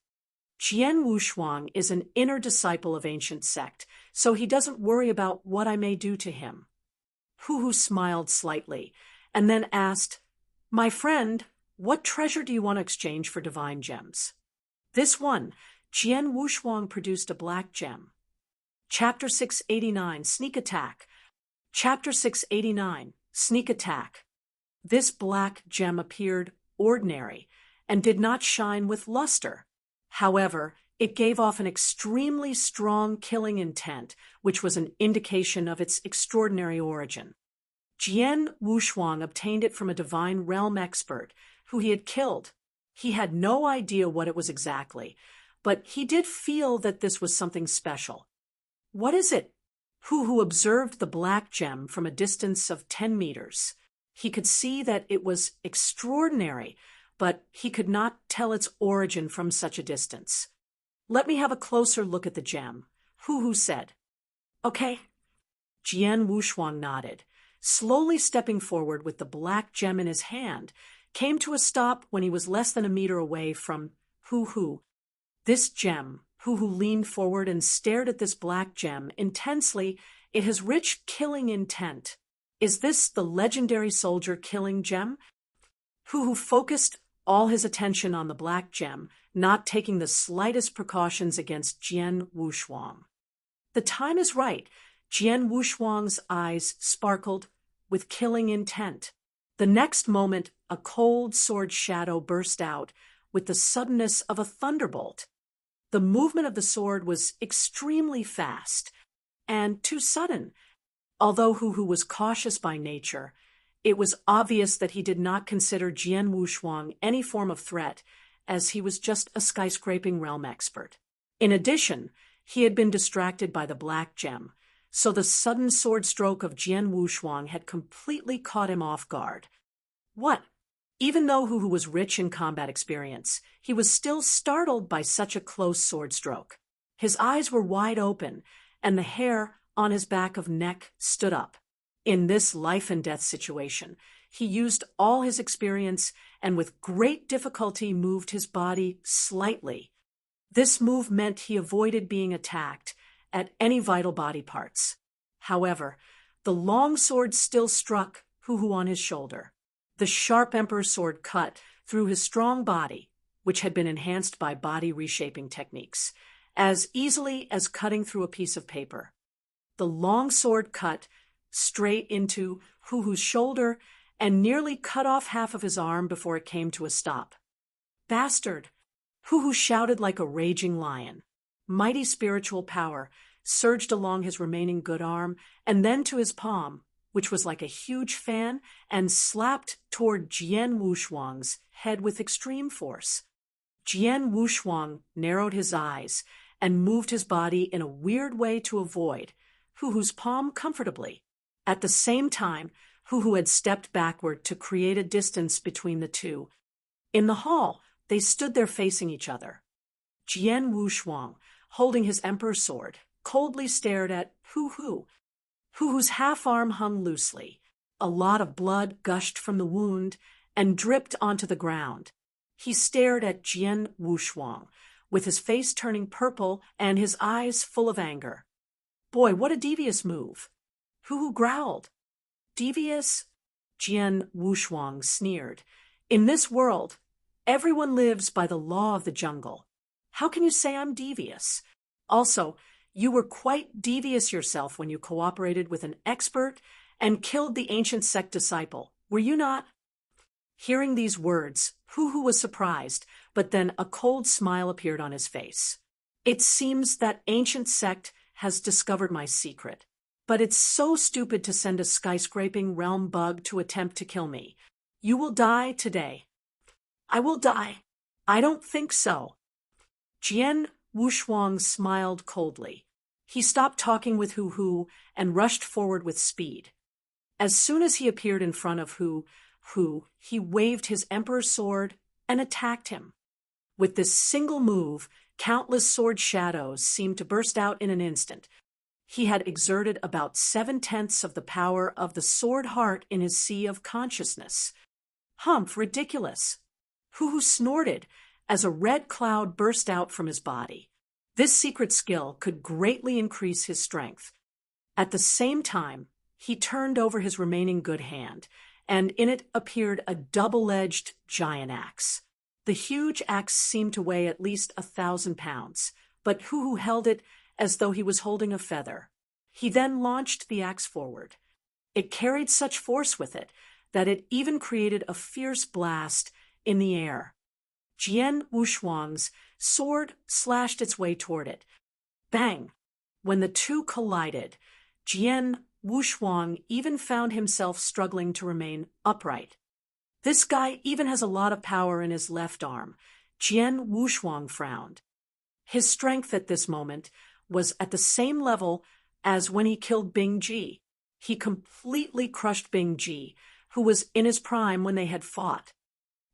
Jian Wushuang is an inner disciple of ancient sect, so he doesn't worry about what I may do to him. Hu smiled slightly, and then asked, My friend, what treasure do you want to exchange for divine gems? This one. Jian Wushuang produced a black gem. Chapter 689, Sneak Attack. Chapter 689, Sneak Attack. This black gem appeared ordinary and did not shine with luster. However, it gave off an extremely strong killing intent, which was an indication of its extraordinary origin. Jian Wushuang obtained it from a divine realm expert who he had killed. He had no idea what it was exactly, but he did feel that this was something special. What is it? Hu observed the black gem from a distance of 10 meters. He could see that it was extraordinary, but he could not tell its origin from such a distance. Let me have a closer look at the gem, Hu said. Okay. Jian Wushuang nodded, slowly stepping forward with the black gem in his hand, came to a stop when he was less than a meter away from Hu. This gem, Hu leaned forward and stared at this black gem intensely. It has rich killing intent. Is this the legendary soldier killing gem? Hu focused all his attention on the black gem, not taking the slightest precautions against Jian Wushuang. The time is right. Jian Wushuang's eyes sparkled with killing intent. The next moment, a cold sword shadow burst out with the suddenness of a thunderbolt. The movement of the sword was extremely fast and too sudden. Although Hu was cautious by nature, it was obvious that he did not consider Jian Wushuang any form of threat, as he was just a skyscraping realm expert. In addition, he had been distracted by the black gem, so the sudden sword stroke of Jian Wushuang had completely caught him off guard. What? Even though Hu was rich in combat experience, he was still startled by such a close sword stroke. His eyes were wide open, and the hair on his back of neck stood up. In this life-and-death situation, he used all his experience and with great difficulty moved his body slightly. This move meant he avoided being attacked at any vital body parts. However, the long sword still struck Hu on his shoulder. The sharp emperor's sword cut through his strong body, which had been enhanced by body reshaping techniques, as easily as cutting through a piece of paper. The long sword cut straight into Hu's shoulder and nearly cut off half of his arm before it came to a stop. Bastard! Hu shouted like a raging lion. Mighty spiritual power surged along his remaining good arm and then to his palm, which was like a huge fan, and slapped toward Jian Wushuang's head with extreme force. Jian Wushuang narrowed his eyes and moved his body in a weird way to avoid Hu's palm comfortably. At the same time, Hu had stepped backward to create a distance between the two. In the hall, they stood there facing each other. Jian Wushuang, holding his emperor's sword, coldly stared at Hu. Hu's half arm hung loosely. A lot of blood gushed from the wound, and dripped onto the ground. He stared at Jian Wushuang, with his face turning purple and his eyes full of anger. Boy, what a devious move. Hu growled. Devious? Jian Wushuang sneered. In this world, everyone lives by the law of the jungle. How can you say I'm devious? Also, you were quite devious yourself when you cooperated with an expert and killed the ancient sect disciple, were you not? Hearing these words, Hu was surprised, but then a cold smile appeared on his face. It seems that ancient sect has discovered my secret, but it's so stupid to send a skyscraping realm bug to attempt to kill me. You will die today. I will die. I don't think so. Jian Wushuang smiled coldly. He stopped talking with Hu and rushed forward with speed. As soon as he appeared in front of Hu, he waved his emperor's sword and attacked him. With this single move, countless sword shadows seemed to burst out in an instant. He had exerted about 7/10 of the power of the sword heart in his sea of consciousness. Humph, ridiculous. Hu snorted as a red cloud burst out from his body. This secret skill could greatly increase his strength. At the same time, he turned over his remaining good hand, and in it appeared a double-edged giant axe. The huge axe seemed to weigh at least 1,000 pounds, but Hu held it as though he was holding a feather. He then launched the axe forward. It carried such force with it that it even created a fierce blast in the air. Jian Wushuang's sword slashed its way toward it. Bang! When the two collided, Jian Wushuang even found himself struggling to remain upright. This guy even has a lot of power in his left arm. Jian Wushuang frowned. His strength at this moment was at the same level as when he killed Bing Ji. He completely crushed Bing Ji, who was in his prime when they had fought.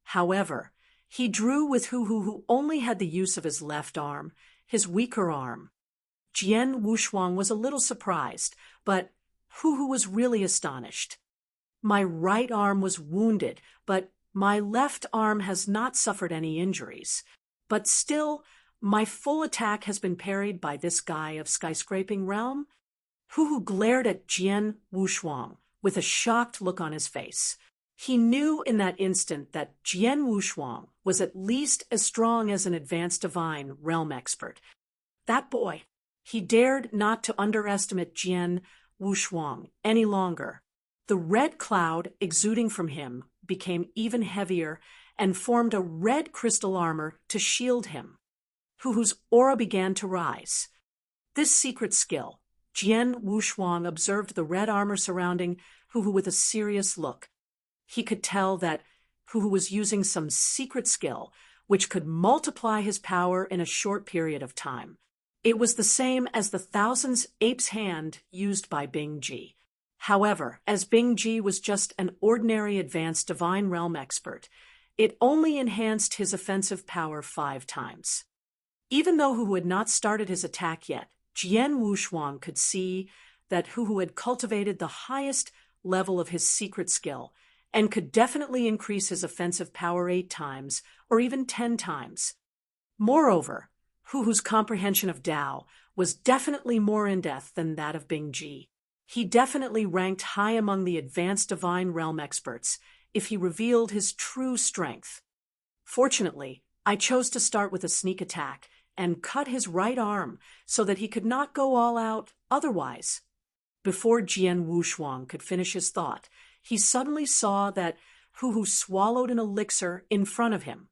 However, he drew with who only had the use of his left arm, his weaker arm. Jian Wushuang was a little surprised, but Hu was really astonished. My right arm was wounded, but my left arm has not suffered any injuries. But still, my full attack has been parried by this guy of skyscraping realm. Hu glared at Jian Wushuang with a shocked look on his face. He knew in that instant that Jian Wushuang was at least as strong as an advanced divine realm expert. That boy, he dared not to underestimate Jian Wushuang any longer. The red cloud exuding from him became even heavier and formed a red crystal armor to shield him. Hu's aura began to rise. This secret skill, Jian Wushuang observed the red armor surrounding Hu with a serious look. He could tell that Hu was using some secret skill which could multiply his power in a short period of time. It was the same as the Thousand's Ape's Hand used by Bing Ji. However, as Bing Ji was just an ordinary advanced divine realm expert, it only enhanced his offensive power 5 times. Even though Hu had not started his attack yet, Jian Wushuang could see that Hu had cultivated the highest level of his secret skill and could definitely increase his offensive power 8 times or even 10 times. Moreover, Hu's comprehension of Tao was definitely more in-depth than that of Bing Ji. He definitely ranked high among the advanced divine realm experts if he revealed his true strength. Fortunately, I chose to start with a sneak attack and cut his right arm so that he could not go all out otherwise. Before Jian Wushuang could finish his thought, he suddenly saw that Hu swallowed an elixir in front of him.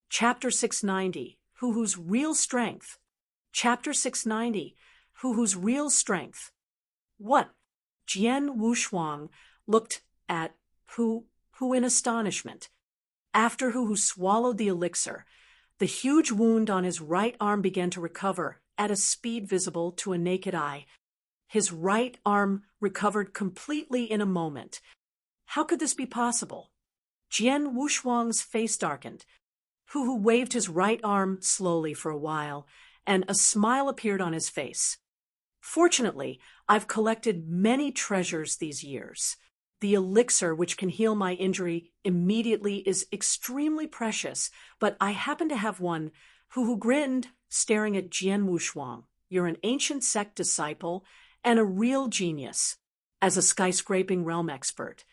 Chapter 690, Hu's Real Strength. Chapter 690, Hu's Real Strength. What? Jian Wushuang looked at Hu in astonishment. After Hu swallowed the elixir, the huge wound on his right arm began to recover at a speed visible to a naked eye. His right arm recovered completely in a moment. How could this be possible? Jian Wushuang's face darkened. Hu waved his right arm slowly for a while, and a smile appeared on his face. Fortunately, I've collected many treasures these years. The elixir which can heal my injury immediately is extremely precious, but I happen to have one. Hu grinned, staring at Jian Wushuang. You're an ancient sect disciple and a real genius. As a skyscraping realm expert,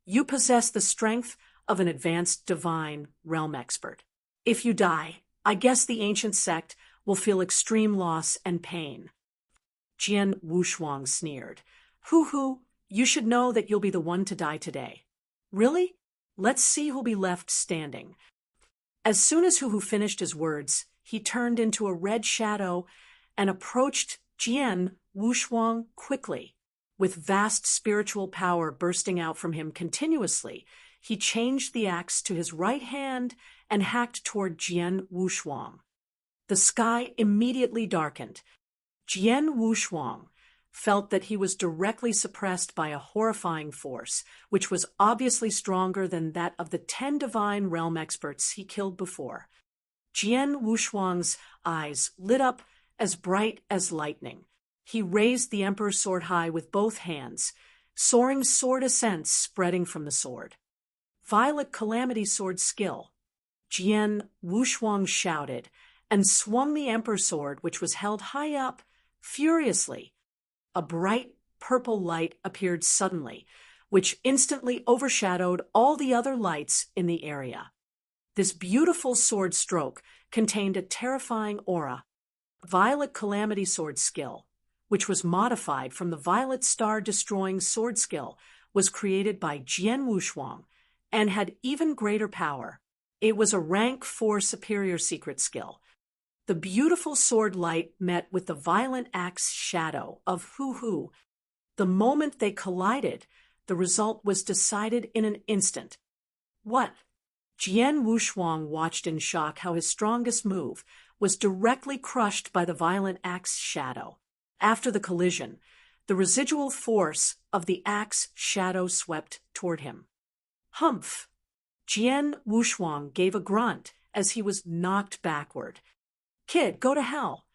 you possess the strength of an advanced divine realm expert. If you die, I guess the ancient sect will feel extreme loss and pain. Jian Wushuang sneered. Hu, you should know that you'll be the one to die today. Really? Let's see who'll be left standing. As soon as Hu finished his words, he turned into a red shadow and approached Jian Wushuang quickly. With vast spiritual power bursting out from him continuously, he changed the axe to his right hand and hacked toward Jian Wushuang. The sky immediately darkened. Jian Wushuang felt that he was directly suppressed by a horrifying force, which was obviously stronger than that of the 10 divine realm experts he killed before. Jian Wushuang's eyes lit up as bright as lightning. He raised the emperor's sword high with both hands, soaring sword ascents spreading from the sword. Violet Calamity sword skill. Jian Wushuang shouted and swung the emperor's sword, which was held high up, furiously. A bright purple light appeared suddenly, which instantly overshadowed all the other lights in the area. This beautiful sword stroke contained a terrifying aura. Violet Calamity sword skill, which was modified from the Violet Star destroying sword skill, was created by Jian Wushuang and had even greater power. It was a rank 4 superior secret skill. The beautiful sword light met with the violent axe shadow of Hu. The moment they collided, the result was decided in an instant. What? Jian Wushuang watched in shock how his strongest move was directly crushed by the violent axe shadow. After the collision, the residual force of the axe shadow swept toward him. Humph! Jian Wushuang gave a grunt as he was knocked backward. Kid, go to hell!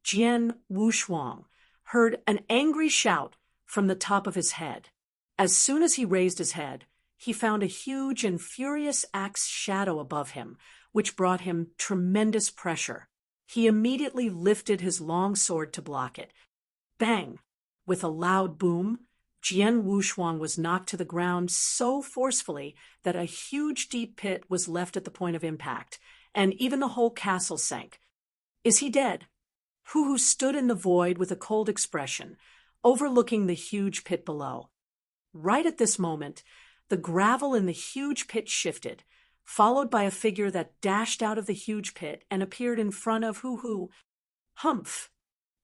Jian Wushuang heard an angry shout from the top of his head. As soon as he raised his head, he found a huge and furious axe shadow above him, which brought him tremendous pressure. He immediately lifted his long sword to block it. Bang! With a loud boom, Jian Wushuang was knocked to the ground so forcefully that a huge deep pit was left at the point of impact, and even the whole castle sank. Is he dead? Hu stood in the void with a cold expression, overlooking the huge pit below. Right at this moment, the gravel in the huge pit shifted, followed by a figure that dashed out of the huge pit and appeared in front of Hu. Humph!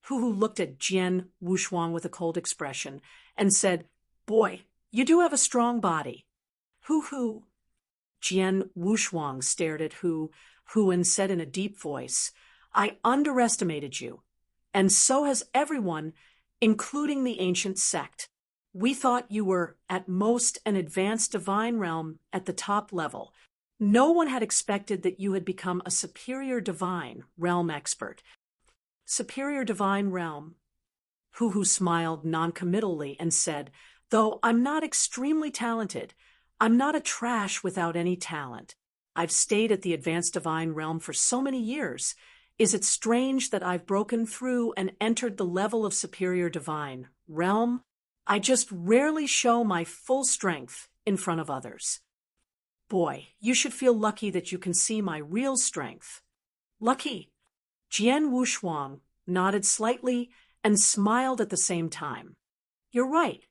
Hu looked at Jian Wushuang with a cold expression and said, Boy, you do have a strong body. Hu. Jian Wushuang stared at Hu and said in a deep voice, I underestimated you, and so has everyone, including the ancient sect. We thought you were, at most, an advanced divine realm at the top level. No one had expected that you had become a superior divine realm expert. Superior divine realm. Hu smiled noncommittally and said, Though I'm not extremely talented, I'm not a trash without any talent. I've stayed at the advanced divine realm for so many years. Is it strange that I've broken through and entered the level of superior divine realm? I just rarely show my full strength in front of others. Boy, you should feel lucky that you can see my real strength. Lucky. Jian Wushuang nodded slightly and smiled at the same time. You're right.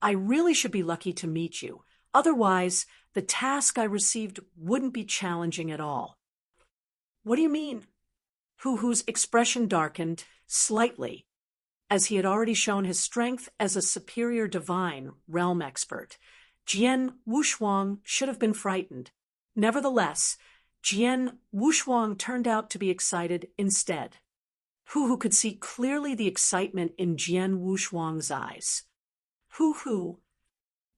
I really should be lucky to meet you. Otherwise, the task I received wouldn't be challenging at all. What do you mean? Hu's expression darkened slightly, as he had already shown his strength as a superior divine realm expert. Jian Wushuang should have been frightened. Nevertheless, Jian Wushuang turned out to be excited instead. Hu could see clearly the excitement in Jian Wushuang's eyes. Hu.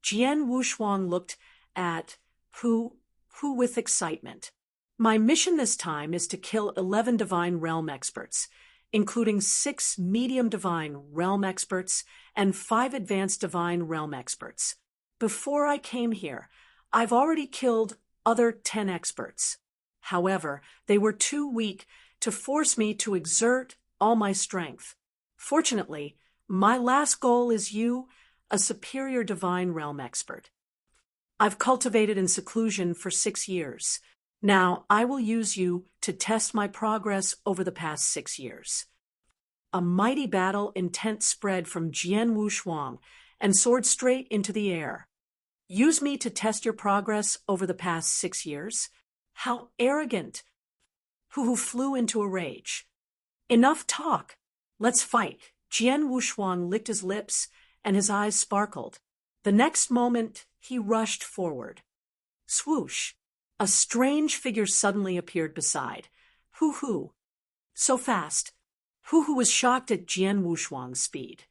Jian Wushuang looked at Hu with excitement. My mission this time is to kill 11 divine realm experts, including 6 medium divine realm experts and 5 advanced divine realm experts. Before I came here, I've already killed other 10 experts. However, they were too weak to force me to exert all my strength. Fortunately, my last goal is you, a superior divine realm expert. I've cultivated in seclusion for 6 years. Now I will use you to test my progress over the past 6 years. A mighty battle intent spread from Jian Wuxuang and soared straight into the air. Use me to test your progress over the past 6 years? How arrogant! Hu flew into a rage. Enough talk. Let's fight. Jian Wuxuang licked his lips and his eyes sparkled. The next moment, he rushed forward. Swoosh! A strange figure suddenly appeared beside. Hu. So fast. Hu was shocked at Jian Wuxuang's speed.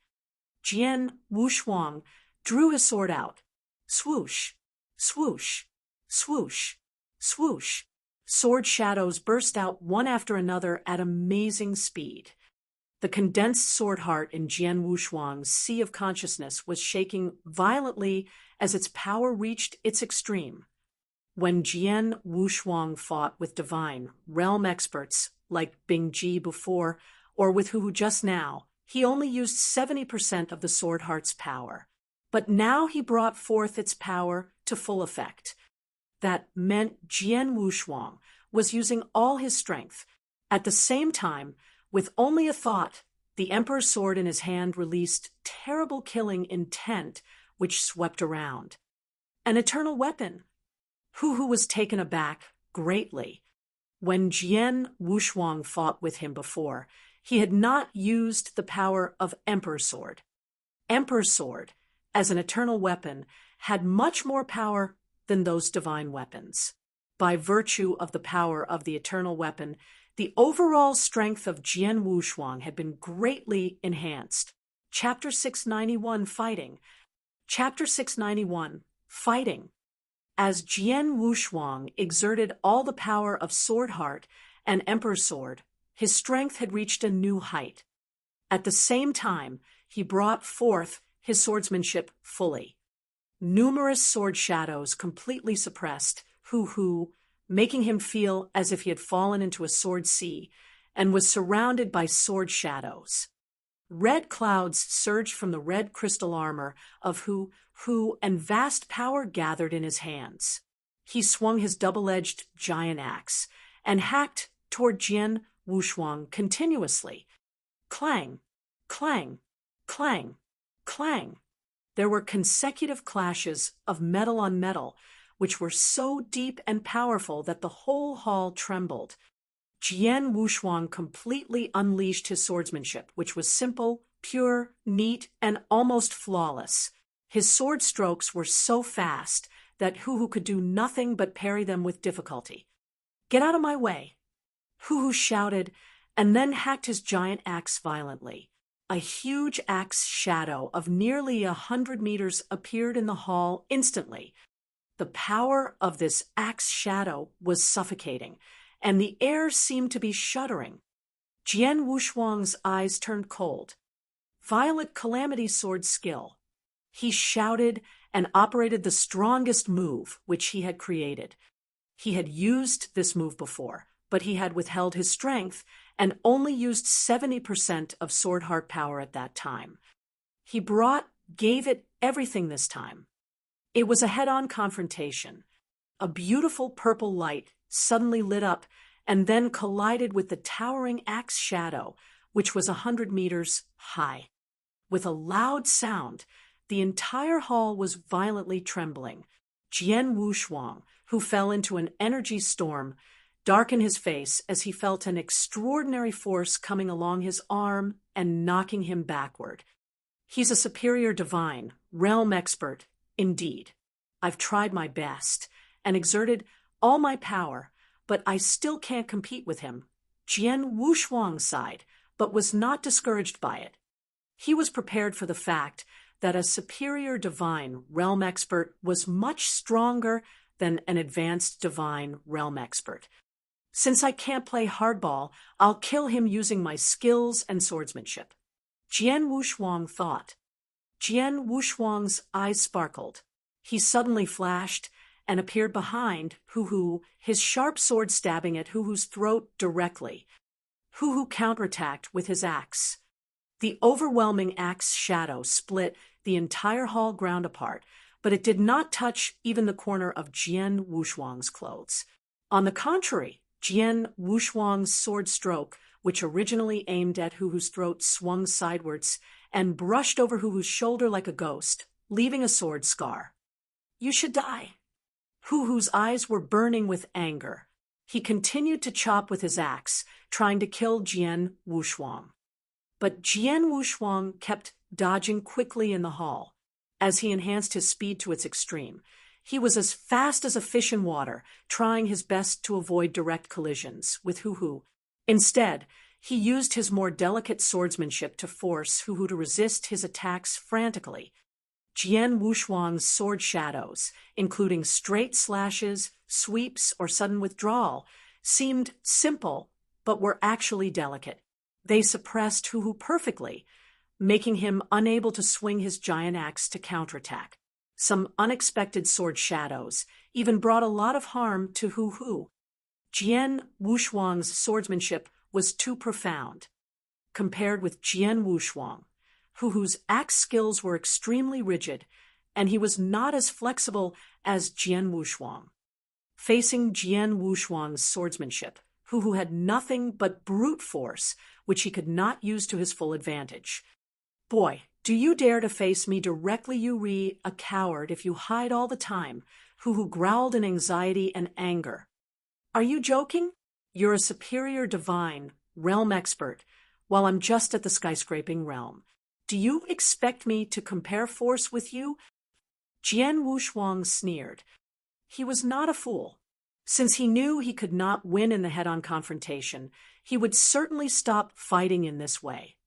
Jian Wuxuang drew his sword out. Swoosh! Swoosh! Swoosh! Swoosh! Sword shadows burst out one after another at amazing speed. The condensed sword heart in Jian Wuxuang's sea of consciousness was shaking violently as its power reached its extreme. When Jian Wuxuang fought with divine realm experts like Bing Ji before, or with Hu just now, he only used 70% of the sword heart's power. But now he brought forth its power to full effect. That meant Jian Wuxuang was using all his strength. At the same time, with only a thought, the Emperor's sword in his hand released terrible killing intent which swept around. An eternal weapon. Hu was taken aback greatly. When Jian Wuxuang fought with him before, he had not used the power of Emperor's sword. Emperor's sword, as an eternal weapon, had much more power than those divine weapons. By virtue of the power of the eternal weapon, the overall strength of Jian Wuxuang had been greatly enhanced. Chapter 691, Fighting. Chapter 691, Fighting. As Jian Wuxuang exerted all the power of Sword Heart and Emperor's Sword, his strength had reached a new height. At the same time, he brought forth his swordsmanship fully. Numerous sword shadows completely suppressed Hu, making him feel as if he had fallen into a sword sea and was surrounded by sword shadows. Red clouds surged from the red crystal armor of Hu, and vast power gathered in his hands. He swung his double-edged giant axe and hacked toward Jian Wuxuang continuously. Clang, clang, clang, clang. There were consecutive clashes of metal on metal, which were so deep and powerful that the whole hall trembled. Jian Wuxuang completely unleashed his swordsmanship, which was simple, pure, neat, and almost flawless. His sword strokes were so fast that Hu could do nothing but parry them with difficulty. "Get out of my way!" Hu shouted, and then hacked his giant axe violently. A huge axe shadow of nearly 100 meters appeared in the hall instantly. The power of this axe shadow was suffocating, and the air seemed to be shuddering. Jian Wuxuang's eyes turned cold. Violet Calamity Sword skill. He shouted and operated the strongest move which he had created. He had used this move before, but he had withheld his strength and only used 70% of Sword Heart power at that time. He gave it everything this time. It was a head-on confrontation. A beautiful purple light suddenly lit up and then collided with the towering axe shadow, which was 100 meters high. With a loud sound, the entire hall was violently trembling. Jian Wuxuang, who fell into an energy storm, darkened his face as he felt an extraordinary force coming along his arm and knocking him backward. He's a superior divine, realm expert, indeed. I've tried my best and exerted all my power, but I still can't compete with him. Jian Wuxuang sighed, but was not discouraged by it. He was prepared for the fact that a superior divine realm expert was much stronger than an advanced divine realm expert. Since I can't play hardball, I'll kill him using my skills and swordsmanship. Jian Wuxuang thought. Jian Wuxuang's eyes sparkled. He suddenly flashed and appeared behind Hu Hu, his sharp sword stabbing at Hu Hu's throat directly. Hu Hu counterattacked with his axe. The overwhelming axe shadow split the entire hall ground apart, but it did not touch even the corner of Jian Wushuang's clothes. On the contrary, Jian Wushuang's sword stroke, which originally aimed at Hu Hu's throat, swung sidewards and brushed over Hu Hu's shoulder like a ghost, leaving a sword scar. "You should die." Hu Hu's eyes were burning with anger. He continued to chop with his axe, trying to kill Jian Wushuang. But Jian Wushuang kept dodging quickly in the hall. As he enhanced his speed to its extreme, he was as fast as a fish in water, trying his best to avoid direct collisions with Hu Hu. Instead, he used his more delicate swordsmanship to force Hu Hu to resist his attacks frantically. Jian Wushuang's sword shadows, including straight slashes, sweeps, or sudden withdrawal, seemed simple but were actually delicate. They suppressed Hu Hu perfectly, making him unable to swing his giant axe to counterattack. Some unexpected sword shadows even brought a lot of harm to Hu Hu. Jian Wushuang's swordsmanship was too profound. Compared with Jian Wushuang, Hu Hu's axe skills were extremely rigid, and he was not as flexible as Jian Wushuang. Facing Jian Wushuang's swordsmanship, Hu Hu had nothing but brute force, which he could not use to his full advantage. "Boy, do you dare to face me directly, you a coward if you hide all the time," Hu Hu growled in anxiety and anger. "Are you joking? You're a superior divine, realm expert, while I'm just at the skyscraping realm. Do you expect me to compare force with you?" Jian Wushuang sneered. He was not a fool. Since he knew he could not win in the head-on confrontation, he would certainly stop fighting in this way.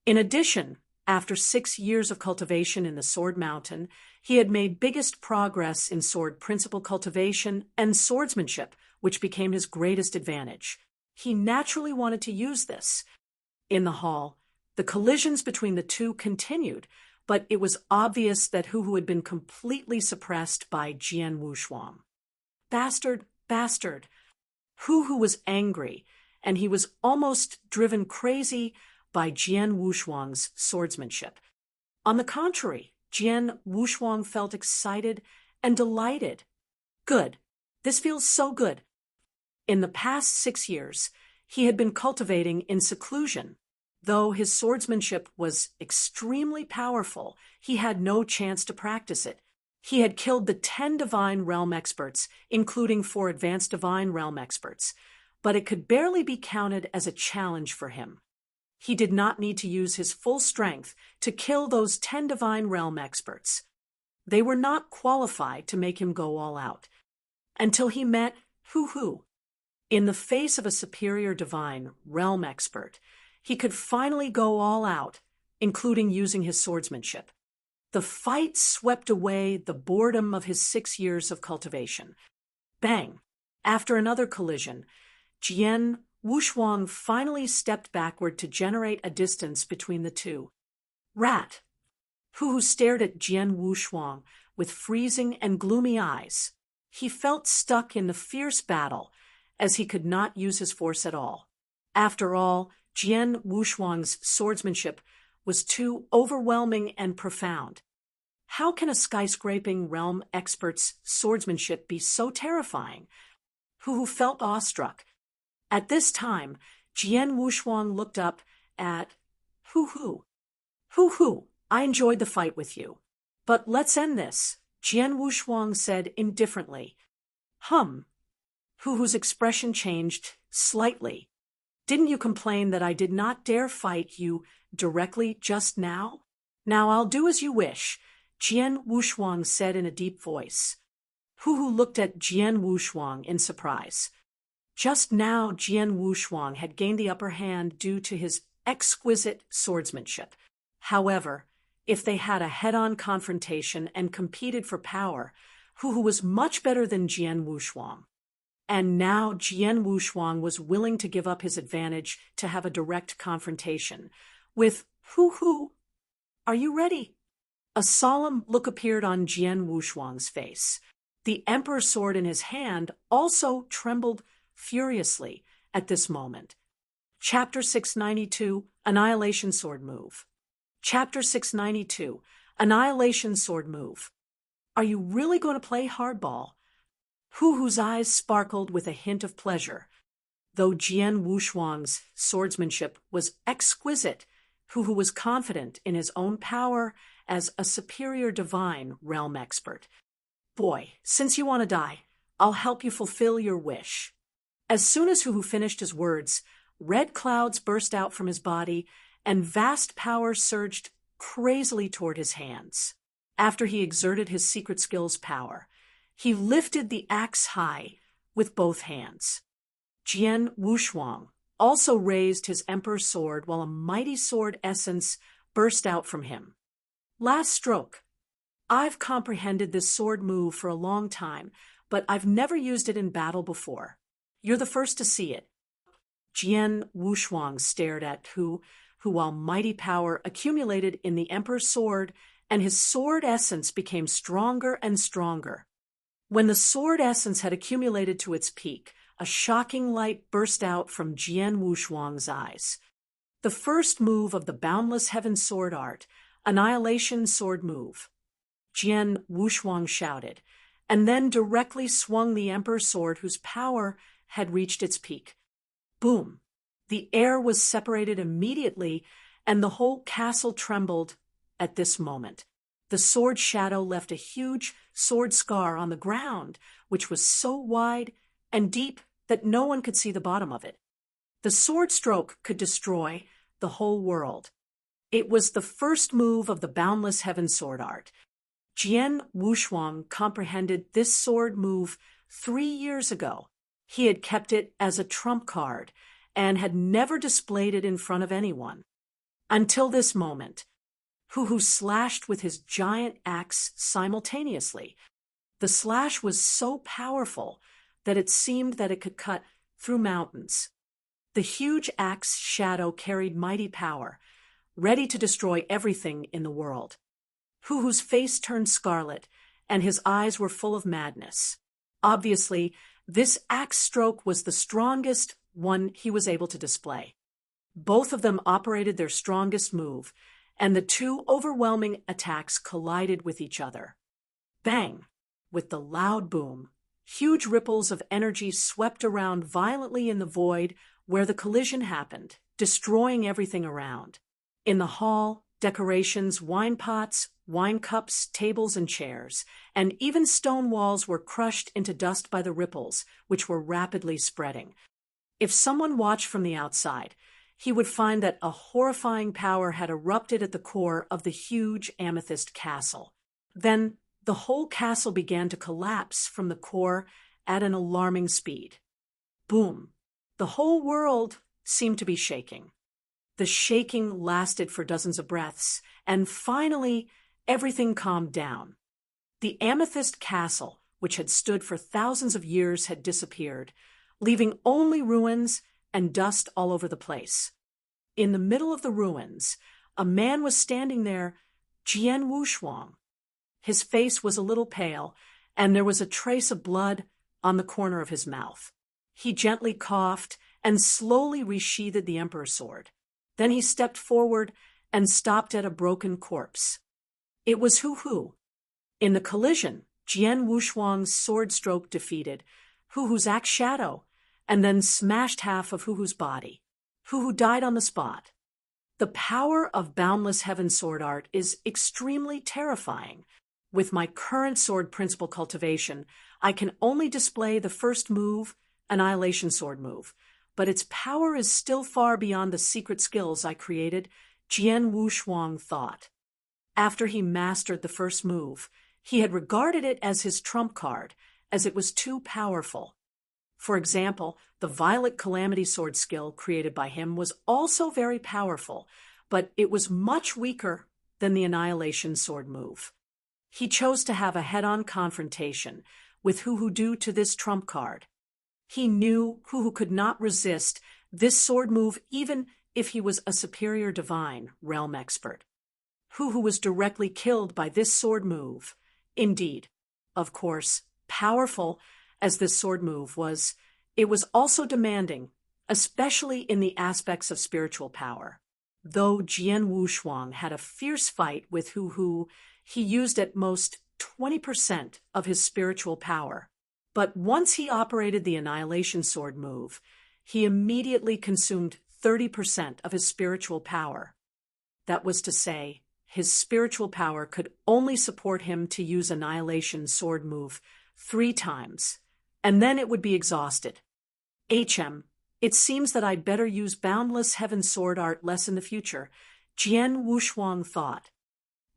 In addition, after 6 years of cultivation in the Sword Mountain, he had made biggest progress in sword principle cultivation and swordsmanship, which became his greatest advantage. He naturally wanted to use this. In the hall, the collisions between the two continued, but it was obvious that Hu Hu had been completely suppressed by Jian Wushuang. Bastard, bastard. Hu Hu was angry, and he was almost driven crazy by Jian Wushuang's swordsmanship. On the contrary, Jian Wushuang felt excited and delighted. Good. This feels so good. In the past 6 years, he had been cultivating in seclusion. Though his swordsmanship was extremely powerful, he had no chance to practice it. He had killed the 10 divine realm experts, including 4 advanced divine realm experts, but it could barely be counted as a challenge for him. He did not need to use his full strength to kill those 10 divine realm experts. They were not qualified to make him go all out. Until he met Hu Hu. In the face of a superior divine realm expert, he could finally go all out, including using his swordsmanship. The fight swept away the boredom of his 6 years of cultivation. Bang! After another collision, Jian Wushuang finally stepped backward to generate a distance between the two. Rat! Hu Hu stared at Jian Wushuang with freezing and gloomy eyes. He felt stuck in the fierce battle, as he could not use his force at all. After all, Jian Wushuang's swordsmanship was too overwhelming and profound. How can a skyscraping realm expert's swordsmanship be so terrifying? Hu Hu felt awestruck. At this time, Jian Wushuang looked up at Hu Hu. "Hu Hu, I enjoyed the fight with you. But let's end this," Jian Wushuang said indifferently. Hu Hu's expression changed slightly. "Didn't you complain that I did not dare fight you directly just now? Now I'll do as you wish," Jian Wushuang said in a deep voice. Hu Hu looked at Jian Wushuang in surprise. Just now, Jian Wushuang had gained the upper hand due to his exquisite swordsmanship. However, if they had a head-on confrontation and competed for power, Hu Hu was much better than Jian Wushuang. And now Jian Wushuang was willing to give up his advantage to have a direct confrontation with Hu Hu. "Are you ready?" A solemn look appeared on Jian Wushuang's face. The emperor's sword in his hand also trembled furiously at this moment. Chapter 692, Annihilation Sword Move. Chapter 692, Annihilation Sword Move. Are you really going to play hardball? Hu's eyes sparkled with a hint of pleasure. Though Jian Wushuang's swordsmanship was exquisite, Hu was confident in his own power as a superior divine realm expert. Boy, since you want to die, I'll help you fulfill your wish. As soon as Hu finished his words, red clouds burst out from his body, and vast power surged crazily toward his hands. After he exerted his secret skill's power, he lifted the axe high with both hands. Jian Wushuang also raised his emperor's sword while a mighty sword essence burst out from him. Last stroke. I've comprehended this sword move for a long time, but I've never used it in battle before. You're the first to see it. Jian Wushuang stared at Hu while mighty power accumulated in the emperor's sword, and his sword essence became stronger and stronger. When the sword essence had accumulated to its peak, a shocking light burst out from Jian Wushuang's eyes. The first move of the Boundless Heaven sword art, Annihilation Sword Move. Jian Wushuang shouted, and then directly swung the emperor's sword whose power had reached its peak. Boom! The air was separated immediately, and the whole castle trembled at this moment. The sword shadow left a huge sword scar on the ground, which was so wide and deep that no one could see the bottom of it. The sword stroke could destroy the whole world. It was the first move of the Boundless Heaven sword art. Jian Wushuang comprehended this sword move 3 years ago. He had kept it as a trump card and had never displayed it in front of anyone. Until this moment, Hu slashed with his giant axe simultaneously. The slash was so powerful that it seemed that it could cut through mountains. The huge axe shadow carried mighty power, ready to destroy everything in the world. Hu's face turned scarlet, and his eyes were full of madness. Obviously, this axe stroke was the strongest one he was able to display. Both of them operated their strongest move, and the two overwhelming attacks collided with each other. Bang! With the loud boom, huge ripples of energy swept around violently in the void where the collision happened, destroying everything around. In the hall, decorations, wine pots, wine cups, tables, and chairs, and even stone walls were crushed into dust by the ripples, which were rapidly spreading. If someone watched from the outside, he would find that a horrifying power had erupted at the core of the huge amethyst castle. Then the whole castle began to collapse from the core at an alarming speed. Boom! The whole world seemed to be shaking. The shaking lasted for dozens of breaths, and finally, everything calmed down. The amethyst castle, which had stood for thousands of years, had disappeared, leaving only ruins and dust all over the place. In the middle of the ruins, a man was standing there, Jian Wushuang. His face was a little pale, and there was a trace of blood on the corner of his mouth. He gently coughed and slowly resheathed the emperor's sword. Then he stepped forward and stopped at a broken corpse. It was Hu. In the collision, Jian Wushuang's sword stroke defeated Hu's axe shadow and then smashed half of Hu's body. Hu died on the spot. The power of Boundless Heaven sword art is extremely terrifying. With my current sword principle cultivation, I can only display the first move, Annihilation sword move, but its power is still far beyond the secret skills I created, Jian Wushuang thought. After he mastered the first move, he had regarded it as his trump card, as it was too powerful. For example, the Violet Calamity sword skill created by him was also very powerful, but it was much weaker than the Annihilation sword move. He chose to have a head-on confrontation with Hu due to this trump card. He knew Hu could not resist this sword move even if he was a superior divine realm expert. Hu was directly killed by this sword move. Indeed, of course, powerful as this sword move was, it was also demanding, especially in the aspects of spiritual power. Though Jian Wushuang had a fierce fight with Hu, he used at most 20% of his spiritual power. But once he operated the Annihilation sword move, he immediately consumed 30% of his spiritual power. That was to say, his spiritual power could only support him to use Annihilation sword move 3 times, and then it would be exhausted. It seems that I'd better use Boundless Heaven sword art less in the future, Jian Wushuang thought.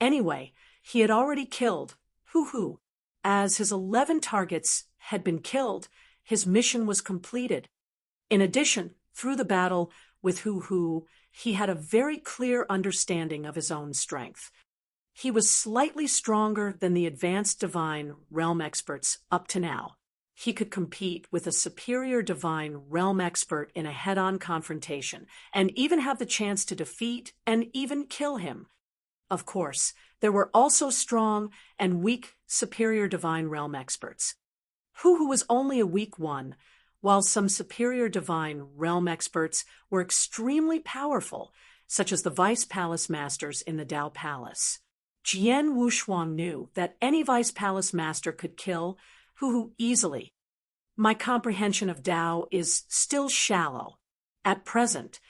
Anyway, he had already killed Hu. As his 11 targets had been killed, his mission was completed. In addition, through the battle with Hu, he had a very clear understanding of his own strength. He was slightly stronger than the advanced divine realm experts up to now. He could compete with a superior divine realm expert in a head-on confrontation, and even have the chance to defeat and even kill him. Of course, there were also strong and weak superior divine realm experts. Hu was only a weak one, while some superior divine realm experts were extremely powerful, such as the Vice Palace Masters in the Dao Palace. Jian Wushuang knew that any Vice Palace Master could kill Hu easily. My comprehension of Dao is still shallow. At present,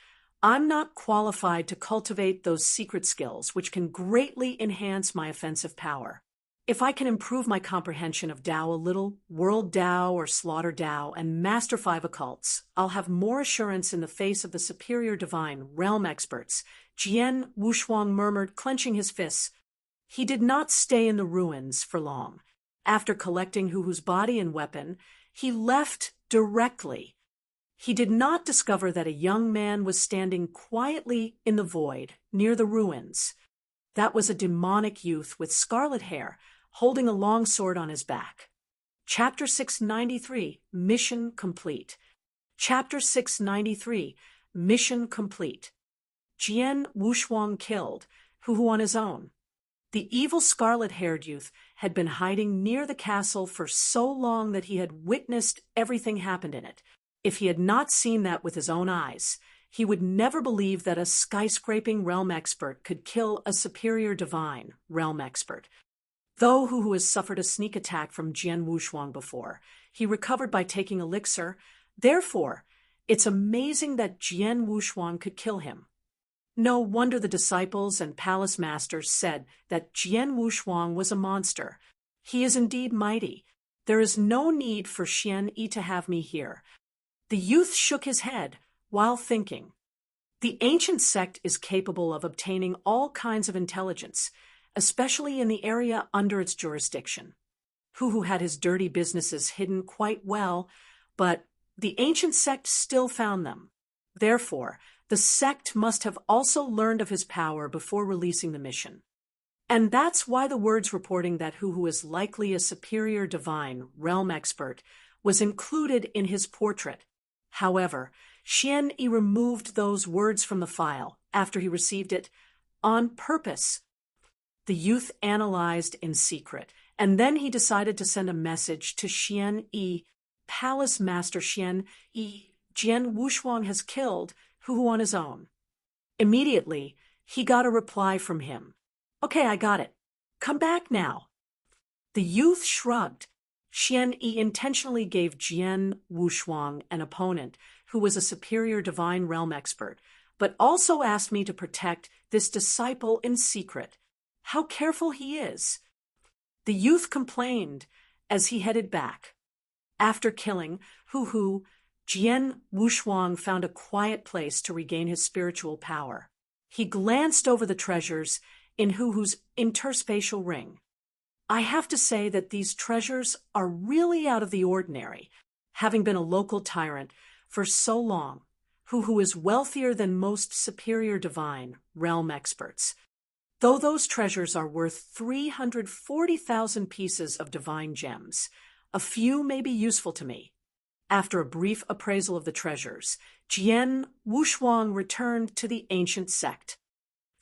I'm not qualified to cultivate those secret skills which can greatly enhance my offensive power. If I can improve my comprehension of Dao a little, World Dao or Slaughter Dao, and master 5 occults, I'll have more assurance in the face of the superior divine realm experts, Jian Wushuang murmured, clenching his fists. He did not stay in the ruins for long. After collecting Hu's body and weapon, he left directly. He did not discover that a young man was standing quietly in the void near the ruins. That was a demonic youth with scarlet hair, holding a long sword on his back. Chapter 693, Mission Complete. Chapter 693, Mission Complete. Jian Wushuang killed Hu on his own. The evil scarlet-haired youth had been hiding near the castle for so long that he had witnessed everything happen in it. If he had not seen that with his own eyes, he would never believe that a skyscraping realm expert could kill a superior divine realm expert. Though Hu has suffered a sneak attack from Jian Wushuang before, he recovered by taking elixir. Therefore, it's amazing that Jian Wushuang could kill him. No wonder the disciples and palace masters said that Jian Wushuang was a monster. He is indeed mighty. There is no need for Xian Yi to have me here. The youth shook his head while thinking. The ancient sect is capable of obtaining all kinds of intelligence, especially in the area under its jurisdiction. Hu had his dirty businesses hidden quite well, but the ancient sect still found them. Therefore, the sect must have also learned of his power before releasing the mission. And that's why the words reporting that Hu is likely a superior divine realm expert was included in his portrait. However, Xian Yi removed those words from the file after he received it on purpose. The youth analyzed in secret, and then he decided to send a message to Xian Yi. Palace Master Xian Yi, Jian Wushuang has killed Hu on his own. Immediately, he got a reply from him. Okay, I got it. Come back now. The youth shrugged. Xian Yi intentionally gave Jian Wushuang an opponent who was a superior divine realm expert, but also asked me to protect this disciple in secret. How careful he is. The youth complained as he headed back. After killing Hu, Jian Wushuang found a quiet place to regain his spiritual power. He glanced over the treasures in Hu's interspatial ring. I have to say that these treasures are really out of the ordinary. Having been a local tyrant for so long, Hu is wealthier than most superior divine realm experts. Though those treasures are worth 340,000 pieces of divine gems, a few may be useful to me. After a brief appraisal of the treasures, Jian Wushuang returned to the ancient sect.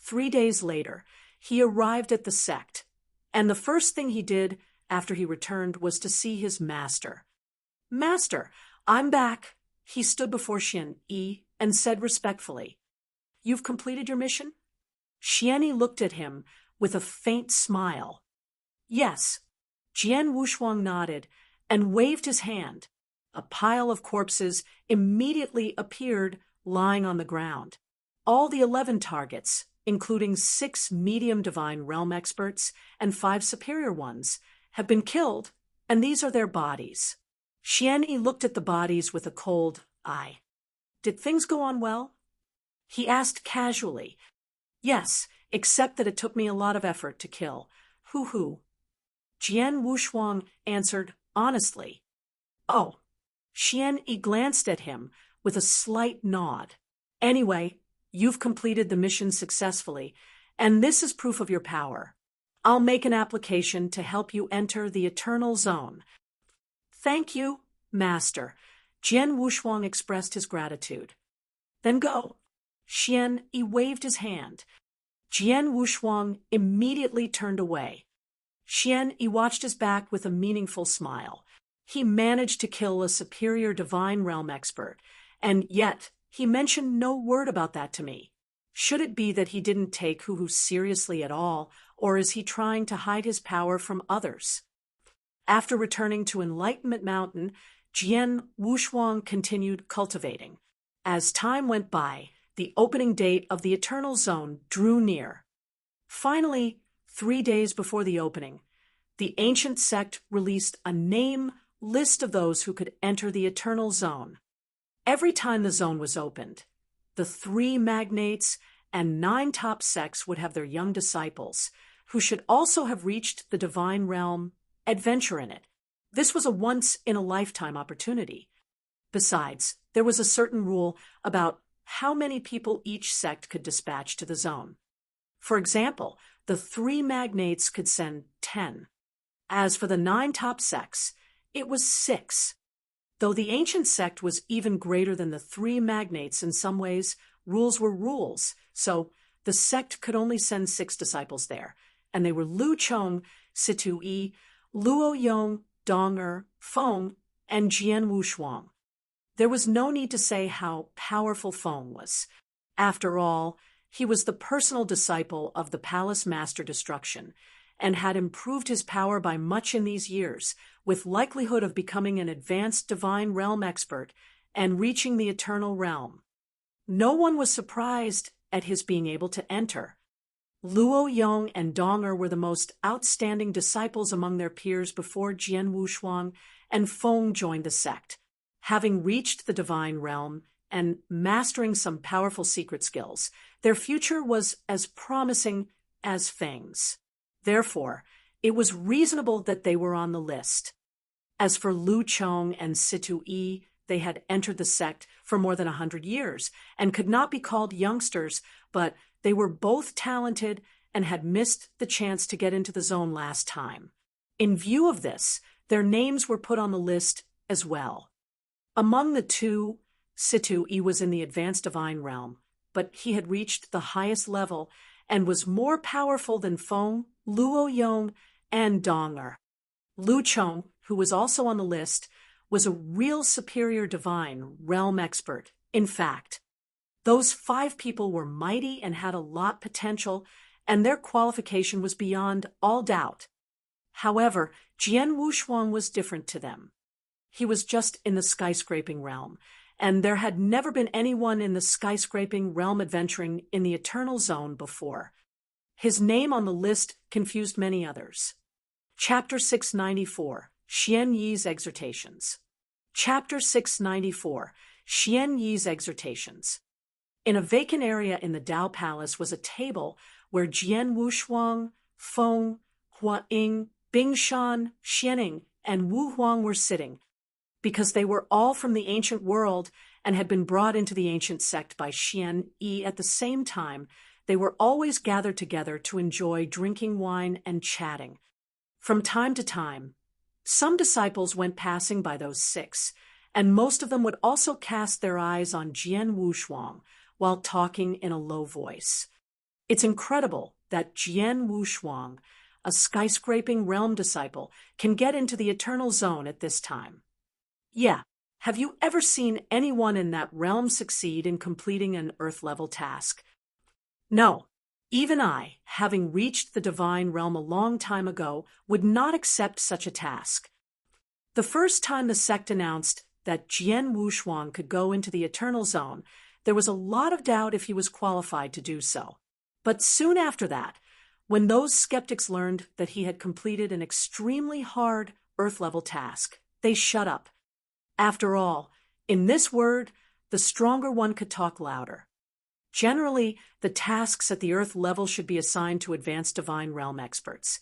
3 days later, he arrived at the sect, and the first thing he did after he returned was to see his master. "Master, I'm back." He stood before Xian Yi and said respectfully, "You've completed your mission?" Xian Yi looked at him with a faint smile. "Yes." Jian Wushuang nodded and waved his hand. A pile of corpses immediately appeared lying on the ground. All the 11 targets, including 6 medium divine realm experts and 5 superior ones, have been killed, and these are their bodies. Xian Yi looked at the bodies with a cold eye. "Did things go on well?" He asked casually. "Yes, except that it took me a lot of effort to kill. Hoo-hoo." Jian Wushuang answered honestly. "Oh." Xian Yi glanced at him with a slight nod. "Anyway, you've completed the mission successfully, and this is proof of your power. I'll make an application to help you enter the Eternal Zone." "Thank you, Master." Jian Wushuang expressed his gratitude. "Then go." Xian Yi waved his hand. Jian Wushuang immediately turned away. Xian Yi watched his back with a meaningful smile. He managed to kill a superior divine realm expert, and yet he mentioned no word about that to me. Should it be that he didn't take Hoo-Hoo seriously at all, or is he trying to hide his power from others? After returning to Enlightenment Mountain, Jian Wushuang continued cultivating. As time went by, the opening date of the Eternal Zone drew near. Finally, 3 days before the opening, the ancient sect released a name list of those who could enter the Eternal Zone. Every time the zone was opened, the 3 magnates and 9 top sects would have their young disciples, who should also have reached the divine realm, adventure in it. This was a once-in-a-lifetime opportunity. Besides, there was a certain rule about how many people each sect could dispatch to the zone. For example, the 3 magnates could send 10. As for the 9 top sects, it was 6. Though the ancient sect was even greater than the 3 magnates in some ways, rules were rules, so the sect could only send 6 disciples there, and they were Lu Chong, Situ Yi, Luo Yong, Donger, Feng, and Jian Wushuang. There was no need to say how powerful Feng was. After all, he was the personal disciple of the Palace Master Destruction, and had improved his power by much in these years, with likelihood of becoming an advanced divine realm expert and reaching the eternal realm. No one was surprised at his being able to enter. Luo Yong and Donger were the most outstanding disciples among their peers before Jian Wushuang and Feng joined the sect. Having reached the divine realm and mastering some powerful secret skills, their future was as promising as Feng's. Therefore, it was reasonable that they were on the list. As for Lu Chong and Situ Yi, they had entered the sect for more than 100 years and could not be called youngsters, but they were both talented and had missed the chance to get into the zone last time. In view of this, their names were put on the list as well. Among the 2, Situ Yi was in the advanced divine realm, but he had reached the highest level and was more powerful than Feng, Luo Yong, and Donger. Lu Chong, who was also on the list, was a real superior divine realm expert. In fact, those 5 people were mighty and had a lot potential, and their qualification was beyond all doubt. However, Jian Wushuang was different to them. He was just in the skyscraping realm, and there had never been anyone in the skyscraping realm adventuring in the Eternal Zone before. His name on the list confused many others. Chapter 694, Xian Yi's Exhortations. Chapter 694, Xian Yi's Exhortations. In a vacant area in the Dao Palace was a table where Jian Wushuang, Feng, Hua Ying, Bing Shan, Xianing, and Wu Huang were sitting. Because they were all from the ancient world and had been brought into the ancient sect by Xian Yi at the same time, they were always gathered together to enjoy drinking wine and chatting. From time to time, some disciples went passing by those 6, and most of them would also cast their eyes on Jian Wushuang while talking in a low voice. It's incredible that Jian Wushuang, a skyscraping realm disciple, can get into the Eternal Zone at this time. Yeah, have you ever seen anyone in that realm succeed in completing an Earth-level task? No. Even I, having reached the divine realm a long time ago, would not accept such a task. The first time the sect announced that Jian Wushuang could go into the Eternal Zone, there was a lot of doubt if he was qualified to do so. But soon after that, when those skeptics learned that he had completed an extremely hard Earth-level task, they shut up. After all, in this word, the stronger one could talk louder. Generally, the tasks at the Earth level should be assigned to advanced divine realm experts,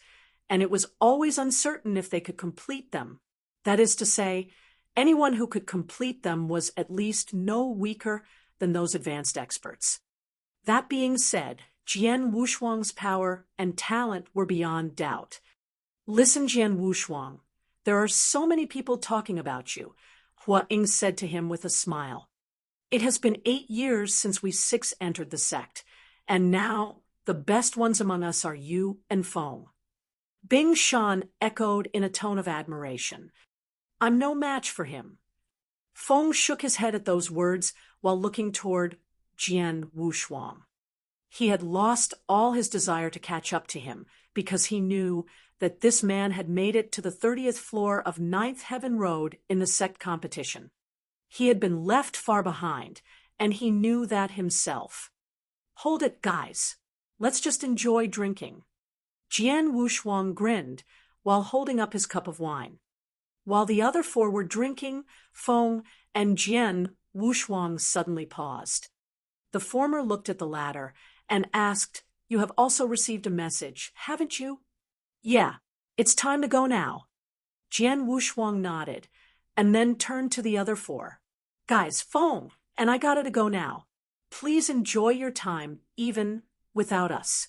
and it was always uncertain if they could complete them. That is to say, anyone who could complete them was at least no weaker than those advanced experts. That being said, Jian Wushuang's power and talent were beyond doubt. Listen, Jian Wushuang, there are so many people talking about you, Hua Ying said to him with a smile. It has been 8 years since we 6 entered the sect, and now the best ones among us are you and Feng. Bing Shan echoed in a tone of admiration. I'm no match for him. Feng shook his head at those words while looking toward Jian Wushuang. He had lost all his desire to catch up to him because he knew that this man had made it to the 30th floor of 9th Heaven Road in the sect competition. He had been left far behind, and he knew that himself. Hold it, guys. Let's just enjoy drinking. Jian Wushuang grinned while holding up his cup of wine. While the other 4 were drinking, Feng and Jian Wushuang suddenly paused. The former looked at the latter and asked, You have also received a message, haven't you? Yeah, it's time to go now. Jian Wushuang nodded, and then turned to the other 4. Guys, Feng, and I gotta go now. Please enjoy your time, even without us.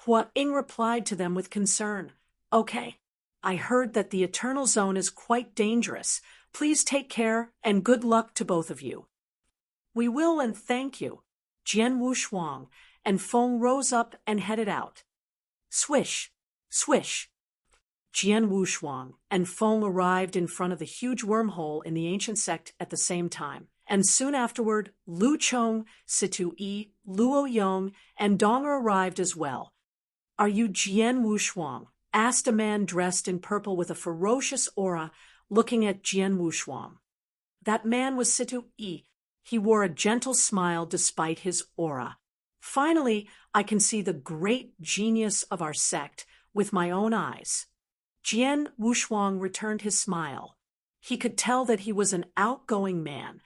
Hua Ying replied to them with concern. Okay, I heard that the Eternal Zone is quite dangerous. Please take care, and good luck to both of you. We will, and thank you. Jian Wushuang and Feng rose up and headed out. Swish, swish. Jian Wushuang and Feng arrived in front of the huge wormhole in the ancient sect at the same time, and soon afterward, Lu Chong, Situ Yi, Luo Yong, and Donger arrived as well. Are you Jian Wushuang? Asked a man dressed in purple with a ferocious aura, looking at Jian Wushuang. That man was Situ Yi. He wore a gentle smile despite his aura. Finally, I can see the great genius of our sect with my own eyes. Jian Wushuang returned his smile. He could tell that he was an outgoing man.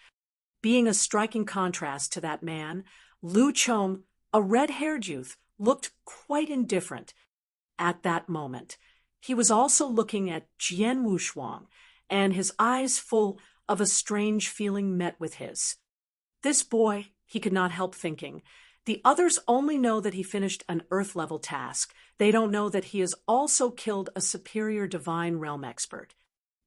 Being a striking contrast to that man, Lu Chong, a red-haired youth, looked quite indifferent at that moment. He was also looking at Jian Wushuang, and his eyes full of a strange feeling met with his. This boy, he could not help thinking. The others only know that he finished an Earth-level task. They don't know that he has also killed a superior divine realm expert.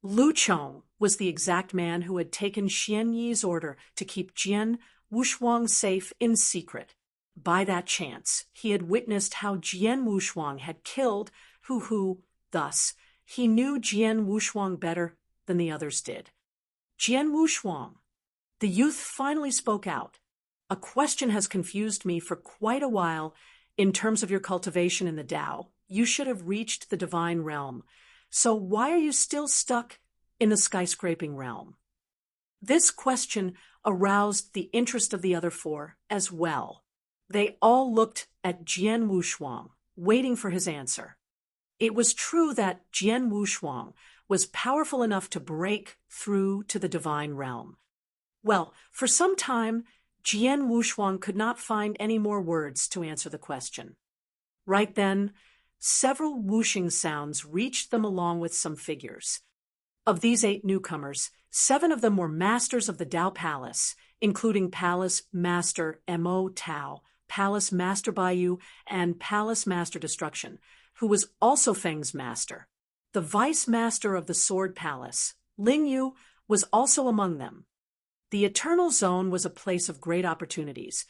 Lu Chong was the exact man who had taken Xian Yi's order to keep Jian Wushuang safe in secret. By that chance, he had witnessed how Jian Wushuang had killed Hu. Thus, he knew Jian Wushuang better than the others did. Jian Wushuang. The youth finally spoke out. A question has confused me for quite a while. In terms of your cultivation in the Tao, you should have reached the divine realm. So why are you still stuck in the skyscraping realm? This question aroused the interest of the other 4 as well. They all looked at Jian Wushuang, waiting for his answer. It was true that Jian Wushuang was powerful enough to break through to the divine realm. Well, for some time, Jian Wushuang could not find any more words to answer the question. Right then, several whooshing sounds reached them along with some figures. Of these 8 newcomers, 7 of them were masters of the Tao Palace, including Palace Master Mo Tao, Palace Master Baiyu, and Palace Master Destruction, who was also Feng's master. The Vice Master of the Sword Palace, Ling Yu, was also among them. The Eternal Zone was a place of great opportunities,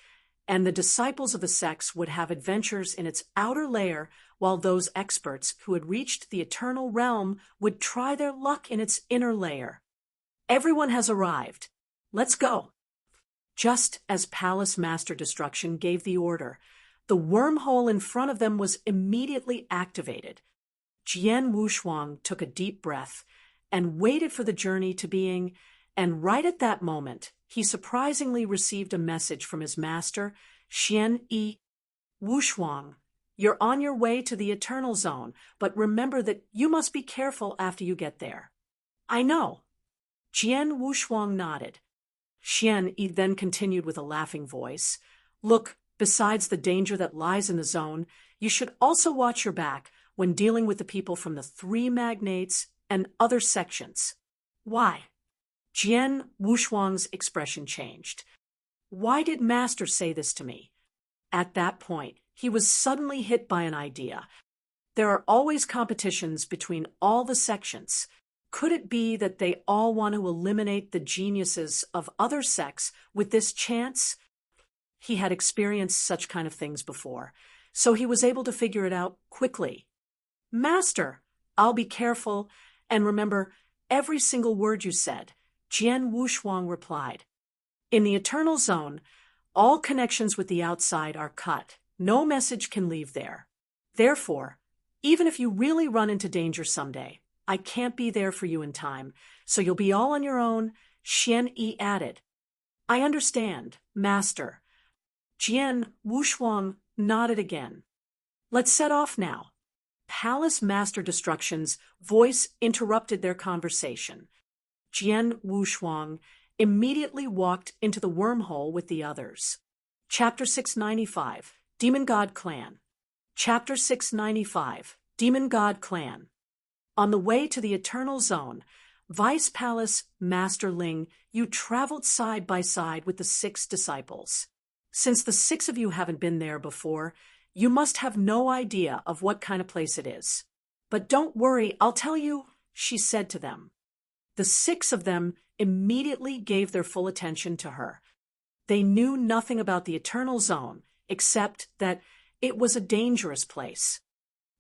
and the disciples of the sects would have adventures in its outer layer, while those experts who had reached the eternal realm would try their luck in its inner layer. Everyone has arrived. Let's go. Just as Palace Master Destruction gave the order, the wormhole in front of them was immediately activated. Jian Wushuang took a deep breath and waited for the journey to begin, and right at that moment, he surprisingly received a message from his master, Xian Yi. Wushuang, you're on your way to the Eternal Zone, but remember that you must be careful after you get there. I know. Jian Wushuang nodded. Xian Yi then continued with a laughing voice. Look, besides the danger that lies in the zone, you should also watch your back when dealing with the people from the 3 magnates and other sections. Why? Jian Wushuang's expression changed. Why did Master say this to me? At that point, he was suddenly hit by an idea. There are always competitions between all the sections. Could it be that they all want to eliminate the geniuses of other sects with this chance? He had experienced such kind of things before, so he was able to figure it out quickly. Master, I'll be careful, and remember every single word you said, Jian Wushuang replied. In the Eternal Zone, all connections with the outside are cut. No message can leave there. Therefore, even if you really run into danger someday, I can't be there for you in time, so you'll be all on your own, Xian Yi added. I understand, Master. Jian Wushuang nodded again. Let's set off now. Palace Master Destruction's voice interrupted their conversation. Jian Wushuang immediately walked into the wormhole with the others. Chapter 695, Demon God Clan. Chapter 695, Demon God Clan. On the way to the Eternal Zone, Vice Palace Master Ling, you traveled side by side with the 6 disciples. Since the 6 of you haven't been there before, you must have no idea of what kind of place it is. But don't worry, I'll tell you, she said to them. The 6 of them immediately gave their full attention to her. They knew nothing about the Eternal Zone, except that it was a dangerous place.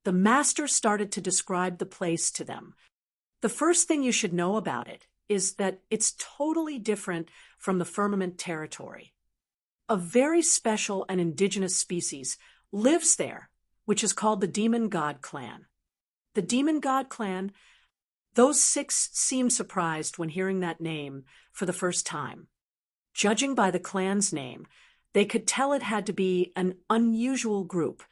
The master started to describe the place to them. The first thing you should know about it is that it's totally different from the Firmament territory. A very special and indigenous species lives there, which is called the Demon God Clan. The Demon God Clan, those 6 seemed surprised when hearing that name for the first time. Judging by the clan's name, they could tell it had to be an unusual group.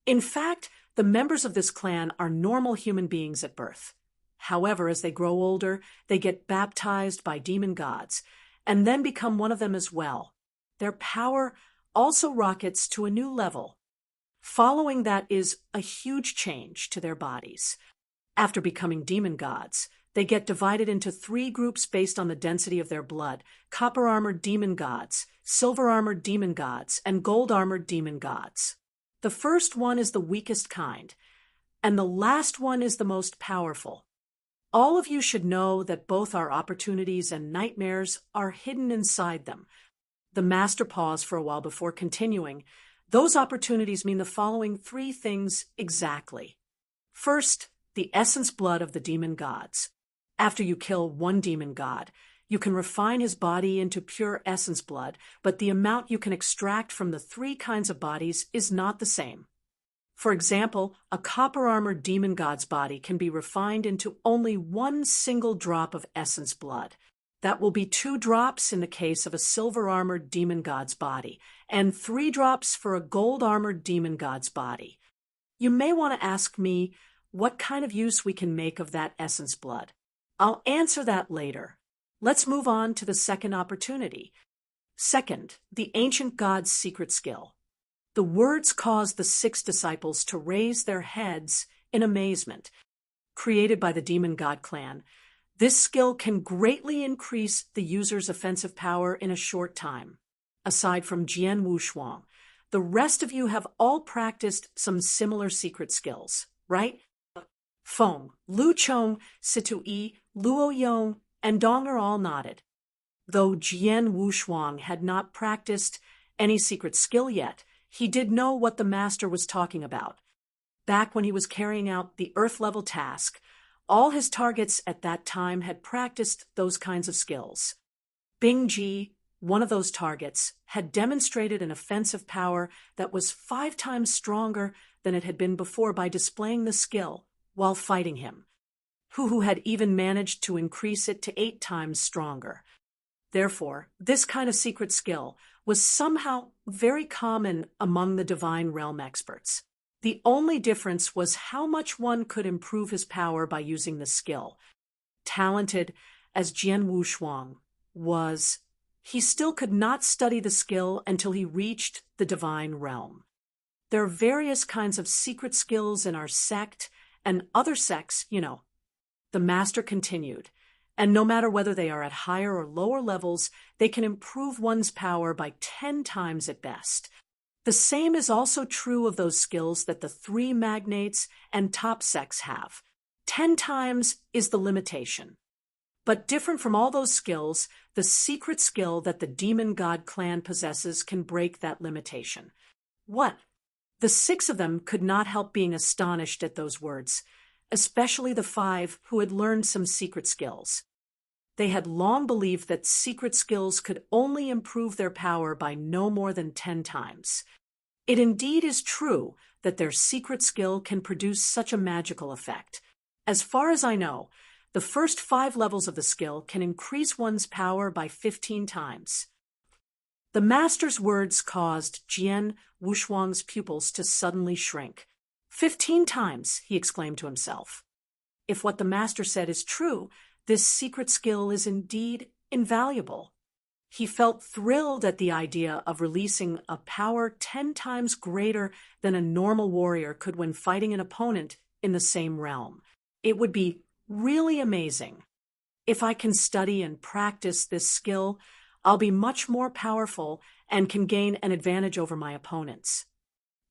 In fact, the members of this clan are normal human beings at birth. However, as they grow older, they get baptized by demon gods, and then become one of them as well. Their power also rockets to a new level. Following that is a huge change to their bodies. After becoming demon gods, they get divided into 3 groups based on the density of their blood: copper-armored demon gods, silver-armored demon gods, and gold-armored demon gods. The first one is the weakest kind, and the last one is the most powerful. All of you should know that both our opportunities and nightmares are hidden inside them. The master paused for a while before continuing. Those opportunities mean the following 3 things exactly. First, the essence blood of the demon gods. After you kill one demon god, you can refine his body into pure essence blood, but the amount you can extract from the 3 kinds of bodies is not the same. For example, a copper-armored demon god's body can be refined into only 1 single drop of essence blood. That will be 2 drops in the case of a silver-armored demon god's body, and 3 drops for a gold-armored demon god's body. You may want to ask me what kind of use we can make of that essence blood. I'll answer that later. Let's move on to the second opportunity. Second, the ancient god's secret skill. The words caused the 6 disciples to raise their heads in amazement. Created by the Demon God Clan, this skill can greatly increase the user's offensive power in a short time. Aside from Jian Wushuang, the rest of you have all practiced some similar secret skills, right? Feng, Lu Chong, Situ Yi, Luo Yong, and Dong are all nodded. Though Jian Wushuang had not practiced any secret skill yet, he did know what the master was talking about. Back when he was carrying out the Earth-level task, all his targets at that time had practiced those kinds of skills. Bing-ji, one of those targets, had demonstrated an offensive power that was 5 times stronger than it had been before by displaying the skill while fighting him. Hu had even managed to increase it to 8 times stronger. Therefore, this kind of secret skill was somehow very common among the Divine Realm experts. The only difference was how much one could improve his power by using the skill. Talented as Jian Wushuang was, he still could not study the skill until he reached the Divine Realm. There are various kinds of secret skills in our sect and other sects, The master continued, and no matter whether they are at higher or lower levels, they can improve one's power by 10 times at best. The same is also true of those skills that the 3 magnates and top sects have. 10 times is the limitation. But different from all those skills, the secret skill that the Demon God clan possesses can break that limitation. What? The 6 of them could not help being astonished at those words, especially the 5 who had learned some secret skills. They had long believed that secret skills could only improve their power by no more than 10 times. It indeed is true that their secret skill can produce such a magical effect. As far as I know, the first 5 levels of the skill can increase one's power by 15 times. The master's words caused Jian Wushuang's pupils to suddenly shrink. 15 times, he exclaimed to himself. If what the master said is true, this secret skill is indeed invaluable. He felt thrilled at the idea of releasing a power 10 times greater than a normal warrior could when fighting an opponent in the same realm. It would be really amazing. If I can study and practice this skill, I'll be much more powerful and can gain an advantage over my opponents.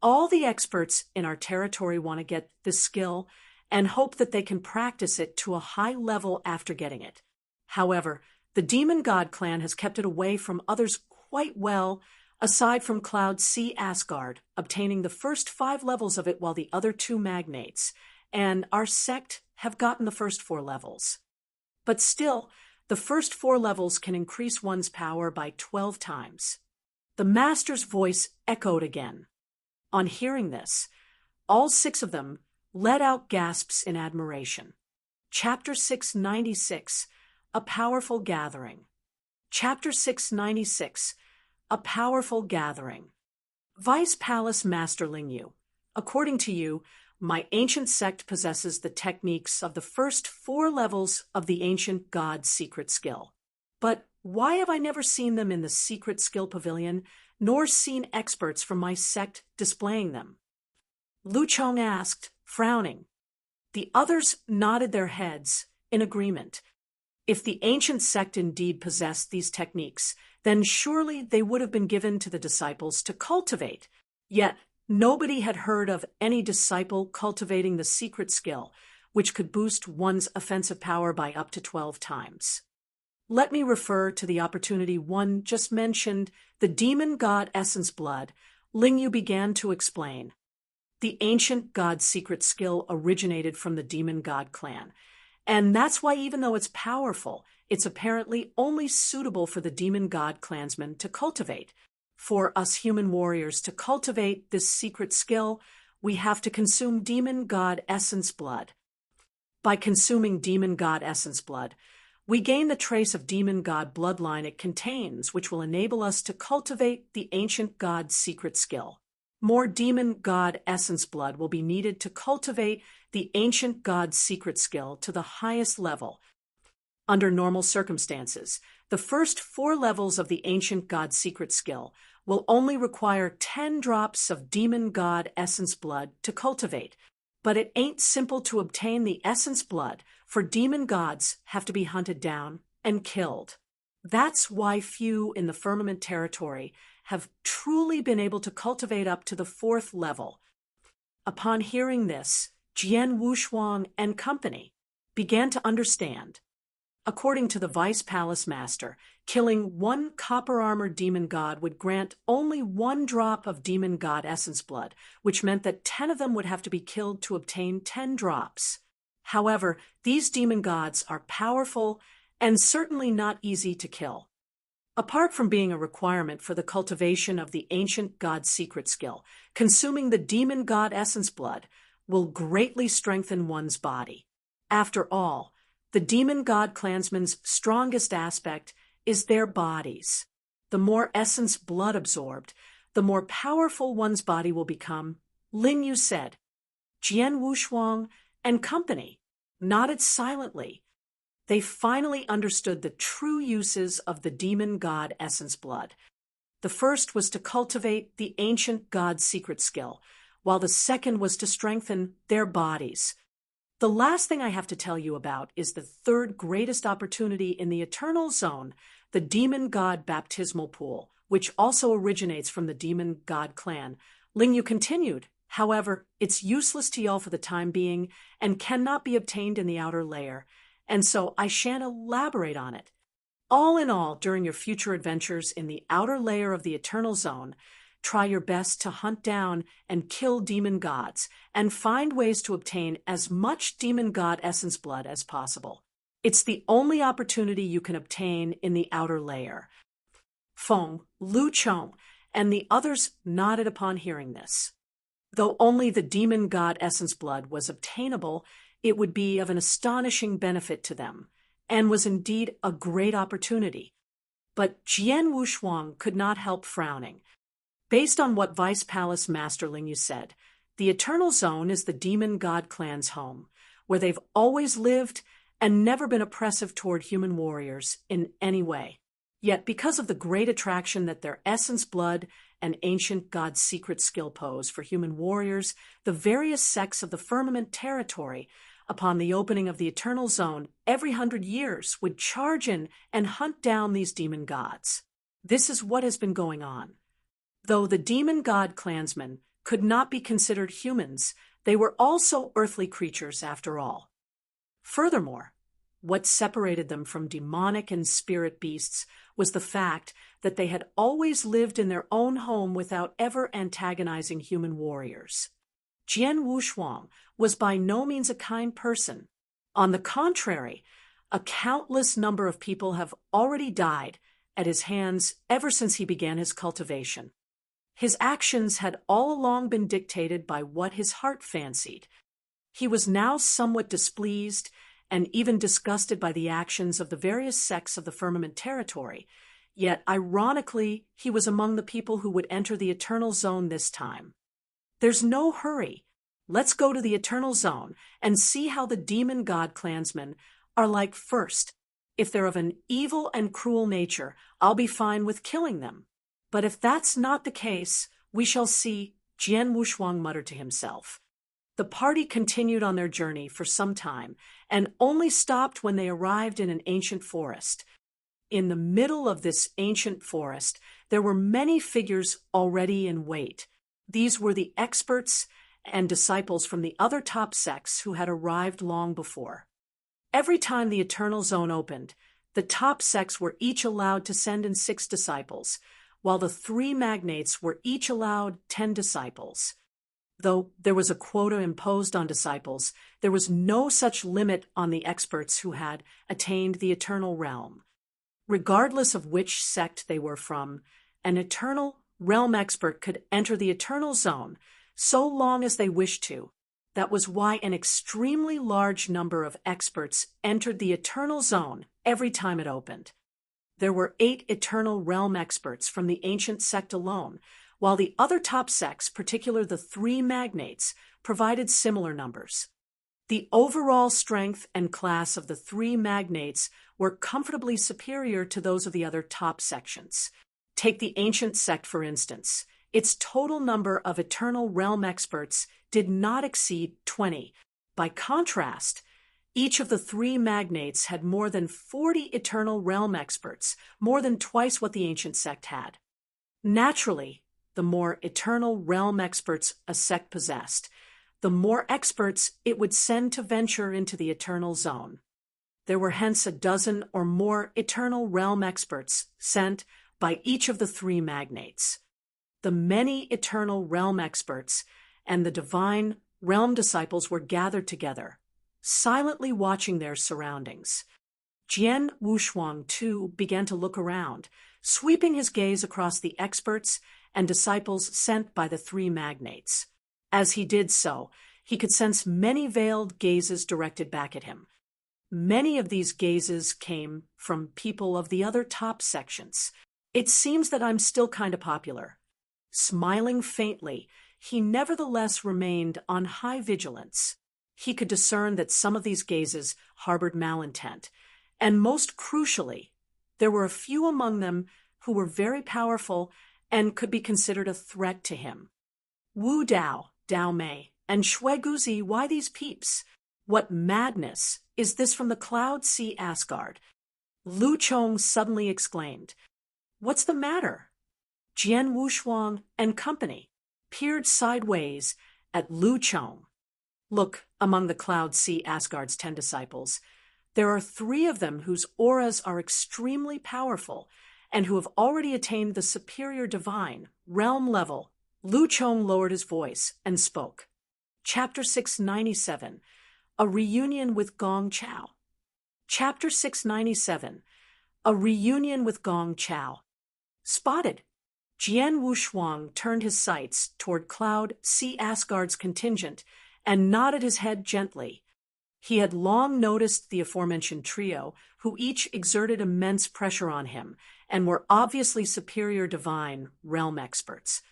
All the experts in our territory want to get this skill and hope that they can practice it to a high level after getting it. However, the Demon God clan has kept it away from others quite well, aside from Cloud Sea Asgard, obtaining the first 5 levels of it while the other 2 magnates, and our sect have gotten the first 4 levels. But still, the first 4 levels can increase one's power by 12 times. The master's voice echoed again. On hearing this, all 6 of them let out gasps in admiration. Chapter 696, A Powerful Gathering. Chapter 696, A Powerful Gathering. Vice Palace Master Lingyu, according to you, my ancient sect possesses the techniques of the first 4 levels of the ancient god's secret skill. But why have I never seen them in the secret skill pavilion, nor seen experts from my sect displaying them? Lu Chong asked, frowning. The others nodded their heads in agreement. If the ancient sect indeed possessed these techniques, then surely they would have been given to the disciples to cultivate. Yet nobody had heard of any disciple cultivating the secret skill, which could boost one's offensive power by up to 12 times. Let me refer to the opportunity one just mentioned, the demon god essence blood. Lingyu began to explain. The ancient god's secret skill originated from the demon god clan, and that's why even though it's powerful, it's apparently only suitable for the demon god clansmen to cultivate. For us human warriors to cultivate this secret skill, we have to consume demon god essence blood. By consuming demon god essence blood, we gain the trace of demon god bloodline it contains, which will enable us to cultivate the ancient god's secret skill. More demon god essence blood will be needed to cultivate the ancient god's secret skill to the highest level. Under normal circumstances, the first 4 levels of the ancient god's secret skill will only require 10 drops of demon god essence blood to cultivate. But it ain't simple to obtain the essence blood, for demon gods have to be hunted down and killed. That's why few in the firmament territory have truly been able to cultivate up to the 4th level. Upon hearing this, Jian Wushuang and company began to understand. According to the Vice Palace Master, killing one copper-armored demon god would grant only 1 drop of demon god essence blood, which meant that 10 of them would have to be killed to obtain 10 drops. However, these demon gods are powerful and certainly not easy to kill. Apart from being a requirement for the cultivation of the ancient god's secret skill, consuming the demon god essence blood will greatly strengthen one's body. After all, the demon god clansman's strongest aspect is their bodies. The more essence blood absorbed, the more powerful one's body will become, Ling Yu said. Jian Wushuang and company nodded silently. They finally understood the true uses of the demon god essence blood. The first was to cultivate the ancient god's secret skill, while the second was to strengthen their bodies. The last thing I have to tell you about is the third greatest opportunity in the Eternal Zone, the Demon God Baptismal Pool, which also originates from the Demon God clan. Ling Yu continued, however, it's useless to y'all for the time being and cannot be obtained in the outer layer, and so I shan't elaborate on it. All in all, during your future adventures in the outer layer of the Eternal Zone, try your best to hunt down and kill demon gods, and find ways to obtain as much demon god essence blood as possible. It's the only opportunity you can obtain in the outer layer. Feng, Lu Chong, and the others nodded upon hearing this. Though only the demon god essence blood was obtainable, it would be of an astonishing benefit to them, and was indeed a great opportunity. But Jian Wushuang could not help frowning. Based on what Vice Palace Master Ling Yu said, the Eternal Zone is the Demon God clan's home, where they've always lived and never been oppressive toward human warriors in any way. Yet because of the great attraction that their essence blood and ancient god's secret skill pose for human warriors, the various sects of the firmament territory, upon the opening of the Eternal Zone, every 100 years would charge in and hunt down these demon gods. This is what has been going on. Though the demon god clansmen could not be considered humans, they were also earthly creatures after all. Furthermore, what separated them from demonic and spirit beasts was the fact that they had always lived in their own home without ever antagonizing human warriors. Jian Wushuang was by no means a kind person. On the contrary, a countless number of people have already died at his hands ever since he began his cultivation. His actions had all along been dictated by what his heart fancied. He was now somewhat displeased and even disgusted by the actions of the various sects of the firmament territory, yet ironically he was among the people who would enter the Eternal Zone this time. There's no hurry. Let's go to the Eternal Zone and see how the demon god clansmen are like first. If they're of an evil and cruel nature, I'll be fine with killing them. But if that's not the case, we shall see, Jian Wushuang muttered to himself. The party continued on their journey for some time, and only stopped when they arrived in an ancient forest. In the middle of this ancient forest, there were many figures already in wait. These were the experts and disciples from the other top sects who had arrived long before. Every time the Eternal Zone opened, the top sects were each allowed to send in 6 disciples, while the 3 magnates were each allowed 10 disciples. Though there was a quota imposed on disciples, there was no such limit on the experts who had attained the eternal realm. Regardless of which sect they were from, an eternal realm expert could enter the Eternal Zone so long as they wished to. That was why an extremely large number of experts entered the Eternal Zone every time it opened. There were 8 eternal realm experts from the ancient sect alone, while the other top sects, particularly the 3 magnates, provided similar numbers. The overall strength and class of the 3 magnates were comfortably superior to those of the other top sections. Take the ancient sect, for instance. Its total number of eternal realm experts did not exceed 20. By contrast, each of the 3 magnates had more than 40 eternal realm experts, more than twice what the ancient sect had. Naturally, the more eternal realm experts a sect possessed, the more experts it would send to venture into the Eternal Zone. there were hence a dozen or more eternal realm experts sent by each of the three magnates. The many eternal realm experts and the divine realm disciples were gathered together, silently watching their surroundings. Jian Wushuang, too, began to look around, sweeping his gaze across the experts and disciples sent by the three magnates. As he did so, he could sense many veiled gazes directed back at him. Many of these gazes came from people of the other top sections. It seems that I'm still kind of popular. Smiling faintly, he nevertheless remained on high vigilance. He could discern that some of these gazes harbored malintent, and most crucially, there were a few among them who were very powerful and could be considered a threat to him. Wu Dao, Dao Mei, and Shui Guzi, why these peeps? What madness is this from the Cloud Sea Asgard? Lu Chong suddenly exclaimed. What's the matter? Jian Wushuang and company peered sideways at Lu Chong. Look, among the Cloud Sea Asgard's 10 disciples, there are 3 of them whose auras are extremely powerful and who have already attained the superior divine, realm level. Lu Chong lowered his voice and spoke. Chapter 697, A Reunion with Gong Chao. Chapter 697, A Reunion with Gong Chao. Spotted. Jian Wushuang turned his sights toward Cloud Sea Asgard's contingent and nodded his head gently. He had long noticed the aforementioned trio, who each exerted immense pressure on him and were obviously superior divine realm experts.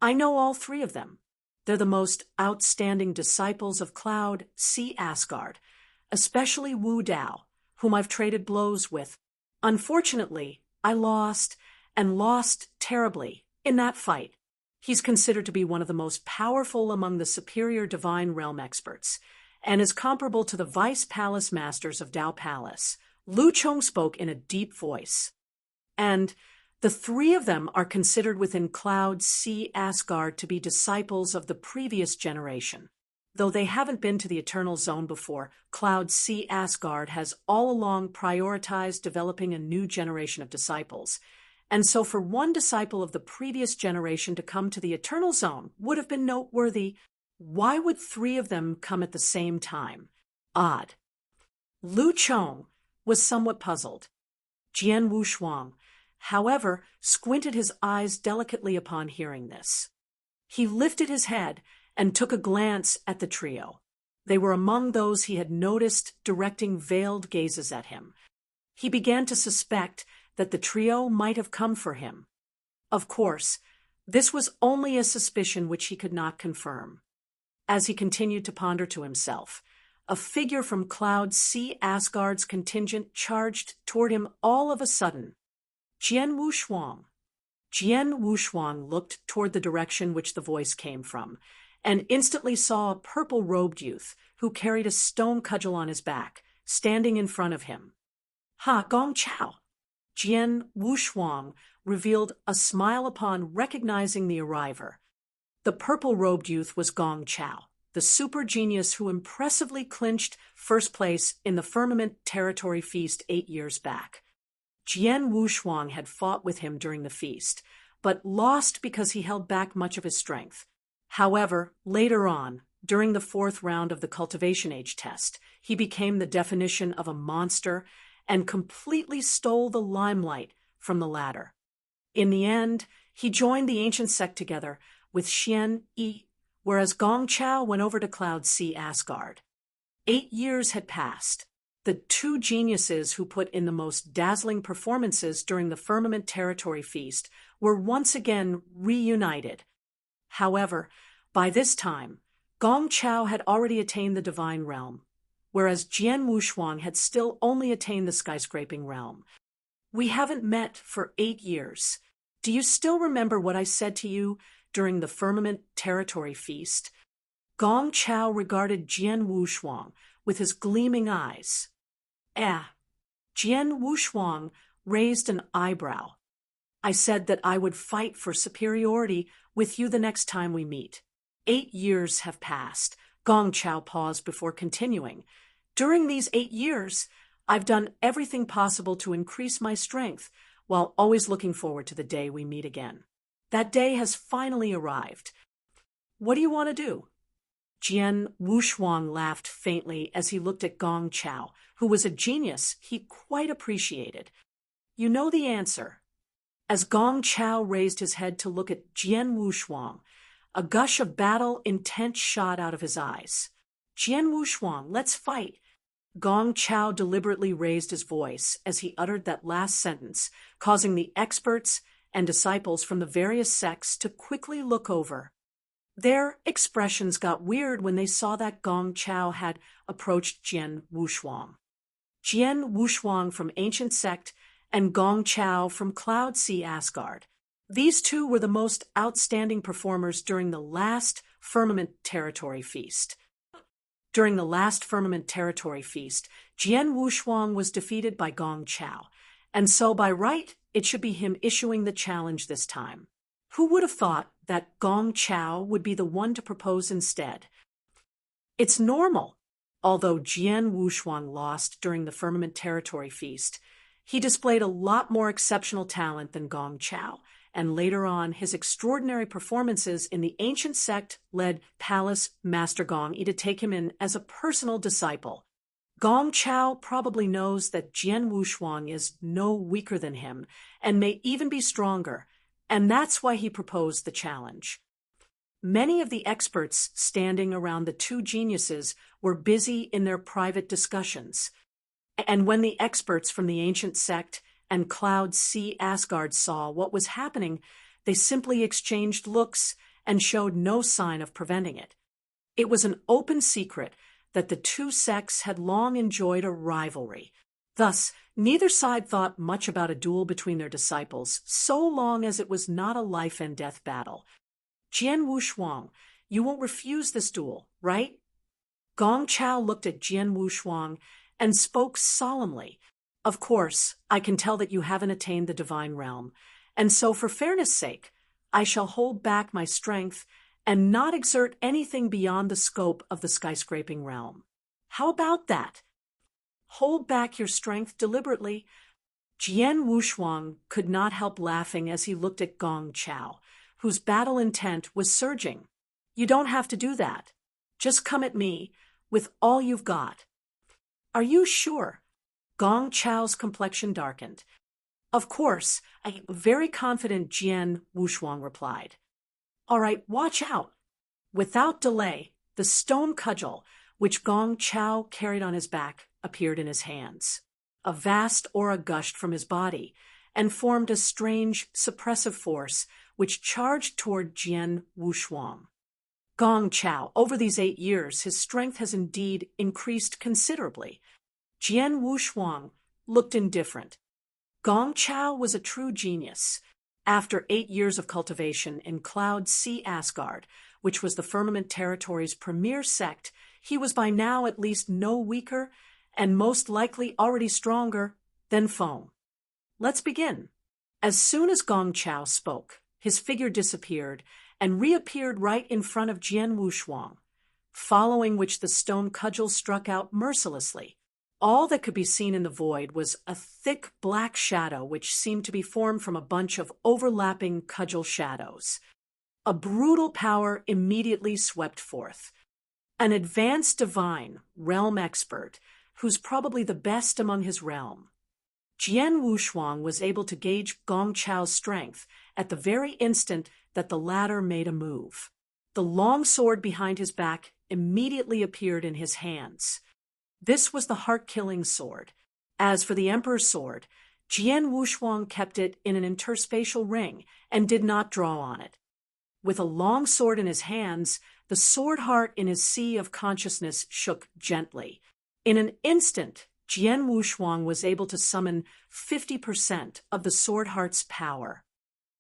I know all 3 of them. They're the most outstanding disciples of Cloud Sea Asgard, especially Wu Dao, whom I've traded blows with. Unfortunately, I lost, and lost terribly, in that fight. He's considered to be one of the most powerful among the superior divine realm experts, and is comparable to the vice palace masters of Dao Palace. Lu Chong spoke in a deep voice. And the 3 of them are considered within Cloud Sea Asgard to be disciples of the previous generation. Though they haven't been to the Eternal Zone before, Cloud Sea Asgard has all along prioritized developing a new generation of disciples. And so for one disciple of the previous generation to come to the Eternal Zone would have been noteworthy. Why would 3 of them come at the same time? Odd. Lu Chong was somewhat puzzled. Jian Wushuang, however, squinted his eyes delicately upon hearing this. He lifted his head and took a glance at the trio. They were among those he had noticed directing veiled gazes at him. He began to suspect that the trio might have come for him. Of course, this was only a suspicion which he could not confirm. As he continued to ponder to himself, a figure from Cloud Sea Asgard's contingent charged toward him all of a sudden. Jian Wushuang. Jian Wushuang looked toward the direction which the voice came from, and instantly saw a purple-robed youth who carried a stone cudgel on his back, standing in front of him. Ha, Gong Chao! Jian Wushuang revealed a smile upon recognizing the arriver. The purple-robed youth was Gong Chao, the super genius who impressively clinched first place in the Firmament Territory Feast 8 years back. Jian Wushuang had fought with him during the feast, but lost because he held back much of his strength. However, later on, during the 4th round of the Cultivation Age test, he became the definition of a monster and completely stole the limelight from the latter. In the end, he joined the ancient sect together with Xian Yi, whereas Gong Chao went over to Cloud Sea Asgard. 8 years had passed. The 2 geniuses who put in the most dazzling performances during the Firmament Territory Feast were once again reunited. However, by this time, Gong Chao had already attained the divine realm, whereas Jian Wushuang had still only attained the skyscraping realm. We haven't met for 8 years. Do you still remember what I said to you during the Firmament Territory Feast? Gong Chao regarded Jian Wushuang with his gleaming eyes. Jian Wushuang raised an eyebrow. I said that I would fight for superiority with you the next time we meet. 8 years have passed. Gong Chao paused before continuing. During these 8 years, I've done everything possible to increase my strength, while always looking forward to the day we meet again. That day has finally arrived. What do you want to do?" Jian Wushuang laughed faintly as he looked at Gong Chao, who was a genius he quite appreciated. "You know the answer." As Gong Chao raised his head to look at Jian Wushuang, a gush of battle intent shot out of his eyes. "Jian Wushuang, let's fight." Gong Chao deliberately raised his voice as he uttered that last sentence, causing the experts and disciples from the various sects to quickly look over. Their expressions got weird when they saw that Gong Chao had approached Jian Wushuang. Jian Wushuang from Ancient Sect and Gong Chao from Cloud Sea Asgard. These two were the most outstanding performers during the last Firmament Territory Feast. During the last Firmament Territory Feast, Jian Wushuang was defeated by Gong Chao, and so by right, it should be him issuing the challenge this time. Who would have thought that Gong Chao would be the one to propose instead? It's normal. Although Jian Wushuang lost during the Firmament Territory Feast, he displayed a lot more exceptional talent than Gong Chao, and later on his extraordinary performances in the Ancient Sect led Palace Master Gong to take him in as a personal disciple. Gong Chao probably knows that Jian Wushuang is no weaker than him, and may even be stronger, and that's why he proposed the challenge. Many of the experts standing around the two geniuses were busy in their private discussions, and when the experts from the Ancient Sect and Cloud Sea Asgard saw what was happening, they simply exchanged looks and showed no sign of preventing it. It was an open secret that the two sects had long enjoyed a rivalry. Thus, neither side thought much about a duel between their disciples, so long as it was not a life-and-death battle. "Jian Wushuang, you won't refuse this duel, right?" Gong Chao looked at Jian Wushuang and spoke solemnly. "Of course, I can tell that you haven't attained the divine realm, and so for fairness' sake, I shall hold back my strength and not exert anything beyond the scope of the skyscraping realm. How about that? Hold back your strength deliberately." Jian Wushuang could not help laughing as he looked at Gong Chao, whose battle intent was surging. "You don't have to do that. Just come at me with all you've got." "Are you sure?" Gong Chao's complexion darkened. "Of course, I'm very confident," Jian Wushuang replied. "All right, watch out." Without delay, the stone cudgel, which Gong Chao carried on his back, appeared in his hands. A vast aura gushed from his body and formed a strange, suppressive force which charged toward Jian Wushuang. Gong Chao, over these 8 years, his strength has indeed increased considerably. Jian Wushuang looked indifferent. Gong Chao was a true genius. After 8 years of cultivation in Cloud Sea Asgard, which was the Firmament Territory's premier sect, he was by now at least no weaker, and most likely already stronger, than Feng. "Let's begin." As soon as Gong Chao spoke, his figure disappeared and reappeared right in front of Jian Wushuang, following which the stone cudgel struck out mercilessly. All that could be seen in the void was a thick black shadow which seemed to be formed from a bunch of overlapping cudgel shadows. A brutal power immediately swept forth. An advanced divine, realm expert, who's probably the best among his realm. Jian Wushuang was able to gauge Gong Chao's strength at the very instant that the latter made a move. The long sword behind his back immediately appeared in his hands. This was the heart-killing sword. As for the Emperor's sword, Jian Wushuang kept it in an interspatial ring and did not draw on it. With a long sword in his hands, the sword heart in his sea of consciousness shook gently. In an instant, Jian Wushuang was able to summon 50% of the sword heart's power.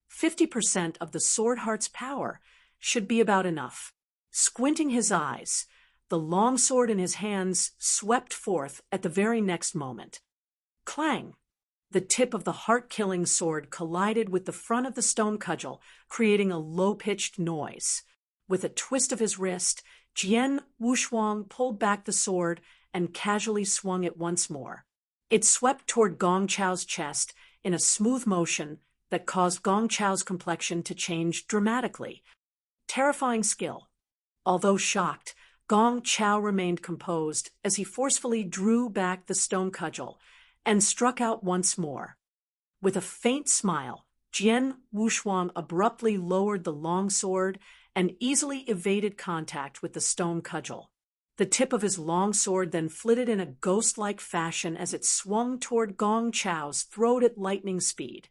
50% of the sword heart's power should be about enough. Squinting his eyes, the long sword in his hands swept forth at the very next moment. Clang! The tip of the heart-killing sword collided with the front of the stone cudgel, creating a low-pitched noise. With a twist of his wrist, Jian Wushuang pulled back the sword and casually swung it once more. It swept toward Gong Chao's chest in a smooth motion that caused Gong Chao's complexion to change dramatically. Terrifying skill. Although shocked, Gong Chao remained composed as he forcefully drew back the stone cudgel and struck out once more. With a faint smile, Jian Wuxuan abruptly lowered the long sword and easily evaded contact with the stone cudgel. The tip of his long sword then flitted in a ghost-like fashion as it swung toward Gong Chao's throat at lightning speed.